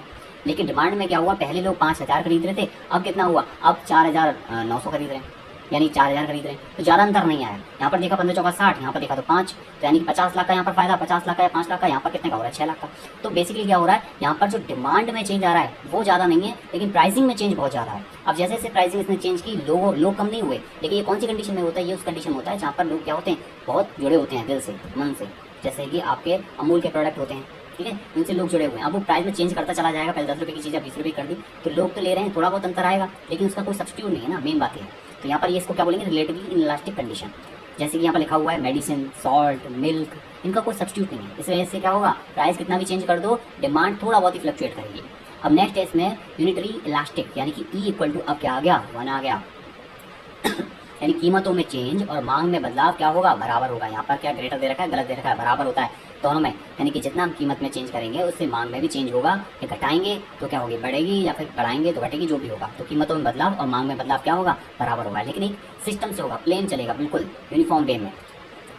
लेकिन डिमांड में क्या हुआ, पहले लोग 5000 खरीद रहे थे, अब कितना हुआ, अब 4900 खरीद रहे हैं, यानी 4000 खरीद रहे हैं, तो ज़्यादा अंतर नहीं आया। यहाँ पर देखा 15 चौका 60, यहाँ पर देखा तो 5, तो यानी 50 लाख का यहाँ पर फायदा, 50 लाख का या 5 लाख का, यहाँ पर कितने का हो रहा है, 6 लाख का। तो बेसिकली क्या हो रहा है, यहाँ पर जो डिमांड में चेंज आ रहा है वो ज़्यादा नहीं है, लेकिन प्राइसिंग में चेंज बहुत ज़्यादा है। अब जैसे जैसे प्राइसिंग इसने चेंज की, लोग कम नहीं हुए, लेकिन ये कौन सी कंडीशन में होता है, ये उस कंडीशन में होता है जहाँ पर लोग क्या होते हैं, बहुत जुड़े होते हैं दिल से, मन से। जैसे कि आपके अमूल के प्रोडक्ट होते हैं, ठीक है, उनसे लोग जुड़े हुए हैं। अब वो प्राइस में चेंज करता चला जाएगा, पहले 10 रुपये की चीज़ 20 रुपये कर दी, तो लोग तो ले रहे हैं, थोड़ा बहुत अंतर आएगा, लेकिन उसका कोई सब्स्टिट्यूट नहीं है ना, मेन बात है। तो यहाँ पर ये इसको क्या बोलेंगे, रिलेटिवली इनइलास्टिक कंडीशन। जैसे कि यहाँ पर लिखा हुआ है मेडिसिन, सॉल्ट, मिल्क, इनका कोई सब्स्टिट्यूट नहीं है। इस वजह से क्या होगा, प्राइस कितना भी चेंज कर दो, डिमांड थोड़ा बहुत ही फ्लक्चुएट करेगी। अब नेक्स्ट है इसमें यूनिटरी इलास्टिक, यानी कि ई इक्वल टू, अब क्या आ गया, 1 आ गया यानी कीमतों में चेंज और मांग में बदलाव क्या होगा, बराबर होगा। यहाँ पर क्या ग्रेटर दे रखा है, गलत दे रखा है, बराबर होता है दोनों में, यानी कि जितना हम कीमत में चेंज करेंगे उससे मांग में भी चेंज होगा। ये घटाएंगे तो क्या होगी, बढ़ेगी, या फिर बढ़ाएंगे तो घटेगी, जो भी होगा। तो कीमतों में बदलाव और मांग में बदलाव क्या होगा, बराबर होगा, लेकिन एक सिस्टम से होगा, प्लेन चलेगा, बिल्कुल यूनिफॉर्म वे में।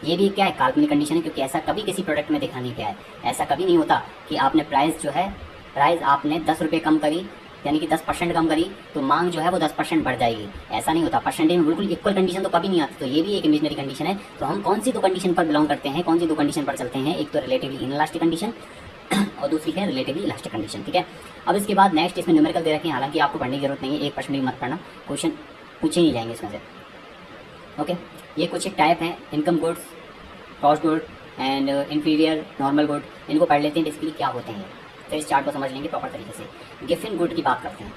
ये भी क्या है, काल्पनिक कंडीशन है, क्योंकि ऐसा कभी किसी प्रोडक्ट में देखा नहीं गया है। ऐसा कभी नहीं होता कि आपने प्राइस आपने 10 रुपये कम करी, यानी कि 10% कम करी, तो मांग जो है वो 10% बढ़ जाएगी, ऐसा नहीं होता। परसेंटेज में बिल्कुल इक्वल कंडीशन तो कभी नहीं आती। तो ये भी एक इमेजिनरी कंडीशन है। तो हम कौन सी दो कंडीशन पर बिलोंग करते हैं, कौन सी दो कंडीशन पर चलते हैं, एक तो रिलेटिवली इनइलास्टिक कंडीशन और दूसरी है रिलेटिवली इलास्टिक कंडीशन, ठीक है। अब इसके बाद नेक्स्ट इसमें न्यूमेरिकल दे रखे हैं, हालांकि आपको पढ़ने की जरूरत नहीं है, 1% भी मत पढ़ना, क्वेश्चन पूछे नहीं जाएंगे इसमें से। ओके, ये कुछ एक टाइप है, income goods, cost good and inferior normal good. इनको पढ़ लेते हैं बेसिकली क्या होते हैं, फिर इस चार्ट को समझ लेंगे प्रॉपर तरीके से। गिफिन गुड की बात करते हैं।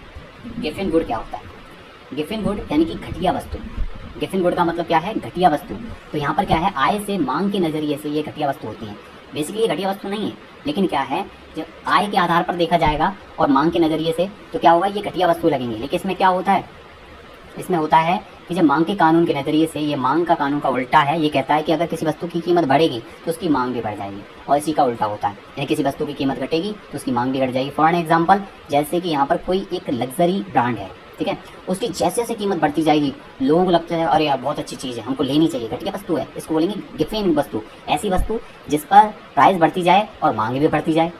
गिफिन गुड क्या होता है? गिफिन गुड यानी कि घटिया वस्तु। गिफिन गुड का मतलब क्या है? घटिया वस्तु। तो यहाँ पर क्या है, आय से मांग के नज़रिए से ये घटिया वस्तु होती है। बेसिकली ये घटिया वस्तु नहीं है, लेकिन क्या है, जब आय के आधार पर देखा जाएगा और मांग के नज़रिए से तो क्या होगा, ये घटिया वस्तु लगेंगी। लेकिन इसमें क्या होता है, इसमें होता है कि जब मांग के कानून के नज़रिए से, ये मांग का कानून का उल्टा है, ये कहता है कि अगर किसी वस्तु की कीमत बढ़ेगी तो उसकी मांग भी बढ़ जाएगी, और इसी का उल्टा होता है, यानी किसी वस्तु की कीमत घटेगी तो उसकी मांग भी घट जाएगी। फॉर एग्जांपल, जैसे कि यहाँ पर कोई एक लग्जरी ब्रांड है, ठीक है, उसकी जैसे जैसे कीमत बढ़ती जाएगी लोगों को लगता है अरे यार बहुत अच्छी चीज़ है, हमको लेनी चाहिए, घटिया वस्तु है, इसको बोलेंगे गिफिन वस्तु। ऐसी वस्तु जिस पर प्राइस बढ़ती जाए और मांग भी बढ़ती जाए,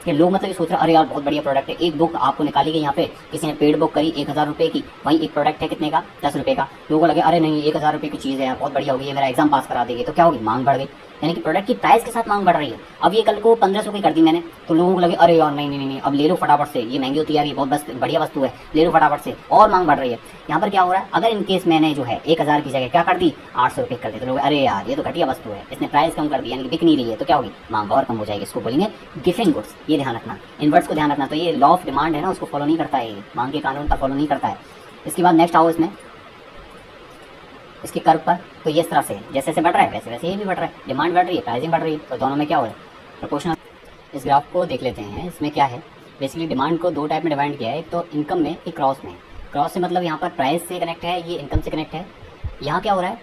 कि लोग मतलब ये सोच रहे हैं अरे यार बहुत बढ़िया प्रोडक्ट है। एक बुक आपको निकाली गई यहाँ पे, किसी ने पेड बुक करी 1000 रुपये की, वहीं एक प्रोडक्ट है कितने का, 10 रुपये का। लोगों को लगे अरे नहीं 1000 रुपये की चीज़ है बहुत बढ़िया होगी, ये मेरा एग्जाम पास करा देगी, तो क्या होगी, मांग बढ़ गई, यानी कि प्रोडक्ट की प्राइस के साथ मांग बढ़ रही है। अब ये कल को 1500 की कर दी मैंने, तो लोगों को लगे अरे यार नहीं नहीं नहीं अब ले लो फटाफट से, ये महंगी होती है यार, ये बहुत बस बढ़िया वस्तु है, ले लो फटाफट से, और मांग बढ़ रही है। यहाँ पर क्या हो रहा है, अगर इनकेस मैंने जो है 1000 की जगह क्या कर दी, 800 रुपये कर दी, तो लोग अरे यार ये तो घटिया वस्तु है, इसने प्राइस कम कर दी, यानी कि बिक नहीं रही है, तो क्या होगी, मांग और कम हो जाएगी। इसको बोलेंगे गिफिन गुड्स। ये ध्यान रखना, इन वर्ड्स को ध्यान रखना। तो ये लॉ ऑफ डिमांड है ना, उसको फॉलो नहीं करता है, मांग के कानून पर फॉलो नहीं करता है। इसके बाद नेक्स्ट आओ इसमें, इसके कर्व पर, तो ये इस तरह से जैसे जैसे बढ़ रहा है वैसे वैसे ये भी बढ़ रहा है, डिमांड बढ़ रही है, प्राइसिंग बढ़ रही है, तो दोनों में क्या हो रहा है, प्रोपोर्शनल। इस ग्राफ को देख लेते हैं, इसमें क्या है, बेसिकली डिमांड को दो टाइप में डिवाइड किया है, एक तो इनकम में, एक क्रॉस में। क्रॉस से मतलब यहाँ पर प्राइस से कनेक्ट है, ये इनकम से कनेक्ट है। यहाँ क्या हो रहा है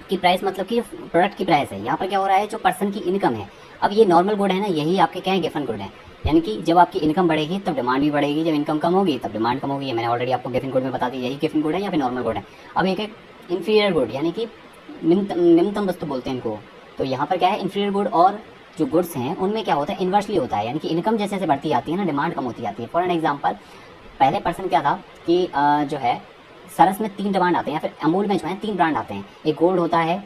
कि प्राइस मतलब कि प्रोडक्ट की प्राइस है, यहाँ पर क्या हो रहा है, जो पर्सन की इनकम है। अब ये नॉर्मल गुड है ना, यही आपके क्या है, गिफिन गुड है, यानी कि जब आपकी इनकम बढ़ेगी तब डिमांड भी बढ़ेगी, जब इनकम कम होगी तब डिमांड कम होगी। ये मैंने ऑलरेडी आपको गिफिन गुड में बता दी, यही गिफिन गुड है या फिर नॉर्मल गुड है। अब एक है इन्फीरियर गुड, यानी कि निम्नतम वस्तु बोलते हैं इनको। तो यहाँ पर क्या है, इन्फीरियर गुड और जो गुड्स हैं उनमें क्या होता है, इन्वर्सली होता है, यानी कि इनकम जैसे जैसे बढ़ती जाती है ना, डिमांड कम होती जाती है। फॉर एन एग्जाम्पल, पहले पर्सन क्या था कि जो है सरस में 3 डिमांड आते हैं, या फिर अमूल में जो है 3 ब्रांड आते हैं, एक गोल्ड होता है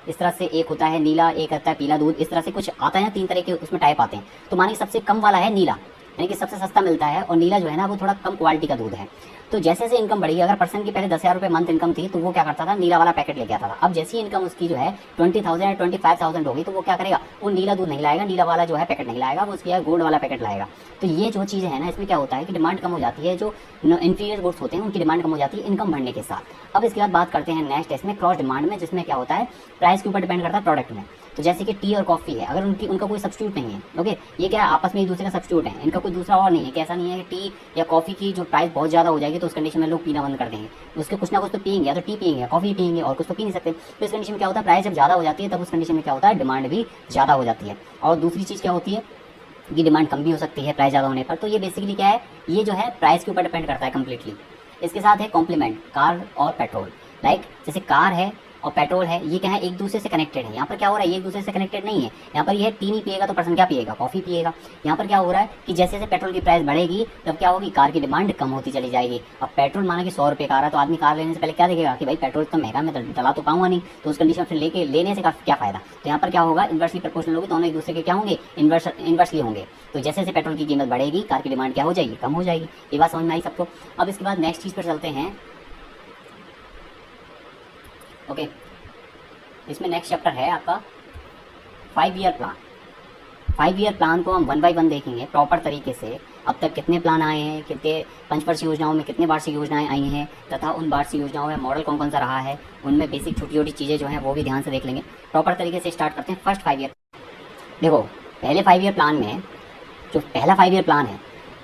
इस तरह से, एक होता है नीला, एक आता है पीला दूध, इस तरह से कुछ आता है ना, 3 तरह के उसमें टाइप आते हैं। तो मानिए सबसे कम वाला है नीला, यानी कि सबसे सस्ता मिलता है, और नीला जो है ना वो थोड़ा कम क्वालिटी का दूध है। तो जैसे जैसे इनकम बढ़ी, अगर पर्सन की पहले 10,000 रुपये मंथ इनकम थी तो वो क्या करता था, नीला वाला पैकेट लेके आता था। अब जैसी इनकम उसकी जो है 20,000 या 25,000 होगी, तो वो क्या करेगा, वो नीला दूध नहीं लाएगा, नीला वाला जो है पैकेट नहीं लाएगा, वो उसकी गोल्ड वाला पैकेट लाएगा। तो ये जो चीज़ें है ना, इसमें क्या होता है कि डिमांड कम हो जाती है, जो इन्फीरियर गुड्स होते हैं उनकी डिमांड कम हो जाती है इनकम बढ़ने के साथ। अब इसके बाद बात करते हैं नेक्स्ट इसमें क्रॉस डिमांड में, जिसमें क्या होता है, प्राइस के ऊपर डिपेंड करता है प्रोडक्ट में। तो जैसे कि टी और कॉफ़ी है, अगर उनका कोई सब्स्टिट्यूट नहीं है, ओके, ये क्या है, आपस में एक दूसरे का सब्स्टिट्यूट है, इनका कोई दूसरा और नहीं है, कि ऐसा नहीं है कि टी या कॉफ़ी की जो प्राइस बहुत ज़्यादा हो जाएगी तो उस कंडीशन में लोग पीना बंद कर देंगे, उसके कुछ ना कुछ तो पियेंगे, या तो टी पियेंगे, कॉफ़ी पियेंगे, और कुछ तो पी नहीं सकते। तो इस कंडीशन में क्या होता है, प्राइस जब ज़्यादा हो जाती है तब उस कंडीशन में क्या होता है, डिमांड भी ज़्यादा हो जाती है। और दूसरी चीज़ क्या होती है कि डिमांड कम भी हो सकती है प्राइस ज़्यादा होने पर। तो ये बेसिकली क्या है, ये जो है प्राइस के ऊपर डिपेंड करता है कम्प्लीटली। इसके साथ है कॉम्प्लीमेंट, कार और पेट्रोल। लाइक जैसे कार है और पेट्रोल है, ये क्या है, एक दूसरे से कनेक्टेड है। यहाँ पर क्या हो रहा है, ये एक दूसरे से कनेक्टेड नहीं है। यहाँ पर ये टी नहीं पिएगा तो पर्सन क्या पिएगा, कॉफ़ी पिएगा। यहाँ पर क्या हो रहा है कि जैसे जैसे पेट्रोल की प्राइस बढ़ेगी तब क्या होगी, कार की डिमांड कम होती चली जाएगी। अब पेट्रोल माना कि 100 रुपये का आ रहा है, तो आदमी कार लेने से पहले क्या देखेगा कि भाई पेट्रोल तो महंगा, मैं चला तो पाऊंगा नहीं, तो उस कंडीशन फिर लेने से क्या फायदा। तो यहाँ पर क्या होगा, इन्वर्सली प्रोपोर्शनल होगी, दोनों एक दूसरे के क्या होंगे, इन्वर्सली होंगे। तो जैसे जैसे पेट्रोल की कीमत बढ़ेगी कार की डिमांड क्या हो जाएगी, कम हो जाएगी। ये बात समझ में आई सबको। अब इसके बाद नेक्स्ट चीज़ पर चलते हैं। ओके, इसमें नेक्स्ट चैप्टर है आपका 5 ईयर प्लान। 5 ईयर प्लान को हम 1 बाय 1 देखेंगे प्रॉपर तरीके से। अब तक कितने प्लान आए हैं, कितने पंचवर्षीय योजनाओं में कितने वार्षिक योजनाएं आई हैं, तथा उन वार्षिक योजनाओं में मॉडल कौन कौन सा रहा है, उनमें बेसिक छोटी छोटी चीज़ें जो हैं वो भी ध्यान से देख लेंगे। प्रॉपर तरीके से स्टार्ट करते हैं फर्स्ट 5 ईयर। देखो, पहले 5 ईयर प्लान में जो पहला 5 ईयर प्लान है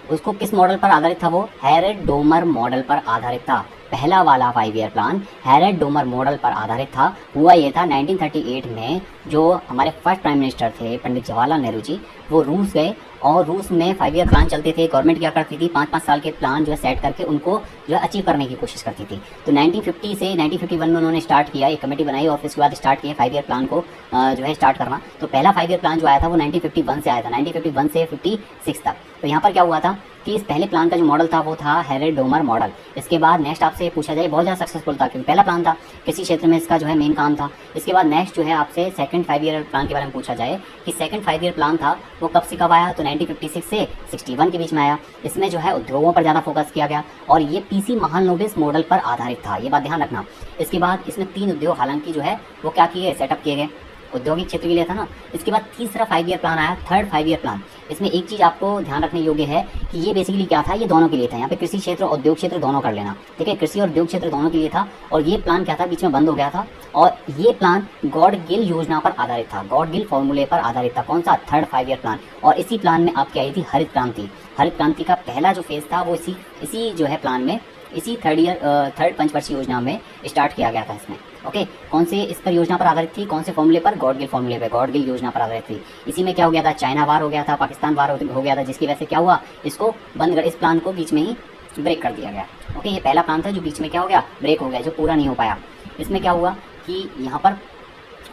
उसको किस मॉडल पर आधारित था, वो हैरेड डोमर मॉडल पर आधारित था। पहला वाला 5 ईयर प्लान हैरेड डोमर मॉडल पर आधारित था। हुआ ये था 1938 में जो हमारे फर्स्ट प्राइम मिनिस्टर थे पंडित जवाहरलाल नेहरू जी, वो रूस गए और रूस में 5 ईयर प्लान चलते थे। गवर्नमेंट क्या करती थी, 5-5 साल के प्लान जो है सेट करके उनको जो है अचीव करने की कोशिश करती थी। तो 1950 से 1951 में उन्होंने स्टार्ट किया, एक कमेटी बनाई और फिर उसके बाद स्टार्ट किया 5 ईयर प्लान को जो है स्टार्ट करना। तो पहला 5 ईयर प्लान जो आया था वो 1951 से आया था, 1951 से 56 तक। तो यहाँ पर क्या हुआ था कि इस पहले प्लान का जो मॉडल था वो था हैरेड डोमर मॉडल। इसके बाद नेक्स्ट आपसे पूछा जाए, बहुत ज़्यादा सक्सेसफुल था क्योंकि पहला प्लान था, किसी क्षेत्र में इसका जो है मेन काम था। इसके बाद नेक्स्ट जो है आपसे सेकंड 5 ईयर प्लान के बारे में पूछा जाए कि सेकंड 5 ईयर प्लान था वो कब से कब आया, तो 1956 से 61 के बीच में आया। इसमें जो है उद्योगों पर ज़्यादा फोकस किया गया और ये पीसी महालनोबिस मॉडल पर आधारित था, ये बात ध्यान रखना। इसके बाद इसमें 3 उद्योग हालांकि जो है वो क्या किए, सेटअप किए गए। औद्योगिक क्षेत्र के लिए था ना। इसके बाद तीसरा 5 ईयर प्लान आया, थर्ड 5 ईयर प्लान। इसमें एक चीज़ आपको ध्यान रखने योग्य है कि ये बेसिकली क्या था, ये दोनों के लिए था। यहाँ पे कृषि क्षेत्र और उद्योग क्षेत्र दोनों कर लेना, ठीक है। कृषि और उद्योग क्षेत्र दोनों के लिए था। और ये प्लान क्या था, बीच में बंद हो गया था। और ये प्लान गॉड गिल योजना पर आधारित था, गॉड गिल फॉर्मूले पर आधारित था। कौन सा, थर्ड 5 ईयर प्लान। और इसी प्लान में आपकी आई थी हरित क्रांति। हरित क्रांति का पहला जो फेज था वो इसी जो है प्लान में, इसी थर्ड पंचवर्षीय योजना में स्टार्ट किया गया था इसमें। ओके, कौन से इस पर योजना पर आधारित थी, कौन से फॉर्मूले पर, गॉड गिल फॉर्मूले पे, गॉड गिल योजना पर आधारित थी। इसी में क्या हो गया था, चाइना वार हो गया था, पाकिस्तान वार हो गया था, जिसकी वजह से क्या हुआ, इसको बंद कर, इस प्लान को बीच में ही ब्रेक कर दिया गया। ओके, ये पहला प्लान था जो बीच में क्या हो गया, ब्रेक हो गया, जो पूरा नहीं हो पाया। इसमें क्या हुआ कि यहाँ पर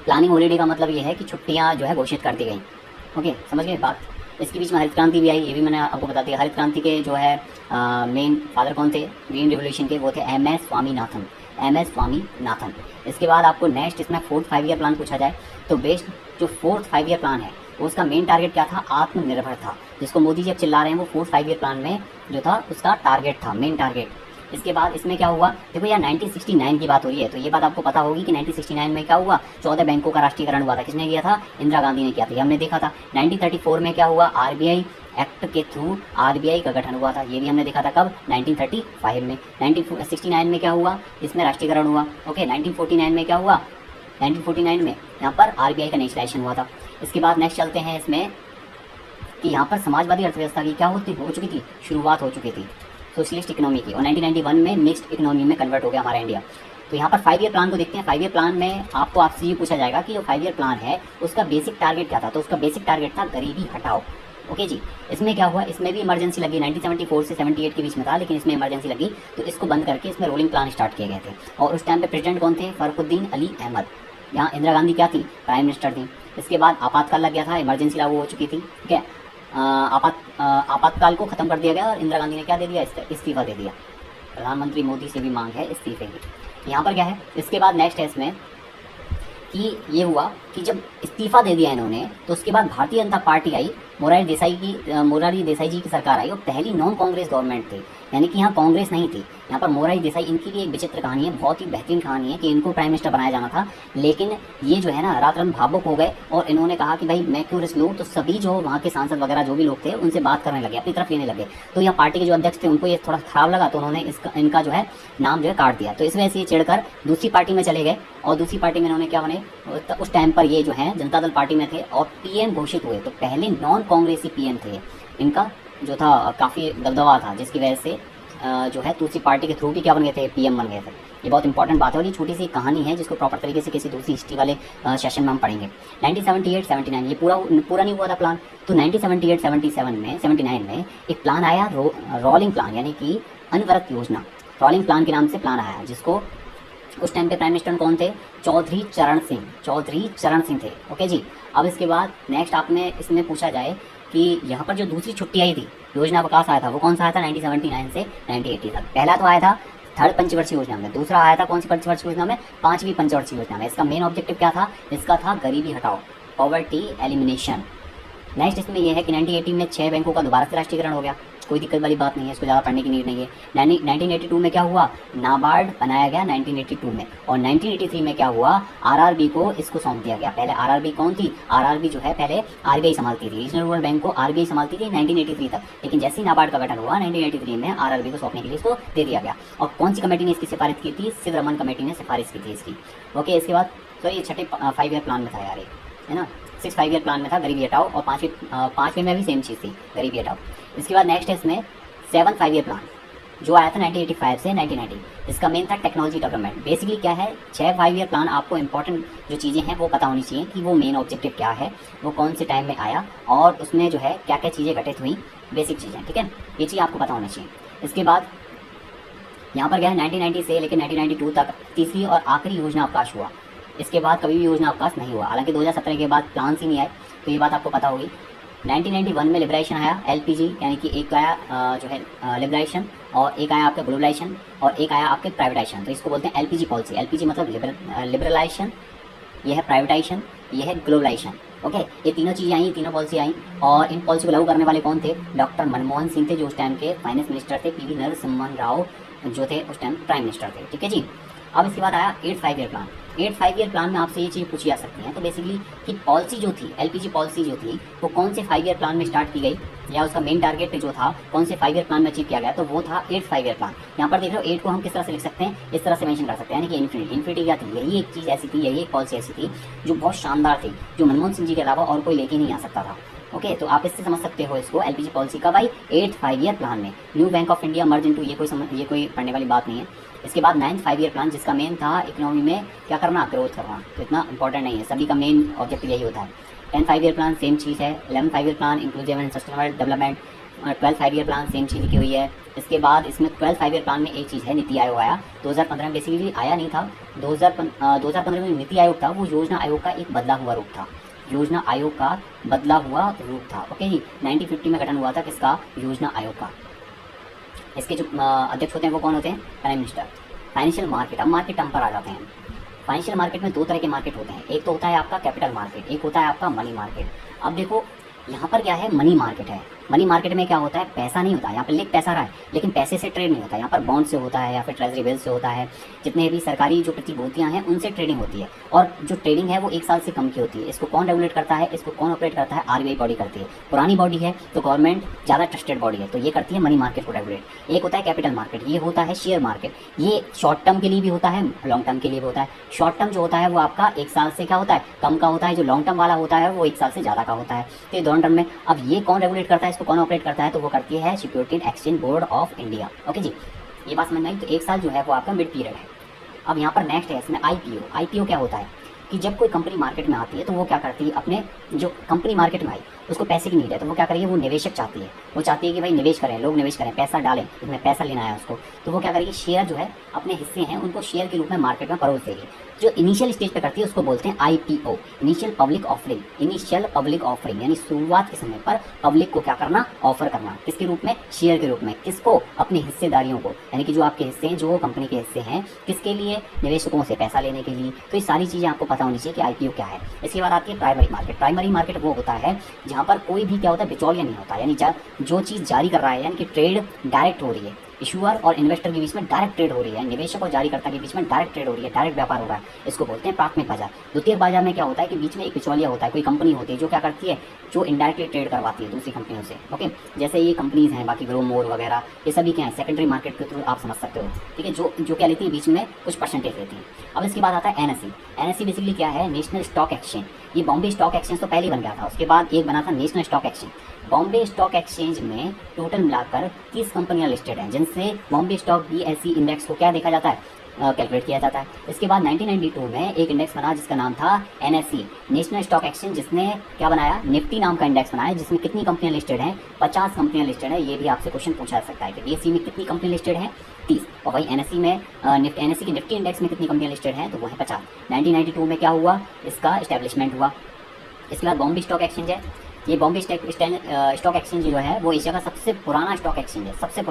प्लानिंग हॉलीडे का मतलब ये है कि छुट्टियाँ जो है घोषित कर दी गई। ओके, समझ गए बात। इसके बीच में हरित क्रांति भी आई, ये भी मैंने आपको बता दिया। हरित क्रांति के जो है मेन फादर कौन थे ग्रीन रिवोल्यूशन के, वो थे MS स्वामीनाथन, MS स्वामीनाथन। इसके बाद आपको नेक्स्ट इसमें फोर्थ 5 ईयर प्लान पूछा जाए तो बेस्ट जो फोर्थ 5 ईयर प्लान है उसका मेन टारगेट क्या था, आत्मनिर्भर था, जिसको मोदी जी अब चिल्ला रहे हैं। वो फोर्थ 5 ईयर प्लान में जो था उसका टारगेट था, मेन टारगेट। इसके बाद इसमें क्या हुआ, देखो यार 1969 की बात हो रही है तो ये बात आपको पता होगी कि 1969 में क्या हुआ, 14 बैंकों का राष्ट्रीयकरण हुआ था। किसने किया था, इंदिरा गांधी ने किया था, ये हमने देखा था। 1934 में क्या हुआ, RBI एक्ट के थ्रू RBI का गठन हुआ था, ये भी हमने देखा था। कब, 1935 में। 1969 में क्या हुआ, इसमें राष्ट्रीयकरण हुआ। ओके, 1949 में क्या हुआ, 1949 में यहाँ पर RBI का नेशनलाइजेशन हुआ था। इसके बाद नेक्स्ट चलते हैं इसमें कि यहाँ पर समाजवादी अर्थव्यवस्था की क्या हो चुकी थी, शुरुआत हो चुकी थी सोशलिस्ट इकोनॉमी की। और 1991 में मिक्स्ड इकोनॉमी में कन्वर्ट हो गया हमारा इंडिया। तो यहाँ पर 5 ईयर प्लान को देखते हैं। 5 ईयर प्लान में आपसे ये पूछा जाएगा कि जो 5 ईयर प्लान है उसका बेसिक टारगेट क्या था, तो उसका बेसिक टारगेट था गरीबी हटाओ। ओके जी, इसमें क्या हुआ, इसमें भी इमरजेंसी लगी, 1974 से 78 के बीच में था, लेकिन इसमें इमरजेंसी लगी तो इसको बंद करके इसमें रोलिंग प्लान स्टार्ट किए गए थे। और उस टाइम पे प्रेसिडेंट कौन थे, फरुखुद्दीन अली अहमद। यहाँ इंदिरा गांधी क्या थी, प्राइम मिनिस्टर थी। इसके बाद आपातकाल लग गया था, इमरजेंसी लागू हो चुकी थी, ठीक है। आपातकाल को खत्म कर दिया गया और इंदिरा गांधी ने क्या दे दिया, इस्तीफा दे दिया। प्रधानमंत्री मोदी से भी मांग है इस्तीफे की। यहाँ पर क्या है, इसके बाद नेक्स्ट है इसमें कि ये हुआ कि जब इस्तीफा दे दिया इन्होंने तो उसके बाद भारतीय जनता पार्टी आई, मोरारजी देसाई जी की सरकार आई और पहली नॉन कांग्रेस गवर्नमेंट थी, यानी कि यहाँ कांग्रेस नहीं थी। यहाँ पर मोरारजी देसाई, इनकी भी एक विचित्र कहानी है, बहुत ही बेहतरीन कहानी है कि इनको प्राइम मिनिस्टर बनाया जाना था, लेकिन ये जो है ना रात रात भावुक हो गए और इन्होंने कहा कि भाई मैं क्यों रिस्क लूँ। तो सभी जो वहाँ के सांसद वगैरह जो भी लोग थे उनसे बात करने लगे, अपनी तरफ लेने लगे। तो यहाँ पार्टी के जो अध्यक्ष थे उनको ये थोड़ा खराब लगा तो उन्होंने इनका जो है नाम जो है काट दिया। तो इस वजह से ये चिढ़कर दूसरी पार्टी में चले गए और दूसरी पार्टी में इन्होंने क्या बने, तो उस टाइम पर ये जो है जनता दल पार्टी में थे और PM घोषित हुए। तो पहले नॉन कांग्रेसी PM थे, इनका जो था काफ़ी दबदबा था, जिसकी वजह से जो है दूसरी पार्टी के थ्रू भी क्या बन गए थे, PM बन गए थे। ये बहुत इंपॉर्टेंट बात है और ये छोटी सी कहानी है जिसको प्रॉपर तरीके से किसी दूसरी हिस्ट्री वाले सेशन में हम पढ़ेंगे। 1978-79 ये पूरा नहीं हुआ था प्लान। तो 1978-79 में एक प्लान आया, रोलिंग प्लान, यानी कि अनवरत योजना, रोलिंग प्लान के नाम से प्लान आया, जिसको उस टाइम पे प्राइम मिनिस्टर कौन थे, चौधरी चरण सिंह थे। ओके जी, अब इसके बाद नेक्स्ट आपने इसमें पूछा जाए कि यहाँ पर जो दूसरी छुट्टी आई थी, योजना विकास आया था, वो कौन सा आया था 1979 से 1980 तक। पहला तो आया था थर्ड पंचवर्षीय योजना में, दूसरा आया था कौन सी पंचवर्षीय योजना में, 5वीं पंचवर्षीय योजना में। इसका मेन ऑब्जेक्टिव क्या था, इसका था गरीबी हटाओ, पॉवर्टी एलिमिनेशन। नेक्स्ट इसमें यह है कि 1980 में 6 बैंकों का दोबारा से राष्ट्रीयकरण हो गया, कोई दिक्कत वाली बात नहीं है, इसको ज़्यादा पढ़ने की नीड नहीं है। 1982 में क्या हुआ, नाबार्ड बनाया गया 1982 में। और 1983 में क्या हुआ, RRB को इसको सौंप दिया गया। पहले RRB कौन थी, RRB जो है पहले RBI संभालती थी, रीजनल रूरल बैंक को RBI संभालती थी 1983 तक, लेकिन जैसे ही नाबार्ड का गठन हुआ 1983 में RRB को सौंपने के लिए इसको दे दिया गया। और कौन सी कमेटी ने इसकी सिफारिश की थी, सिद्धरमन कमेटी ने सिफारिश की थी इसकी। ओके, इसके बाद सॉरी ये छठे 5 ईयर प्लान में था यार, ये है ना, 6 5 ईयर प्लान में था गरीबी हटाओ, और पाँचवें में भी सेम चीज़ थी, गरीबी हटाओ। इसके बाद नेक्स्ट है इसमें 7 5 ईयर प्लान जो आया था 1985 से 1990। इसका मेन था टेक्नोलॉजी डेवलपमेंट। बेसिकली क्या है, 6 5 ईयर प्लान आपको इंपॉर्टेंट जो चीज़ें हैं वो पता होनी चाहिए कि वो मेन ऑब्जेक्टिव क्या है, वो कौन से टाइम में आया और उसमें जो है क्या क्या चीज़ें घटित हुई, बेसिक चीज़ें, ठीक है, ये चीज़ आपको पता होना चाहिए। इसके बाद यहाँ पर क्या है, 1990 से लेकर 1992 तक तीसरी और आखिरी योजना अवकाश हुआ। इसके बाद कभी भी योजना अवकाश नहीं हुआ, हालांकि 2017 के बाद प्लान ही नहीं आए, तो ये बात आपको पता होगी। 1991 में लिबरेशन आया, LPG, यानी कि एक आया जो है लिबरेशन, और एक आया आपका ग्लोबलाइजेशन, और एक आया आपके प्राइवेटाइजेशन। तो इसको बोलते हैं LPG पॉलिसी। LPG मतलब लिबरलाइजेशन, ये है प्राइवेटाइजेशन, ये है ग्लोबलाइजेशन। ओके, ये तीनों चीज़ें आई, तीनों पॉलिसी आई, और इन पॉलिसी को लागू करने वाले कौन थे, डॉक्टर मनमोहन सिंह थे जो उस टाइम के फाइनेंस मिनिस्टर थे, PV नरसिम्हा राव जो थे उस टाइम प्राइम मिनिस्टर थे, ठीक है जी। अब इसके बाद आया 8 5 ईयर प्लान। 8 5 ईयर प्लान में आपसे ये चीज़ पूछी जा सकती है। तो बेसिकली कि पॉलिसी जो थी, एलपीजी पॉलिसी जो थी, वो कौन से 5 ईयर प्लान में स्टार्ट की गई, या उसका मेन टारगेट जो था कौन से 5 ईयर प्लान में अचीव किया गया, तो वो था 8 5 ईयर प्लान। यहाँ पर देख रहे हो 8 को हम किस तरह से लिख सकते हैं, इस तरह से मेंशन कर सकते हैं, यानी कि इन्फिनिटी। इन्फिनिटी क्या थी, यही एक चीज़ ऐसी थी, यही एक पॉलिसी ऐसी थी जो बहुत शानदार थी, जो मनमोहन सिंह जी के अलावा और कोई लेके नहीं आ सकता था। ओके, तो आप इससे समझ सकते हो इसको, एलपीजी पॉलिसी का भाई 8 5 ईयर प्लान में new bank of India merge into, ये कोई पढ़ने वाली बात नहीं है। इसके बाद 9th 5 ईयर प्लान, जिसका मेन था इकोनॉमी में क्या करना, ग्रोथ करना, तो इतना इंपॉर्टेंट नहीं है, सभी का मेन ऑब्जेक्टिव यही होता है। 10th 5 ईयर प्लान सेम चीज़ है। 11th 5 year plan inclusive and sustainable development. 12th 5 year plan same चीज़ लिखी हुई है। इसके बाद इसमें 12th 5 ईयर प्लान में एक चीज़ है, नीति आयोग आया 2015 में, बेसिकली आया नहीं था 2015 में। नीति आयोग था वो योजना आयोग का एक बदला हुआ रूप था, योजना आयोग का बदला हुआ रूप था। ओके जी, 1950 में गठन हुआ था किसका, योजना आयोग का। इसके जो अध्यक्ष होते हैं वो कौन होते हैं, प्राइम मिनिस्टर। फाइनेंशियल मार्केट, अब मार्केट टर्म पर आ जाते हैं। फाइनेंशियल मार्केट में दो तरह के मार्केट होते हैं, एक तो होता है आपका कैपिटल मार्केट, एक होता है आपका मनी मार्केट। अब देखो यहाँ पर क्या है, मनी मार्केट है। मनी मार्केट में क्या होता है, पैसा नहीं होता, यहाँ पर लिख पैसा रहा है लेकिन पैसे से ट्रेड नहीं होता, यहाँ पर बॉन्ड से होता है या फिर ट्रेजरी बिल से होता है। जितने भी सरकारी जो प्रतिभूतियाँ हैं उनसे ट्रेडिंग होती है, और जो ट्रेडिंग है वो 1 साल से कम की होती है। इसको कौन रेगुलेट करता है, इसको कौन ऑपरेट करता है, आरबीआई बॉडी करती है। पुरानी बॉडी है तो गवर्नमेंट ज़्यादा ट्रस्टेड बॉडी है, तो ये करती है मनी मार्केट को रेगुलेट। एक होता है कैपिटल मार्केट, ये होता है शेयर मार्केट, ये शॉर्ट टर्म के लिए भी होता है, लॉन्ग टर्म के लिए भी होता है। शॉर्ट टर्म जो होता है वो आपका 1 साल से क्या होता है, कम का होता है, जो लॉन्ग टर्म वाला होता है वो 1 साल से ज़्यादा का होता है। तो ये दोनों टर्म में, अब ये कौन रेगुलेट करता है, इसको कौन ऑपरेट करता है, तो वो करती है security and exchange board of India. Okay जी, ये बात समझ में आई। तो 1 साल जो है वो आपका मिड पीरियड है। अब यहाँ पर नेक्स्ट है इसमें आईपीओ। आईपीओ क्या होता है कि जब कोई कंपनी मार्केट में आती है तो वो क्या करती है, अपने जो कंपनी मार्केट में आई उसको पैसे की नीड है, तो वो क्या करेगी, वो निवेशक चाहती है, वो चाहती है कि भाई निवेश करें, लोग निवेश करें, पैसा डालें, इसमें पैसा लेना है उसको। तो वो क्या करेगी, शेयर जो है, अपने हिस्से हैं उनको शेयर के रूप में मार्केट में परोस देगी। जो इनिशियल स्टेज पे करती है उसको बोलते हैं IPO, initial public offering. Initial public offering यानी शुरुआत के समय पर पब्लिक को क्या करना, ऑफर करना, किसके रूप में, शेयर के रूप में। किसको, अपनी हिस्सेदारियों को, यानी कि जो आपके हिस्से हैं, जो कंपनी के हिस्से हैं, किसके लिए, निवेशकों से पैसा लेने के लिए। तो ये सारी चीज़ें आपको पता होनी चाहिए कि आईपीओ क्या है। इसके बाद आती है प्राइमरी मार्केट। प्राइमरी मार्केट वो होता है जहाँ पर कोई भी क्या होता है, बिचौलिया नहीं होता, यानी जो चीज़ जारी कर रहा है, यानी कि ट्रेड डायरेक्ट हो रही है, इशूअर और इन्वेस्टर के बीच में डायरेक्ट ट्रेड हो रही है, निवेशक और जारीकर्ता के बीच में डायरेक्ट ट्रेड हो रही है, डायरेक्ट व्यापार हो रहा है, इसको बोलते हैं प्राथमिक बाजार। द्वितीयक बाजार में क्या होता है कि बीच में एक बिचौलिया होता है, कोई कंपनी होती है जो क्या करती है, जो इनडायरेक्टली ट्रेड करवाती है दूसरी कंपनियों से। ओके, जैसे ये कंपनीज हैं, बाकी ग्रो मोर वगैरह, ये सभी क्या है, सेकेंडरी मार्केट के थ्रू आप समझ सकते हो। ठीक है, जो क्या लेती है, बीच में कुछ परसेंटेज लेती है। अब इसके बाद आता है एनएसई। एनएसई बेसिकली क्या है, नेशनल स्टॉक एक्सचेंज। ये बॉम्बे स्टॉक एक्सचेंज तो पहले ही बन गया था, उसके बाद एक बना था national stock exchange. Bombay stock exchange में टोटल मिलाकर 30 कंपनियां लिस्टेड हैं, जिनसे बॉम्बे स्टॉक बीएसई इंडेक्स को क्या देखा जाता है, कैलकुलेट किया जाता है। इसके बाद 1992 में एक इंडेक्स बना जिसका नाम था एनएसई, नेशनल स्टॉक एक्सचेंज, जिसने क्या बनाया, निफ्टी नाम का इंडेक्स बनाया, जिसमें कितनी कंपनियां लिस्टेड हैं, 50 कंपनियां लिस्टेड है। ये भी आपसे क्वेश्चन पूछा जा सकता है कि बीएसई में कितनी कंपनी लिस्टेड है, 30, और वही एनएसई में एनएसई के निफ्टी इंडेक्स में कितनी कंपनियां लिस्टेड हैं, तो वो है 50। 1992 में क्या हुआ, इसका इस्टेब्लिशमेंट हुआ। इसके बाद बॉम्बे स्टॉक एक्सचेंज है। ये बॉम्बे स्टॉक एक्सचेंज जो है वो एशिया का सबसे पुराना स्टॉक एक्सचेंज है, सबसे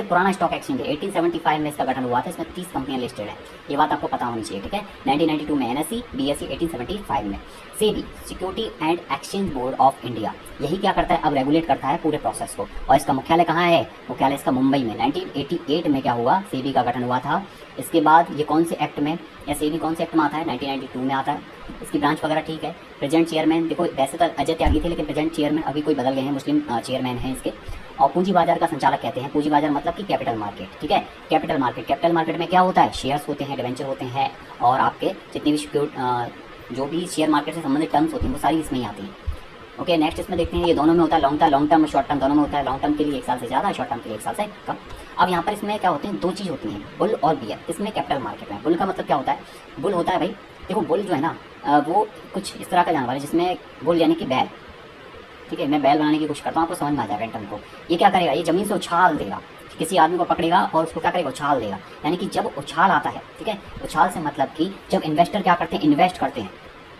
पुराना स्टॉक एक्सचेंज है। 1875 में इसका गठन हुआ था, इसमें 30 कंपनियां लिस्टेड है, ये बात आपको पता होनी चाहिए। ठीक है, 1992 में एनएसई, बीएसई 1875 में। SEBI, security and exchange board of India, यही क्या करता है, अब रेगुलेट करता है पूरे प्रोसेस को। और इसका मुख्यालय कहाँ है, मुख्यालय इसका मुंबई में। 1988 में क्या हुआ, सेबी का गठन हुआ था। इसके बाद ये कौन से एक्ट में, या सेबी कौन से एक्ट में आता है, 1992 में आता है। इसकी ब्रांच वगैरह ठीक है। प्रेजेंट चेयरमैन, देखो वैसे तो अजय त्यागी थे, लेकिन प्रेजेंट चेयरमैन अभी कोई बदल गए हैं, मुस्लिम चेयरमैन हैं इसके। और पूंजी बाजार का संचालक कहते हैं, पूंजी बाजार मतलब कि कैपिटल मार्केट। ठीक है, कैपिटल मार्केट में क्या होता है, शेयर्स होते हैं, डिवेंचर होते हैं, और आपके जितनी भी जो भी शेयर मार्केट से संबंधित टर्म्स होती हैं वो सारी इसमें ही आती हैं। ओके, नेक्स्ट इसमें देखते हैं, ये दोनों में होता है लॉन्ग टर्म और शॉर्ट टर्म, दोनों में होता है। लॉन्ग टर्म के लिए 1 साल से ज़्यादा, शॉर्ट टर्म के लिए 1 साल से कम। अब यहाँ पर इसमें क्या होते हैं, 2 चीज़ होती हैं, बुल और बियर। इसमें कैपिटल मार्केट में बुल का मतलब क्या होता है, बुल होता है भाई, देखो बुल जो है ना, वो कुछ इस तरह का जानवर है जिसमें बुल यानी कि बैल। ठीक है, मैं बैल बनाने की कोशिश करता हूँ, आपको समझ में आ जाएगा टर्म को। ये क्या करेगा, ये ज़मीन से उछाल देगा, किसी आदमी को पकड़ेगा और उसको क्या करेगा, उछाल देगा। यानी कि जब उछाल आता है, ठीक है, उछाल से मतलब कि जब इन्वेस्टर क्या करते हैं, इन्वेस्ट करते हैं,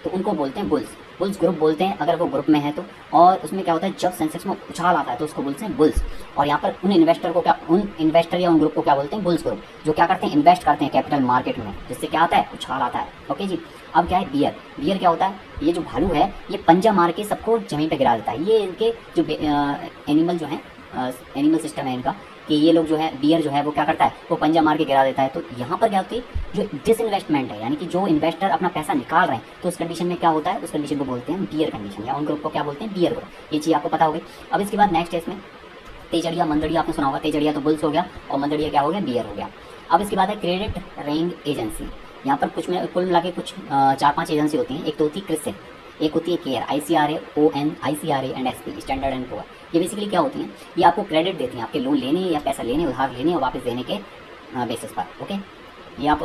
तो उनको बोलते हैं बुल्स ग्रुप बोलते हैं, अगर वो ग्रुप में है तो। और उसमें क्या होता है, जब सेंसेक्स में उछाल आता है तो उसको बोलते हैं बुल्स। और यहाँ पर उन इन्वेस्टर या उन ग्रुप को क्या बोलते हैं, बुल्स ग्रुप, जो क्या करते हैं, इन्वेस्ट करते हैं कैपिटल मार्केट में, जिससे क्या आता है, उछाल आता है। ओके जी, अब क्या है बियर क्या होता है, ये जो भालू है ये पंजा मार के सबको जमीन पर गिरा देता है। ये इनके जो एनिमल जो है, एनिमल सिस्टम है इनका, कि ये लोग जो है बियर जो है वो क्या करता है, वो पंजा मार के गिरा देता है। तो यहाँ पर क्या होती है, जो डिसइन्वेस्टमेंट है, यानी कि जो इन्वेस्टर अपना पैसा निकाल रहे हैं, तो उस कंडीशन में क्या होता है, उस कंडीशन को बोलते हैं बियर कंडीशन, या उन ग्रुप को क्या बोलते हैं, बियर ग्रुप। ये चीज़ आपको पता होगी। अब इसके बाद नेक्स्ट है इसमें तेजड़िया मंदड़िया, आपने सुना होगा, तेजड़िया तो बुल्स हो गया और मंदड़िया क्या हो गया, बियर हो गया। अब इसके बाद है क्रेडिट रेटिंग एजेंसी। यहाँ पर कुछ में कुल मिला के कुछ 4-5 एजेंसी होती हैं। एक तो होती है क्रिसिल, एक होती है care, ICRA, ON, ICRA and SP, standard and poor. ये बेसिकली क्या होती हैं, ये आपको क्रेडिट देती हैं आपके लोन लेने या पैसा लेने, उधार लेने और वापस देने के बेसिस पर। ओके, ये आप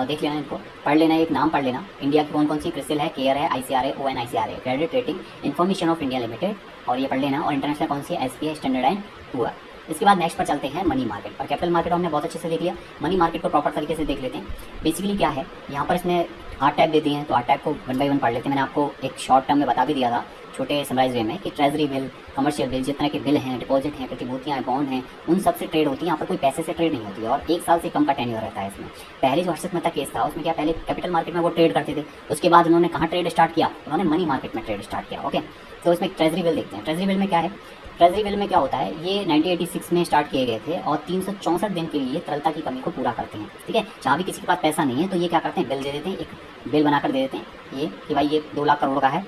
देख लेना, इनको पढ़ लेना, एक नाम पढ़ लेना। इंडिया की कौन कौन सी, क्रिसिल है, केयर है, ICRA, ON, ICRA, credit rating information of India limited, और ये पढ़ लेना। और इंटरनेशनल कौन सी है, SP है, स्टैंडर्ड एंड पुअर। इसके बाद नेक्स्ट पर चलते हैं मनी मार्केट पर। कैपिटल मार्केट हमने बहुत अच्छे से देख लिया, मनी मार्केट को प्रॉपर तरीके से देख लेते हैं। बेसिकली क्या है, यहाँ पर इसमें 8 टाइप दे दिए हैं, तो 8 टाइप को 1 बाय 1 पढ़ लेते हैं। मैंने आपको एक शॉर्ट टर्म में बता भी दिया था, छोटे समराइज वे में, कि ट्रेजरी बिल, कमर्शियल बिल, जितने के बिल हैं, डिपॉजिट हैं, प्रतिभूतियाँ, बॉन्ड हैं, उन सब से ट्रेड होती है। यहाँ पर कोई पैसे से ट्रेड नहीं होती है, और 1 साल से कम का टेन्योर रहता है इसमें। पहले जो हर्षद मेहता केस था, उसमें क्या, पहले कैपिटल मार्केट में वो ट्रेड करते थे, उसके बाद उन्होंने कहाँ ट्रेड स्टार्ट किया, उन्होंने मनी मार्केट में ट्रेड स्टार्ट किया। ओके, तो इसमें ट्रेजरी बिल देखते हैं। ट्रेजरी बिल में क्या है, ट्रेजरी बिल में क्या होता है, ये 1986 में स्टार्ट किए गए थे और 364 दिन के लिए तरलता की कमी को पूरा करते हैं। ठीक है, जहाँ भी किसी के पास पैसा नहीं है तो ये क्या करते हैं, बिल दे देते हैं, एक बिल बनाकर दे देते हैं ये कि भाई ये 2 लाख करोड़ का है।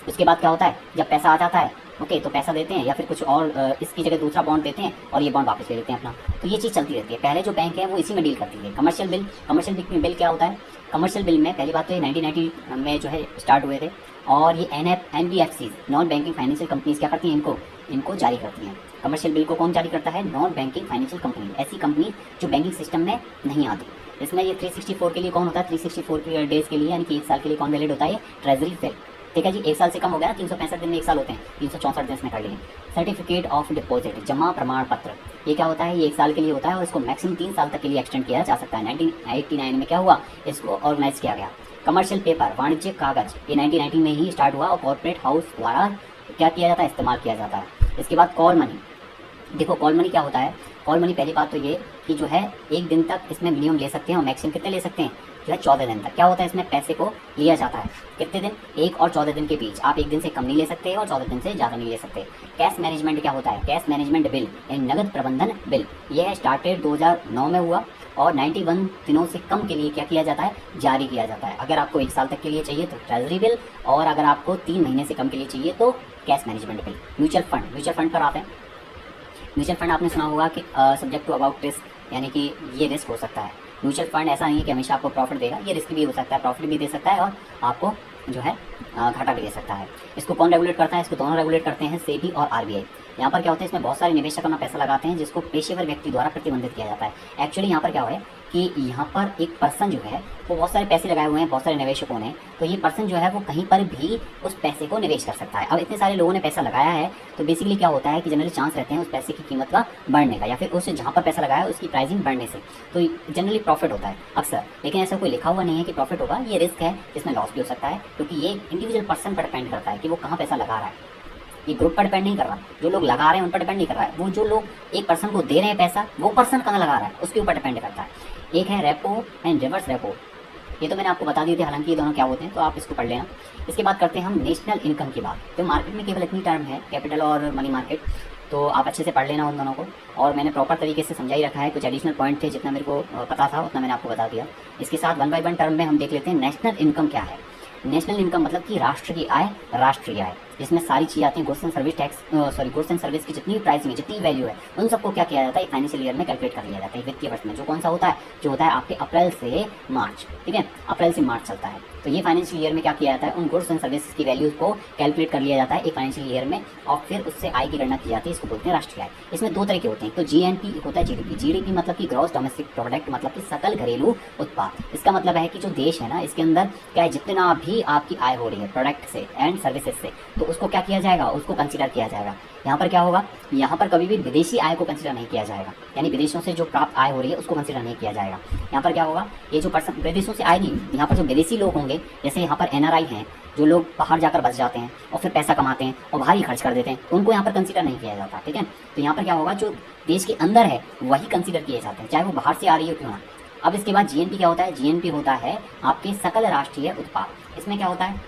उसके बाद क्या होता है, जब पैसा आ जाता है, ओके, तो पैसा देते हैं या फिर कुछ और इसकी जगह दूसरा बॉन्ड देते हैं और ये बॉन्ड वापस ले लेते हैं अपना। तो ये चीज़ चलती रहती है। पहले जो बैंक है वो इसी में डील करती है। कमर्शियल बिल, कमर्शियल बिल क्या होता है, कमर्शियल बिल में पहली बात तो ये 1990 में जो है स्टार्ट हुए थे, और ये NBFCs, non banking financial companies क्या करती हैं, इनको जारी करती हैं। कमर्शियल बिल को कौन जारी करता है, नॉन बैंकिंग फाइनेंशियल कंपनी, ऐसी कंपनी जो बैंकिंग सिस्टम में नहीं आती। इसमें ये 364 के लिए कौन होता है, 364 डेज के लिए, यानी कि 1 साल के लिए कौन वैलिड होता है, ट्रेजरी बिल। ठीक है जी, 1 साल से कम हो गया ना, 365 दिन में 1 साल होते हैं, 364 दिन इसमें कर लिए। सर्टिफिकेट ऑफ डिपॉजिट, जमा प्रमाण पत्र, ये क्या होता है, ये 1 साल के लिए होता है और इसको मैक्सिमम 3 साल तक के लिए एक्सटेंड किया जा सकता है। 1989 में क्या हुआ, इसको ऑर्गेनाइज किया गया। कमर्शियल पेपर, वाणिज्यिक कागज, ये 1990 में ही स्टार्ट हुआ और कॉर्पोरेट हाउस द्वारा क्या किया जाता है, इस्तेमाल किया जाता है। इसके बाद कॉल मनी, देखो कॉल मनी क्या होता है, कॉल मनी पहली बात तो ये कि जो है 1 दिन तक इसमें मिनिमम ले सकते हैं और मैक्सिमम कितने ले सकते हैं, जो है 14 दिन तक। क्या होता है, इसमें पैसे को लिया जाता है कितने दिन, 1 और 14 दिन के बीच। आप 1 दिन से कम नहीं ले सकते और 14 दिन से ज़्यादा नहीं ले सकते। कैश मैनेजमेंट क्या होता है, कैश मैनेजमेंट बिल यानी नगद प्रबंधन बिल, यह स्टार्टेड 2009 में हुआ और 91 दिनों से कम के लिए क्या किया जाता है, जारी किया जाता है। अगर आपको 1 साल तक के लिए चाहिए तो ट्रेजरी बिल, और अगर आपको 3 महीने से कम के लिए चाहिए तो cash management bill. Mutual fund पर आते हैं। म्यूचुअल फंड आपने सुना होगा कि सब्जेक्ट टू अबाउट रिस्क, यानी कि ये रिस्क हो सकता है। म्यूचुअल फंड ऐसा नहीं है कि हमेशा आपको प्रॉफिट देगा, ये रिस्क भी हो सकता है, प्रॉफिट भी दे सकता है और आपको जो है घाटा भी दे सकता है। इसको कौन रेगुलेट करता है, इसको दोनों रेगुलेट करते हैं, सेबी और RBI। यहाँ पर क्या होता है, इसमें बहुत सारे निवेशक अपना पैसा लगाते हैं जिसको पेशेवर व्यक्ति द्वारा प्रतिबंधित किया जाता है। एक्चुअली यहाँ पर क्या है कि यहाँ पर एक पर्सन जो है वो बहुत सारे पैसे लगाए हुए हैं बहुत सारे निवेशकों ने, तो ये पर्सन जो है वो कहीं पर भी उस पैसे को निवेश कर सकता है। अब इतने सारे लोगों ने पैसा लगाया है तो बेसिकली क्या होता है कि जनरली चांस रहते हैं उस पैसे की कीमत का बढ़ने का, या फिर उस जहाँ पर पैसा लगाया है उसकी प्राइसिंग बढ़ने से, तो जनरली प्रॉफिट होता है अक्सर। लेकिन ऐसा कोई लिखा हुआ नहीं है कि प्रॉफिट होगा, ये रिस्क है, इसमें लॉस भी हो सकता है, क्योंकि ये इंडिविजुअल पर्सन पर डिपेंड करता है कि वो कहाँ पैसा लगा रहा है। ये ग्रुप पर डिपेंड नहीं कर रहा, जो लोग लगा रहे हैं उन पर डिपेंड नहीं कर रहा है, वो जो लोग एक पर्सन को दे रहे हैं पैसा, वो पर्सन कहाँ लगा रहा है उसके ऊपर डिपेंड करता है। एक है रेपो एंड रिवर्स रेपो, ये तो मैंने आपको बता दिए थे, हालांकि ये दोनों क्या होते हैं तो आप इसको पढ़ लेना। इसके बाद करते हैं हम नेशनल इनकम की बात। तो मार्केट में केवल इतनी टर्म है, कैपिटल और मनी मार्केट, तो आप अच्छे से पढ़ लेना उन दोनों को, और मैंने प्रॉपर तरीके से समझा ही रखा है। कुछ एडिशनल पॉइंट थे, जितना मेरे को पता था उतना मैंने आपको बता दिया। इसके साथ 1 बाय 1 टर्म में हम देख लेते हैं नेशनल इनकम क्या है। नेशनल इनकम मतलब कि राष्ट्र की आय, राष्ट्रीय आय, जिसमें सारी चीज़ आती हैं, goods and service tax, goods and service की जितनी प्राइसिंग है, जितनी वैल्यू है, उन सबको क्या किया जाता है, फाइनेंशियल ईयर में कैलकुलेट कर लिया जाता है, वित्तीय वर्ष में, जो कौन सा होता है, जो होता है आपके अप्रैल से मार्च। ठीक है, अप्रैल से मार्च चलता है, तो ये फाइनेंशियल ईयर में क्या किया जाता है, उन गुड्स एंड सर्विस की वैल्यूज को कैलकुलेट कर लिया जाता है एक फाइनेंशियल ईयर में, और फिर उससे आय की गणना की जाती है, इसको बोलते हैं राष्ट्रीय आय। इसमें 2 तरह के होते हैं, तो GNP होता है GDP। GDP मतलब कि ग्रॉस डोमेस्टिक प्रोडक्ट, मतलब कि सकल घरेलू उत्पाद। इसका मतलब है कि जो देश है ना, इसके अंदर क्या है, जितना भी आपकी आय हो रही है प्रोडक्ट से एंड सर्विसेज से, तो उसको क्या किया जाएगा, उसको कंसीडर किया जाएगा। यहाँ पर क्या होगा, यहाँ पर कभी भी विदेशी आय को कंसीडर नहीं किया जाएगा, यानी विदेशों से जो प्राप्त आय हो रही है उसको कंसीडर नहीं किया जाएगा। यहाँ पर क्या होगा, ये जो पर्सन विदेशों से आएगी, यहाँ पर जो विदेशी लोग होंगे, जैसे यहाँ पर NRI हैं, जो लोग बाहर जाकर बस जाते हैं और फिर पैसा कमाते हैं और बाहर ही खर्च कर देते हैं, तो उनको यहाँ पर कंसीडर नहीं किया जाता। ठीक है, तो यहाँ पर क्या होगा, जो देश के अंदर है वही कंसीडर किए जाते हैं, चाहे वो बाहर से आ रही हो क्यों ना। अब इसके बाद GNP क्या होता है, GNP होता है आपके सकल राष्ट्रीय उत्पाद। इसमें क्या होता है,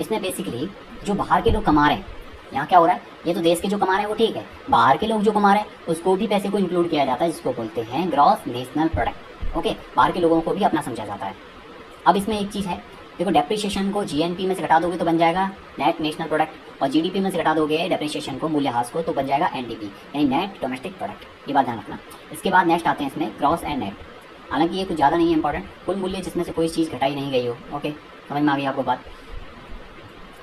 इसमें बेसिकली जो बाहर के लोग कमा रहे हैं यहाँ क्या हो रहा है, ये तो देश के जो कमा रहे हैं वो ठीक है, बाहर के लोग जो कमा रहे हैं उसको भी पैसे को इंक्लूड किया जाता है, जिसको बोलते हैं ग्रॉस नेशनल प्रोडक्ट। ओके, बाहर के लोगों को भी अपना समझा जाता है। अब इसमें एक चीज़ है, देखो डेप्रिसिएशन को जीएनपी में से घटा दोगे तो बन जाएगा नेट नेशनल प्रोडक्ट, और जीडीपी में से घटा दोगे डेप्रिसिएशन को, मूल्यह्रास को, तो बन जाएगा एनडीपी यानी नेट डोमेस्टिक प्रोडक्ट। ये बात ध्यान रखना। इसके बाद नेक्स्ट आते हैं इसमें ग्रॉस एंड नेट। हालांकि ये कुछ ज़्यादा नहीं है इंपॉर्टेंट, कुल मूल्य जिसमें से कोई चीज़ घटाई नहीं गई हो। ओके, समझ में आ गई आपको बात।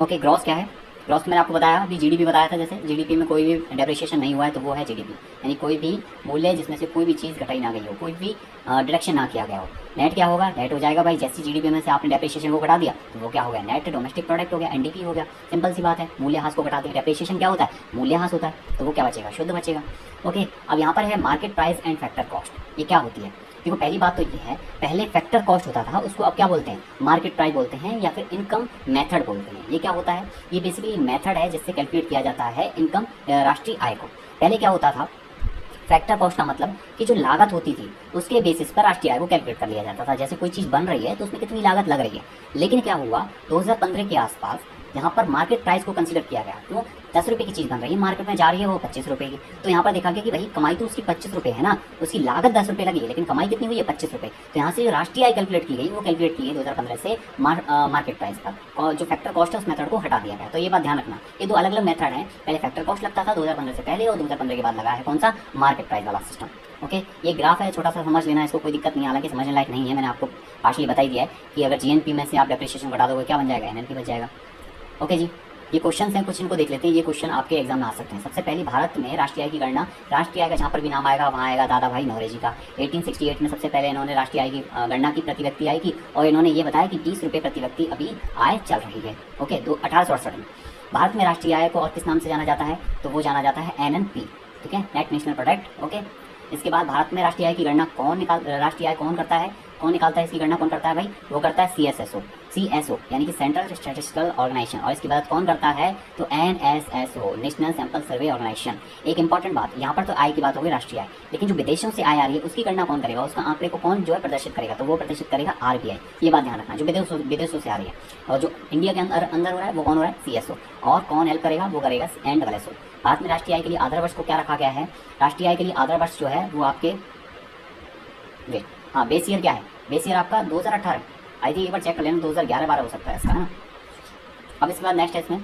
ओके, ग्रॉस क्या है, ग्रॉस मैंने आपको बताया, अभी जीडीपी बताया था, जैसे जीडीपी में कोई भी डेप्रिसिएशन नहीं हुआ है तो वो है जीडीपी, यानी कोई भी मूल्य जिसमें से कोई भी चीज़ घटाई ना गई हो, कोई भी डिडक्शन ना किया गया हो। नेट क्या होगा, नेट हो जाएगा भाई जैसी जीडीपी में से आपने डेप्रिसिएशन को घटा दिया तो वो क्या हो गया, नेट डोमेस्टिक प्रोडक्ट हो गया, एनडीपी हो गया। सिंपल सी बात है, मूल्यह्रास को घटा दिया, डेप्रिसिएशन क्या होता है, मूल्यह्रास होता है, तो वो क्या बचेगा, शुद्ध बचेगा। ओके, अब यहाँ पर है market price and factor cost. ये क्या होती है, देखो पहली बात तो ये है, पहले फैक्टर कॉस्ट होता था, उसको अब क्या बोलते हैं, मार्केट प्राइस बोलते हैं या फिर इनकम मेथड बोलते हैं। ये क्या होता है, ये बेसिकली मेथड है जिससे कैलकुलेट किया जाता है इनकम, राष्ट्रीय आय को। पहले क्या होता था, फैक्टर कॉस्ट का मतलब कि जो लागत होती थी उसके बेसिस पर राष्ट्रीय आय को कैलकुलेट कर लिया जाता था। जैसे कोई चीज़ बन रही है तो उसमें कितनी लागत लग रही है, लेकिन क्या हुआ 2015 के आसपास यहाँ पर मार्केट प्राइस को कंसीडर किया गया। क्यों, 10 रुपये की चीज़ बन रही है, मार्केट में जा रही है वो 25 रुपये की, तो यहाँ पर देखा गया कि भाई कमाई तो उसकी 25 रुपये है ना, उसकी लागत 10 रुपये लगी है लेकिन कमाई कितनी हुई है, 25 रुपये। तो यहाँ से जो राष्ट्रीय आय कैलकुलेट की गई वो कैलकुलेट की है 2015 से मार्केट प्राइस पर, और जो फैक्टर कॉस्ट है उस मेथड को हटा दिया गया। तो ये बात ध्यान रखना, ये दो अलग अलग मेथड हैं, पहले फैक्टर कॉस्ट लगता था 2015 से पहले, और 2015 के बाद लगा है कौन सा, मार्केट प्राइस वाला सिस्टम। ओके, ये ग्राफ है, छोटा सा समझ लेना, इसको कोई दिक्कत नहीं, हालांकि समझने लायक नहीं है, मैंने आपको पार्शली बता दिया है कि अगर जीएनपी में से आप डेप्रिसिएशन घटा दोगे क्या बन जाएगा, एनएनपी बच जाएगा। ओके जी, ये क्वेश्चन हैं, कुछ इनको देख लेते हैं, ये क्वेश्चन आपके एग्जाम में आ सकते हैं। सबसे पहले भारत में राष्ट्रीय आय की गणना, राष्ट्रीय आय का जहाँ पर भी नाम आएगा वहाँ आएगा दादा भाई नौरोजी का। 1868 में सबसे पहले इन्होंने राष्ट्रीय आय की गणना की, प्रति व्यक्ति आय की, और इन्होंने ये बताया कि 20 रुपये प्रति व्यक्ति अभी आय चल रही है। ओके, 1868 में भारत में राष्ट्रीय आय को और किस नाम से जाना जाता है, तो वो जाना जाता है एनएनपी, ठीक है, नेट नेशनल प्रोडक्ट। ओके, इसके बाद भारत में राष्ट्रीय आय की गणना राष्ट्रीय आय कौन करता है, कौन निकालता है, इसकी गणना कौन करता है भाई, वो करता है सीएसओ यानी कि सेंट्रल स्टैटिस्टिकल ऑर्गेनाइजेशन, और इसके बाद कौन करता है, तो NSSO, national sample survey organisation. एक इंपॉर्टेंट बात, यहाँ पर तो आय की बात होगी राष्ट्रीय आय, लेकिन जो विदेशों से आय आ रही है उसकी गणना कौन करेगा, उसका आंकड़े को कौन जो है प्रदर्शित करेगा, तो वो प्रदर्शित करेगा आरबीआई। ये बात ध्यान रखना, जो विदेशों से आ रही है, और जो इंडिया के अंदर हो रहा है वो कौन हो रहा है, सीएसओ, और कौन हेल्प करेगा, वो करेगा एनडब्ल्यूएसओ। भारत में राष्ट्रीय आय के लिए आधार वर्ष को क्या रखा गया है, राष्ट्रीय आय के लिए आधार वर्ष जो है वो आपके बेस ईयर क्या है, बेस ईयर आपका 2018, आई थिंक एक बार चेक कर लेना, 2011-12 हो सकता है इसका, है ना। अब इसके बाद नेक्स्ट है इसमें,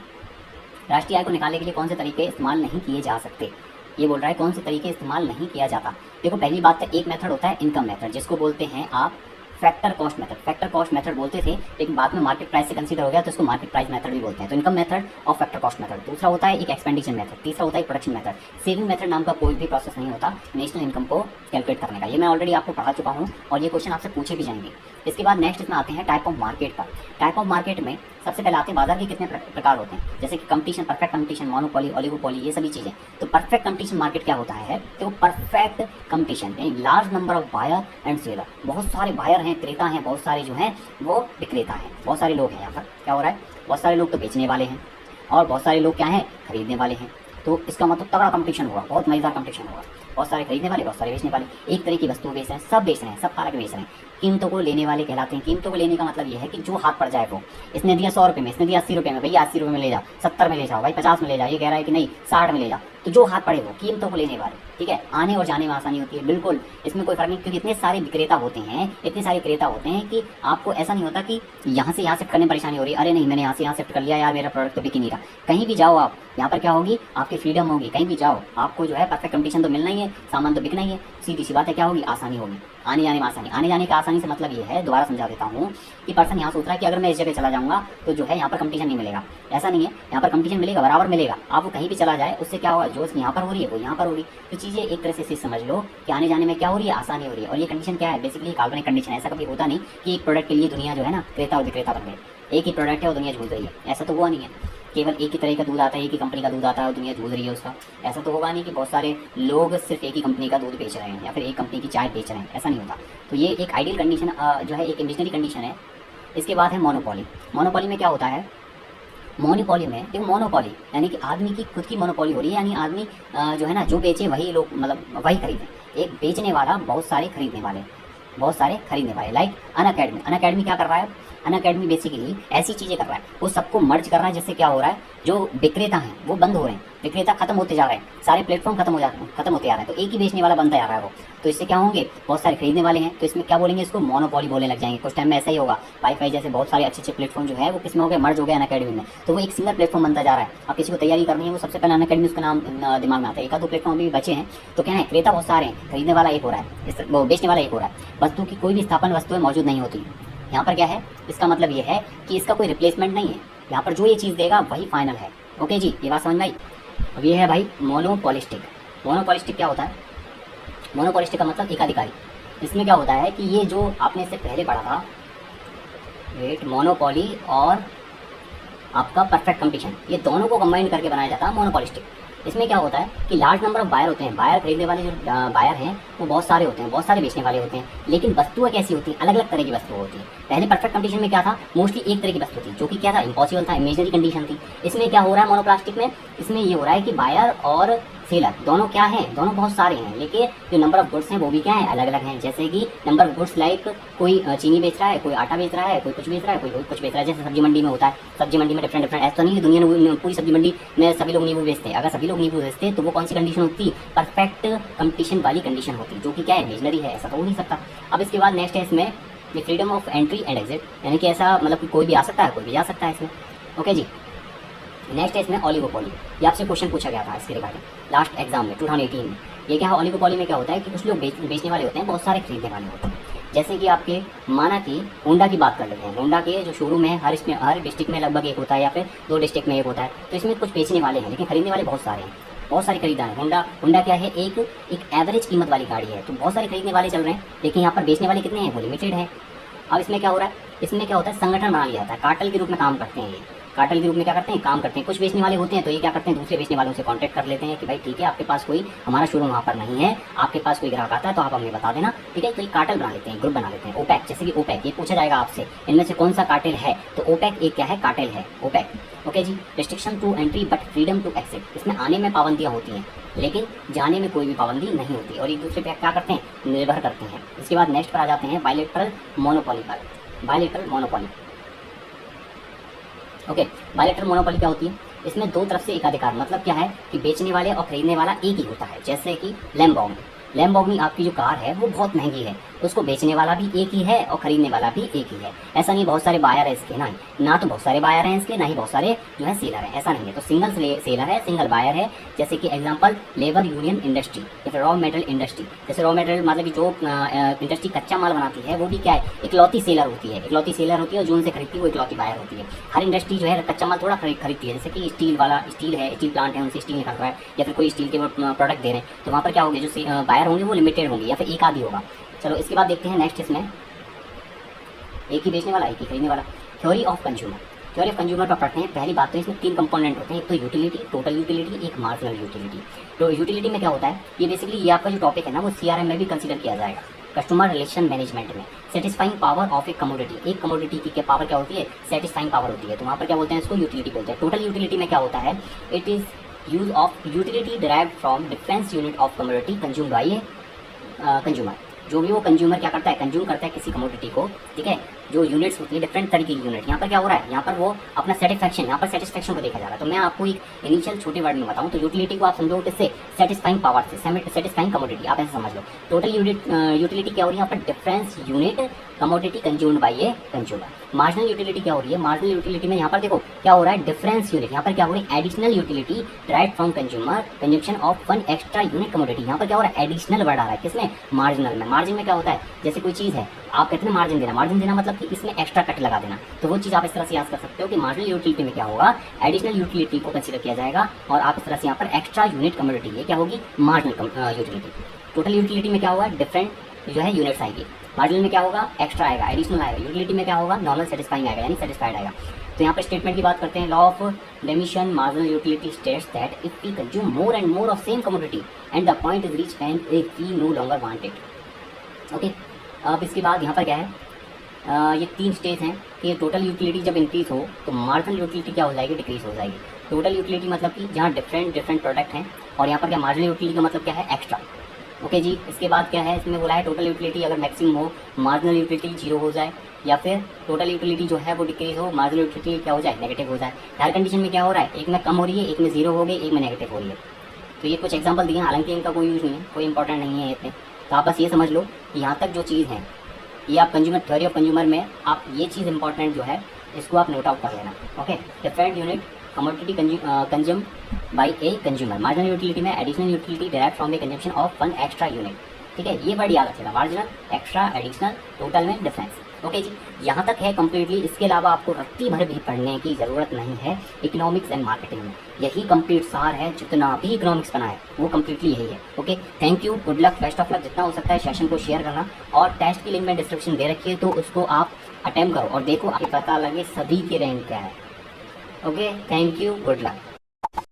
राष्ट्रीय आय को निकालने के लिए कौन से तरीके इस्तेमाल नहीं किए जा सकते, ये बोल रहा है कौन से तरीके इस्तेमाल नहीं किया जाता। देखो पहली बात तो एक मेथड होता है इनकम मेथड, जिसको बोलते हैं आप factor cost method. Factor cost method बोलते थे लेकिन बाद में मार्केट प्राइस से कंसीडर हो गया तो इसको मार्केट प्राइस मेथड भी बोलते हैं। तो इनकम मेथड और फैक्टर कॉस्ट मेथड। दूसरा होता है एक एक्सपेंडिचर मेथड, तीसरा होता है प्रोडक्शन मेथड। सेविंग मेथड नाम का कोई भी प्रोसेस नहीं होता नेशनल इनकम को कैलकुलेट करने का, ये मैं ऑलरेडी आपको पढ़ा चुका हूँ और ये क्वेश्चन आपसे पूछे भी जाएंगे। इसके बाद नेक्स्ट इसमें आते हैं टाइप ऑफ मार्केट पर। टाइप ऑफ मार्केट में सबसे पहले आते हैं बाजार के कितने प्रकार होते हैं, जैसे कि competition, perfect competition, monopoly, oligopoly, ये सभी चीज़ें। तो परफेक्ट कंपटीशन मार्केट क्या होता है, तो परफेक्ट कंपटीशन यानी large number of buyer and seller, बहुत सारे बायर हैं, क्रेता हैं, बहुत सारे जो हैं वो विक्रेता हैं, बहुत सारे लोग हैं। यहाँ पर क्या हो रहा है, बहुत सारे लोग तो बेचने वाले हैं और बहुत सारे लोग क्या हैं, खरीदने वाले हैं। तो इसका मतलब तगड़ा कंपटीशन होगा, बहुत मजेदार कंपटीशन होगा। बहुत सारे खरीदने वाले, बहुत सारे बेचने वाले, एक तरह की वस्तु बेच रहे हैं, सब बेच रहे हैं, सब कारक बेच रहे हैं। कीमतों को लेने वाले कहलाते हैं। कीमतों को लेने का मतलब ये है कि जो हाथ पड़ जाए वो, इसने दिया 100 रुपये में, इसने दिया 80 रुपये में, भैया 80 रुपये में ले जाओ, 70 में ले जाओ, भाई 50 में ले जाओ, ये कह रहा है कि नहीं 60 में ले जाओ, तो जो हाथ पड़े वो कीमतों को लेने वाले, ठीक है। आने और जाने में आसानी होती है, बिल्कुल इसमें कोई फर्क नहीं, क्योंकि इतने सारे विक्रेता होते हैं, इतने सारे क्रेता होते हैं कि आपको ऐसा नहीं होता कि यहाँ से यहाँ शिफ्ट करने में परेशानी हो रही है, अरे नहीं मैंने यहाँ से यहाँ शिफ्ट कर लिया यार, मेरा प्रोडक्ट तो बिक नहीं रहा। कहीं भी जाओ आप, यहाँ पर क्या होगी, आपकी फ्रीडम होगी, कहीं भी जाओ आपको जो है परफेक्ट कंपटीशन तो मिलना ही है, सामान तो बिकना ही है, सीधी सी बात है, क्या होगी, आसानी होगी, आने जाने में आसानी। आने जाने का आसानी से मतलब ये है, दोबारा समझा देता हूँ, कि पर्सन यहाँ सोच रहा है कि अगर मैं इस जगह चला जाऊँगा तो जो है यहाँ पर कंपटीशन नहीं मिलेगा। ऐसा नहीं है, यहाँ पर कंपटीशन मिलेगा, बराबर मिलेगा। आप वो कहीं भी चला जाए उससे क्या होगा, जो यहाँ पर हो रही है वो यहाँ पर होगी। तो चीज़ें एक तरह से समझ लो कि आने जाने में क्या हो रही है, आसानी हो रही है। और ये कंडीशन क्या है, बेसिकली काल्पनिक कंडीशन है। ऐसा कभी होता नहीं कि एक प्रोडक्ट के लिए दुनिया जो है ना क्रेता और विक्रेता बन गए, एक ही प्रोडक्ट है और दुनिया झूल रही है, ऐसा तो हुआ नहीं है। केवल एक ही तरह का दूध आता है, एक ही कंपनी का दूध आता है और दुनिया झूल रही है उसका, ऐसा तो होगा नहीं कि बहुत सारे लोग सिर्फ एक ही कंपनी का दूध बेच रहे हैं या फिर एक कंपनी की चाय बेच रहे हैं, ऐसा नहीं होता। तो ये एक आइडियल कंडीशन जो है, एक इमेजिनरी कंडीशन है। इसके बाद है मोनोपोली। मोनोपोली में क्या होता है, मोनोपोली में देखो, मोनोपोली यानी कि आदमी की खुद की मोनोपोली हो रही है, यानी आदमी जो है ना जो बेचे वही लोग मतलब वही खरीदें। एक बेचने वाला, बहुत सारे खरीदने वाले, बहुत सारे खरीदने वाले। लाइक अनअकैडमी, अनअकैडमी क्या कर रहा है, अनअकैडमी बेसिकली ऐसी चीज़ें कर रहा है, वो सबको मर्ज कर रहा है, जिससे क्या हो रहा है, जो विक्रेता हैं वो बंद हो रहे हैं, विक्रेता खत्म होते जा रहे हैं, सारे प्लेटफॉर्म खत्म होते जा रहे हैं, तो एक ही बेचने वाला बनता जा रहा है वो। तो इससे क्या होंगे, बहुत सारे खरीदने वाले हैं, तो इसमें क्या बोलेंगे, इसको मोनोपोली बोलने लग जाएंगे। कुछ टाइम में ऐसा ही होगा, वाईफाई जैसे बहुत सारे अच्छे प्लेटफॉर्म जो है वो किसमें हो गए, मर्ज हो गए अनअकैडमी में, तो वो एक सिंगल प्लेटफॉर्म बनता जा रहा है। अब किसी को तैयारी करनी है, वो सबसे पहले अनअकैडमी उसका नाम दिमाग में आता है। एक आध दो प्लेटफॉर्म भी बचे हैं, तो क्या है, क्रेता बहुत सारे हैं, खरीदने वाला एक हो रहा है, वो बेचने वाला एक हो रहा है। वस्तु की कोई भी स्थापन वस्तुएं मौजूद नहीं होती। यहाँ पर क्या है, इसका मतलब ये है कि इसका कोई रिप्लेसमेंट नहीं है, यहाँ पर जो ये चीज़ देगा वही फाइनल है। ओके जी, ये बात समझ में आई। अब ये है भाई मोनोपोलिस्टिक। मोनोपोलिस्टिक क्या होता है, मोनोपोलिस्टिक का मतलब एकाधिकारी। इसमें क्या होता है कि ये जो आपने इससे पहले पढ़ा था, वेट, मोनोपोली और आपका परफेक्ट कंपटीशन, ये दोनों को कंबाइन करके बनाया जाता है मोनोपोलिस्टिक। इसमें क्या होता है कि लार्ज नंबर ऑफ बायर होते हैं, बायर खरीदने वाले जो बायर हैं वो बहुत सारे होते हैं, बहुत सारे बेचने वाले होते हैं, लेकिन वस्तुएं कैसी होती हैं, अलग अलग तरह की वस्तुएं होती हैं। पहले परफेक्ट कंपटीशन में क्या था, मोस्टली एक तरह की वस्तु थी, जो कि क्या था, इम्पॉसिबल था, इमेजिनरी कंडीशन थी। इसमें क्या हो रहा है मोनोप्लास्टिक में, इसमें ये हो रहा है कि बायर और सेलर दोनों क्या हैं, दोनों बहुत सारे हैं, लेकिन जो नंबर ऑफ गुड्स हैं वो भी क्या है, अलग अलग हैं। जैसे कि नंबर ऑफ गुड्स लाइक कोई चीनी बेच रहा है, कोई आटा बेच रहा है, कोई कुछ बेच रहा है, कोई कुछ बेच रहा है। जैसे सब्जी मंडी में होता है, सब्जी मंडी में डिफरेंट ऐसा तो नहीं है दुनिया में पूरी सब्जी मंडी में सभी लोग नींबू बेचते हैं। अगर सभी लोग नींबू बेचते हैं तो वो कौन सी कंडीशन होती, परफेक्ट कंपटीशन वाली कंडीशन होती, जो कि क्या है, इमेजिनरी है, ऐसा तो हो नहीं सकता। अब इसके बाद नेक्स्ट है इसमें ये freedom of entry and exit, यानी कि ऐसा मतलब कोई भी आ सकता है, कोई भी जा सकता है इसमें। ओके जी, नेक्स्ट है इसमें ओलिगोपोली। ये आपसे क्वेश्चन पूछा गया था इसके रिगार्डिंग लास्ट एग्जाम में 2018 में। ये क्या है, ओलिगोपोली में क्या होता है कि कुछ लोग बेचने वाले होते हैं, बहुत सारे खरीदने वाले होते हैं। जैसे कि आपके माना कि होंडा की बात कर लेते हैं, होंडा के जो शोरूम है हर डिस्ट्रिक्ट में लगभग एक होता है, या फिर 2 डिस्ट्रिक्ट में एक होता है। तो इसमें कुछ बेचने वाले हैं, लेकिन खरीदने वाले बहुत सारे हैं, बहुत सारे खरीदार हैं। होंडा क्या है, एक एवरेज कीमत वाली गाड़ी है, तो बहुत सारे खरीदने वाले चल रहे हैं, लेकिन यहाँ पर बेचने वाले कितने हैं, वो लिमिटेड है। अब इसमें क्या हो रहा है, इसमें क्या होता है, संगठन बना लिया जाता है, कार्टेल के रूप में काम करते हैं। ये कार्टेल के रूप में क्या करते हैं, काम करते हैं। कुछ बेचने वाले होते हैं तो ये क्या करते हैं, दूसरे बेचने वालों से कांटेक्ट कर लेते हैं कि भाई ठीक है, आपके पास कोई हमारा शोरूम वहाँ पर नहीं है, आपके पास कोई ग्राहक आता है तो आप हमें बता देना, ठीक है। तो ये कार्टेल बना लेते हैं, ग्रुप बना लेते हैं। ओपेक, जैसे कि ओपेक, ये पूछा जाएगा आपसे इनमें से कौन सा कार्टेल है, तो ओपेक एक क्या है, कार्टेल है, ओपेक। ओके जी, restriction to entry but freedom to exit, इसमें आने में पाबंदियाँ होती हैं, लेकिन जाने में कोई भी पाबंदी नहीं होती, और एक दूसरे पे क्या करते हैं, निर्भर करते हैं। इसके बाद नेक्स्ट पर आ जाते हैं बायलैटरल मोनोपोली पर। Bilateral monopoly, okay, bilateral monopoly क्या होती है, इसमें दो तरफ से एकाधिकार, मतलब क्या है कि बेचने वाले और खरीदने वाला एक ही होता है। जैसे कि लैम्बोर्गिनी आपकी जो कार है वो बहुत महंगी है, उसको बेचने वाला भी एक ही है और खरीदने वाला भी एक ही है। ऐसा नहीं बहुत सारे बायर है इसके, ना तो बहुत सारे बायर हैं इसके, ना ही बहुत सारे जो है सेलर है, ऐसा नहीं है। तो सिंगल सेलर है, सिंगल बायर है। जैसे कि एग्जांपल लेबर यूनियन इंडस्ट्री या फिर रॉ मटेरियल इंडस्ट्री। जैसे रॉ मटेरियल मतलब कि जो इंडस्ट्री कच्चा माल बनाती है वो भी क्या है, इकलौती सेलर होती है, इकलौती सेलर होती है, और जो उनसे खरीदती है वो इकलौती बायर होती है। हर इंडस्ट्री जो है कच्चा माल थोड़ा खरीदती है। जैसे कि स्टील है, स्टील प्लांट है, उनसे स्टील निकल रहा है, या फिर कोई स्टील के प्रोडक्ट दे रहे हैं, तो वहाँ पर क्या होंगे, जो बायर होंगे वो लिमिटेड होंगे, या फिर एक आदि होगा। चलो इसके बाद देखते हैं नेक्स्ट, इसमें एक ही बेचने वाला, एक ही खरीदने वाला। थ्योरी ऑफ कंज्यूमर पर पढ़ते हैं। पहली बात तो इसमें 3 कंपोनेंट होते हैं, एक तो यूटिलिटी, टोटल यूटिलिटी, एक मार्जिनल यूटिलिटी। तो यूटिलिटी में क्या होता है, ये बेसिकली ये आपका जो टॉपिक है ना वो CRM में भी कंसीडर किया जाएगा, कस्टमर रिलेशन मैनेजमेंट में। Satisfying power of A commodity, एक कमोडिटी की पावर क्या होती है, सेटिस्फाइंग पावर होती है, तो वहाँ पर क्या बोलते हैं, इसको यूटिलिटी बोलते हैं। टोटल यूटिलिटी में क्या होता है, it is use of utility derived from difference unit of commodity consume by consumer. जो भी वो कंज्यूमर क्या करता है, कंज्यूम करता है किसी कमोडिटी को, ठीक है, जो यूनिट्स होती है डिफरेंट तरीके की यूनिट। यहाँ पर क्या हो रहा है, यहाँ पर वो अपना सेटिस्फैक्शन को देखा जा रहा है। तो मैं आपको एक इनिशियल छोटे वर्ड में बताऊँ तो यूटिलिटी को आप समझो किससे, सेटिस्फाइंग पावर से, सेटिस्फाइंग कमोडिटी, आप ऐसे समझ लो। टोटल यूटिलिटी क्या हो रही है यहाँ पर, difference unit commodity consumed by A consumer. Marginal utility क्या हो रही है, मार्जिनल यूटिलिटी में यहाँ पर देखो क्या हो रहा है, डिफरेंस यूनिट, यहाँ पर क्या हो रही है, additional utility direct from consumer consumption of 1 extra unit commodity. यहाँ पर क्या हो रहा है, एडिशनल वर्ड आ रहा है, किसमें, मार्जिनल में। मार्जिन में क्या होता है, जैसे कोई चीज़ है, आप कहते हैं मार्जिन देना मतलब कि इसमें एक्स्ट्रा कट लगा देना, तो वो चीज़ आप इस तरह से याद कर सकते हो कि मार्जिनल यूटिलिटी में क्या होगा, एडिशनल यूटिलिटी को कंसीडर किया जाएगा, और आप इस तरह से यहाँ पर एक्स्ट्रा यूनिट कमोडिटी, ये क्या होगी, मार्जिनल यूटिलिटी। टोटल यूटिलिटी में क्या होगा, डिफरेंट जो है यूनिट्स आएगी। मार्जिनल में क्या होगा, एक्स्ट्रा आएगा, एडिशनल आएगा। यूटिलिटी में क्या होगा, नॉर्मल सेटिस्फाइंग आएगा, यानी सेटिस्फाइड आएगा। तो यहाँ पर स्टेटमेंट की बात करते हैं, law of diminishing marginal utility states that if we consume more and more of same commodity and the point is reach and we no longer want it. Okay, अब इसके बाद यहाँ पर क्या है, ये 3 स्टेज हैं कि टोटल यूटिलिटी जब इंक्रीज हो तो मार्जिनल यूटिलिटी क्या हो जाएगी, डिक्रीज हो जाएगी। टोटल यूटिलिटी मतलब कि जहाँ डिफरेंट प्रोडक्ट हैं, और यहाँ पर क्या मार्जिनल यूटिलिटी का मतलब क्या है, एक्स्ट्रा। ओके जी, इसके बाद क्या है, इसमें बोला है टोटल यूटिलिटी अगर मैक्सिमम हो, मार्जिनल यूटिलिटी 0 हो जाए, या फिर टोटल यूटिलिटी जो है वो डिक्रीज हो, मार्जिनल यूटिलिटी क्या हो जाए, नेगेटिव हो जाए। हर कंडीशन में क्या हो रहा है, एक में कम हो रही है, एक में जीरो हो गई, एक में नेगेटिव हो रही है। तो ये कुछ एग्जांपल दिए हैं, हालांकि इनका कोई यूज़ नहीं है, कोई इंपॉर्टेंट नहीं है इतने। तो आप बस ये समझ लो कि यहाँ तक जो चीज़ है ये आप कंज्यूमर थ्योरी ऑफ कंज्यूमर में आप ये चीज़ इंपॉर्टेंट जो है इसको आप नोट आउट कर लेना। Okay, different unit commodity consume by a consumer, marginal utility में additional utility direct from the consumption of one extra unit. ठीक है, ये वर्ड याद रखिएगा, मार्जिनल, एक्स्ट्रा, एडिशनल, टोटल में डिफरेंस। ओके जी, यहाँ तक है कंप्लीटली। इसके अलावा आपको रत्ती भर भी पढ़ने की ज़रूरत नहीं है इकोनॉमिक्स एंड मार्केटिंग में। यही कंप्लीट सार है, जितना भी इकोनॉमिक्स बना है वो कंप्लीटली यही है। Okay, thank you, good luck, best of luck. जितना हो सकता है सेशन को शेयर करना, और टेस्ट की लिंक में डिस्क्रिप्शन दे रखी है, तो उसको आप अटेम्प्ट करो और देखो आपको पता लगे सभी के रैंक क्या है। Okay, thank you, good luck.